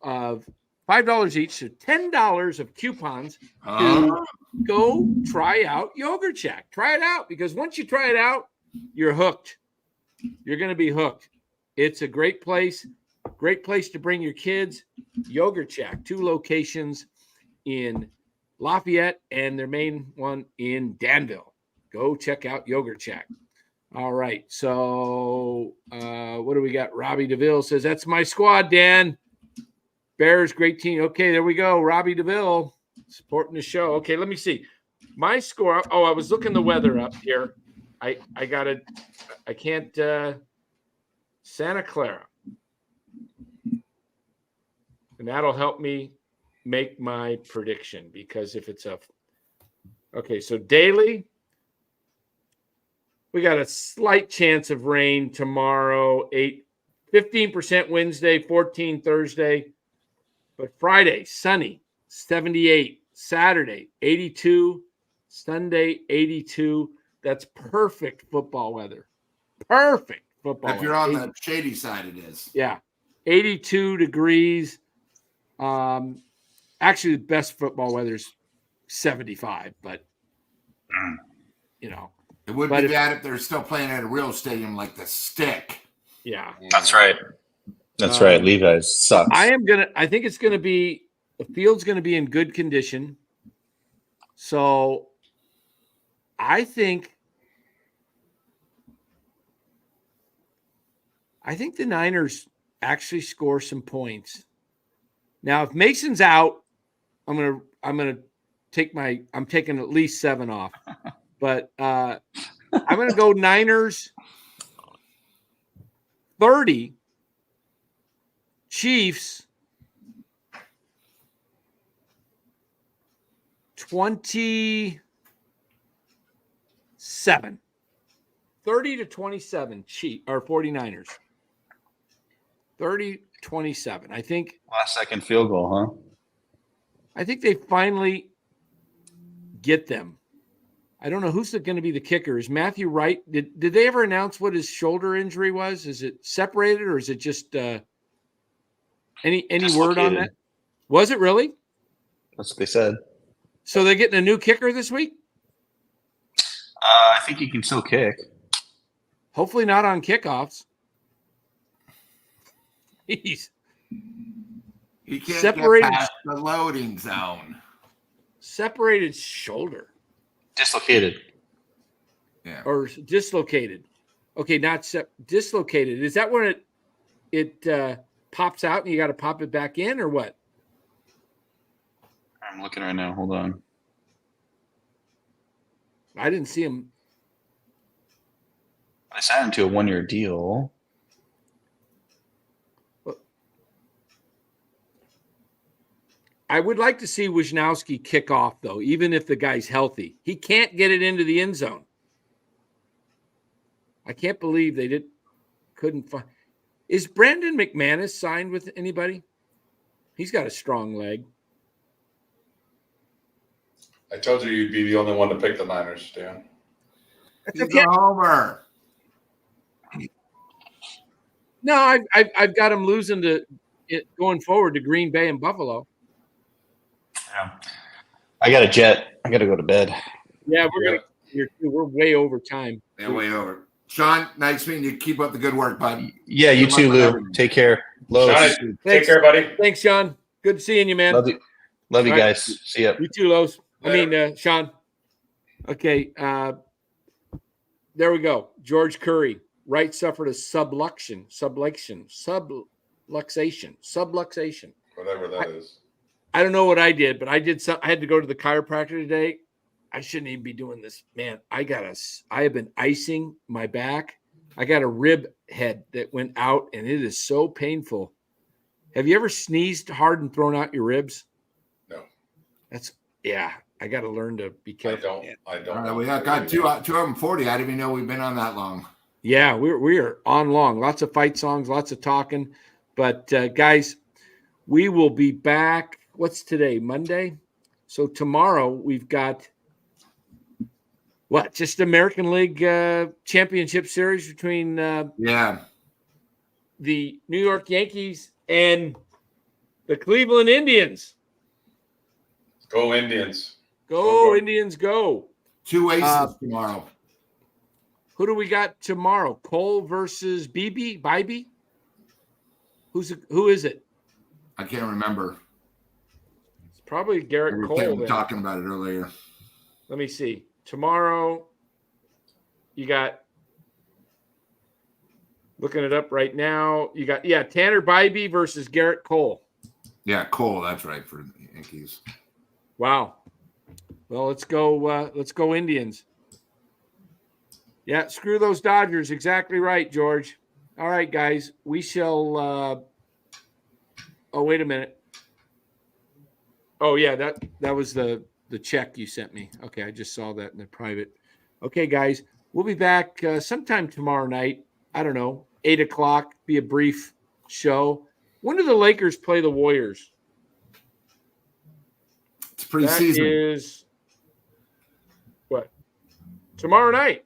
of $5 each, so $10 of coupons to go try out Yogurtshack. Try it out, because once you try it out, you're hooked. You're going to be hooked. It's a great place to bring your kids. Yogurtshack, 2 locations in Lafayette and their main one in Danville. Go check out Yogurtshack. All right. So what do we got? Robbie DeVille says, that's my squad, Dan. Bears, great team. Okay, there we go. Robbie DeVille supporting the show. Okay, let me see. My score. Oh, I was looking the weather up here. I can't Santa Clara. And that'll help me make my prediction, because if it's okay, so daily, we got a slight chance of rain tomorrow, 15% Wednesday, 14 Thursday, but Friday, sunny, 78, Saturday, 82, Sunday, 82. That's perfect football weather. Perfect football
If you're on the shady side, it is.
Yeah. 82 degrees. Actually, the best football weather is 75, but you know.
It would be bad if they're still playing at a real stadium like the Stick.
Yeah.
That's right. That's right. Levi's sucks.
I think it's gonna be, the field's gonna be in good condition. So I think the Niners actually score some points. Now, if Mason's out, I'm taking at least 7 off. But I'm gonna go Niners 30, Chiefs 27. 30-27 or 49ers. 30-27. I think
last second field goal, huh?
I think they finally get them. I don't know who's going to be the kicker. Is Matthew Wright? Did they ever announce what his shoulder injury was? Is it separated, or is it just any word on that? Was it really?
That's what they said.
So they're getting a new kicker this week?
I think he can still kick.
Hopefully not on kickoffs. He
can't
separated,
get past the loading zone.
Separated shoulder.
Dislocated.
Yeah.
Or dislocated. Okay, not dislocated. Is that when it pops out and you got to pop it back in, or what?
I'm looking right now. Hold on.
I didn't see him.
I signed him to a 1-year deal.
I would like to see Wisnowski kick off, though, even if the guy's healthy. He can't get it into the end zone. I can't believe they couldn't find. Is Brandon McManus signed with anybody? He's got a strong leg.
I told you you'd be the only one to pick the Niners, Dan.
He's a homer.
No, I've got him losing going forward to Green Bay and Buffalo.
Yeah. I got a jet. I got to go to bed.
Yeah, we're way over time.
Yeah, way over. Sean, nice meeting you. Keep up the good work, bud.
Yeah, you too, Lou. Take care. Lowe's.
Take care, buddy.
Thanks, Sean. Good seeing you, man.
Love you guys. See ya.
You too, Lowe's. Sean. Okay, there we go. George Curry. Wright suffered a subluxation.
Whatever that is.
I don't know what I did, but I had to go to the chiropractor today. I shouldn't even be doing this, man. I have been icing my back. I got a rib head that went out, and it is so painful. Have you ever sneezed hard and thrown out your ribs?
No.
I got to learn to be careful.
I don't. We got two of them 40. I didn't even know we've been on that long.
Yeah, we are on long. Lots of fight songs, lots of talking. But guys, we will be back. What's today? Monday? So tomorrow we've got just American League Championship Series between the New York Yankees and the Cleveland Indians.
Go Indians.
Go Indians, go.
2 aces tomorrow.
Who do we got tomorrow? Cole versus Bibby? Who is it?
I can't remember.
It's probably Garrett
We
Cole.
were talking about it earlier.
Let me see. Tomorrow, you got, looking it up right now, you got, Tanner Bybee versus Garrett Cole.
Yeah, Cole, that's right, for the Yankees.
Wow. Well, let's go Indians. Yeah, screw those Dodgers. Exactly right, George. All right, guys. We shall oh, wait a minute. Oh, yeah, that was the check you sent me. Okay, I just saw that in the private. Okay, guys, we'll be back sometime tomorrow night. I don't know, 8 o'clock, be a brief show. When do the Lakers play the Warriors?
It's preseason.
That is what? Tomorrow night.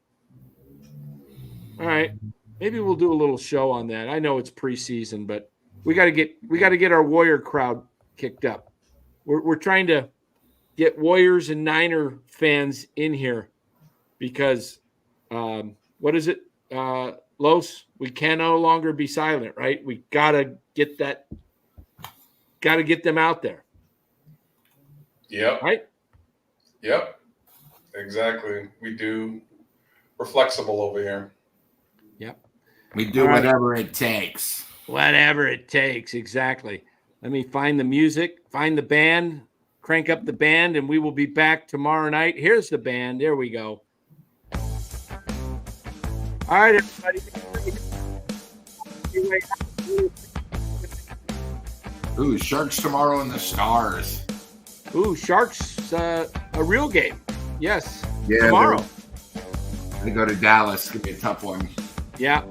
All right. Maybe we'll do a little show on that. I know it's preseason, but we got to get our Warrior crowd kicked up. We're trying to get Warriors and Niner fans in here because what is it? Los, we can no longer be silent, right? We got to get them out there.
Yep.
Right?
Yep. Exactly. We're flexible over here.
Yep.
We do whatever it takes.
Whatever it takes. Exactly. Let me find the music, find the band, crank up the band, and we will be back tomorrow night. Here's the band. There we go. All right, everybody.
Ooh, Sharks tomorrow and the Stars.
Ooh, Sharks, a real game. Yes.
Yeah,
tomorrow.
They go to Dallas. It's going to be a tough one.
Yeah.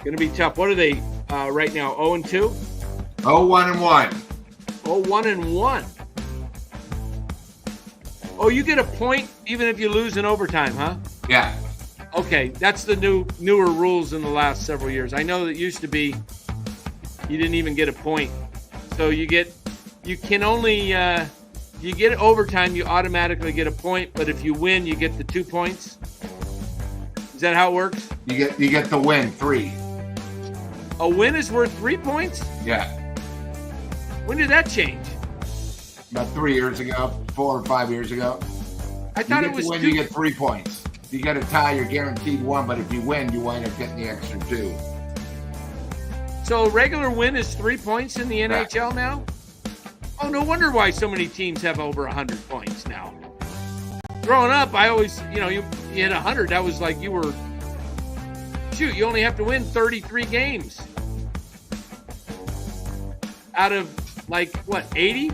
Going to be tough. What are they right now? 0-2?
0-1-1.
0-1-1. Oh, you get a point even if you lose in overtime, huh?
Yeah.
Okay, that's the newer rules in the last several years. I know that used to be you didn't even get a point. So you get overtime, you automatically get a point, but if you win, you get the 2 points. Is that how it works?
You get the win, 3.
A win is worth 3 points?
Yeah.
When did that change?
About 3 years ago, 4 or 5 years ago.
I thought it was
when
2.
you get 3 points. If you get a tie, you're guaranteed 1, but if you win, you wind up getting the extra 2.
So a regular win is 3 points in the NHL now? Oh, no wonder why so many teams have over 100 points now. Growing up, I always, you hit 100. That was like you only have to win 33 games. Out of, 80?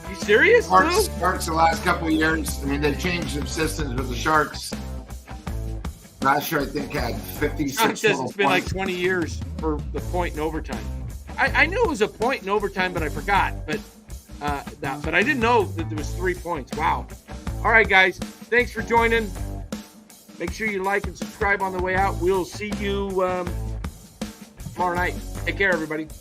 You serious?
Sharks the last couple of years, I mean, they changed some systems with the Sharks. Last year, I think, had 56
John says it's been
points.
like 20 years for the point in overtime. I knew it was a point in overtime, but I forgot. But I didn't know that there was 3 points. Wow. All right, guys. Thanks for joining. Make sure you like and subscribe on the way out. We'll see you tomorrow night. Take care, everybody.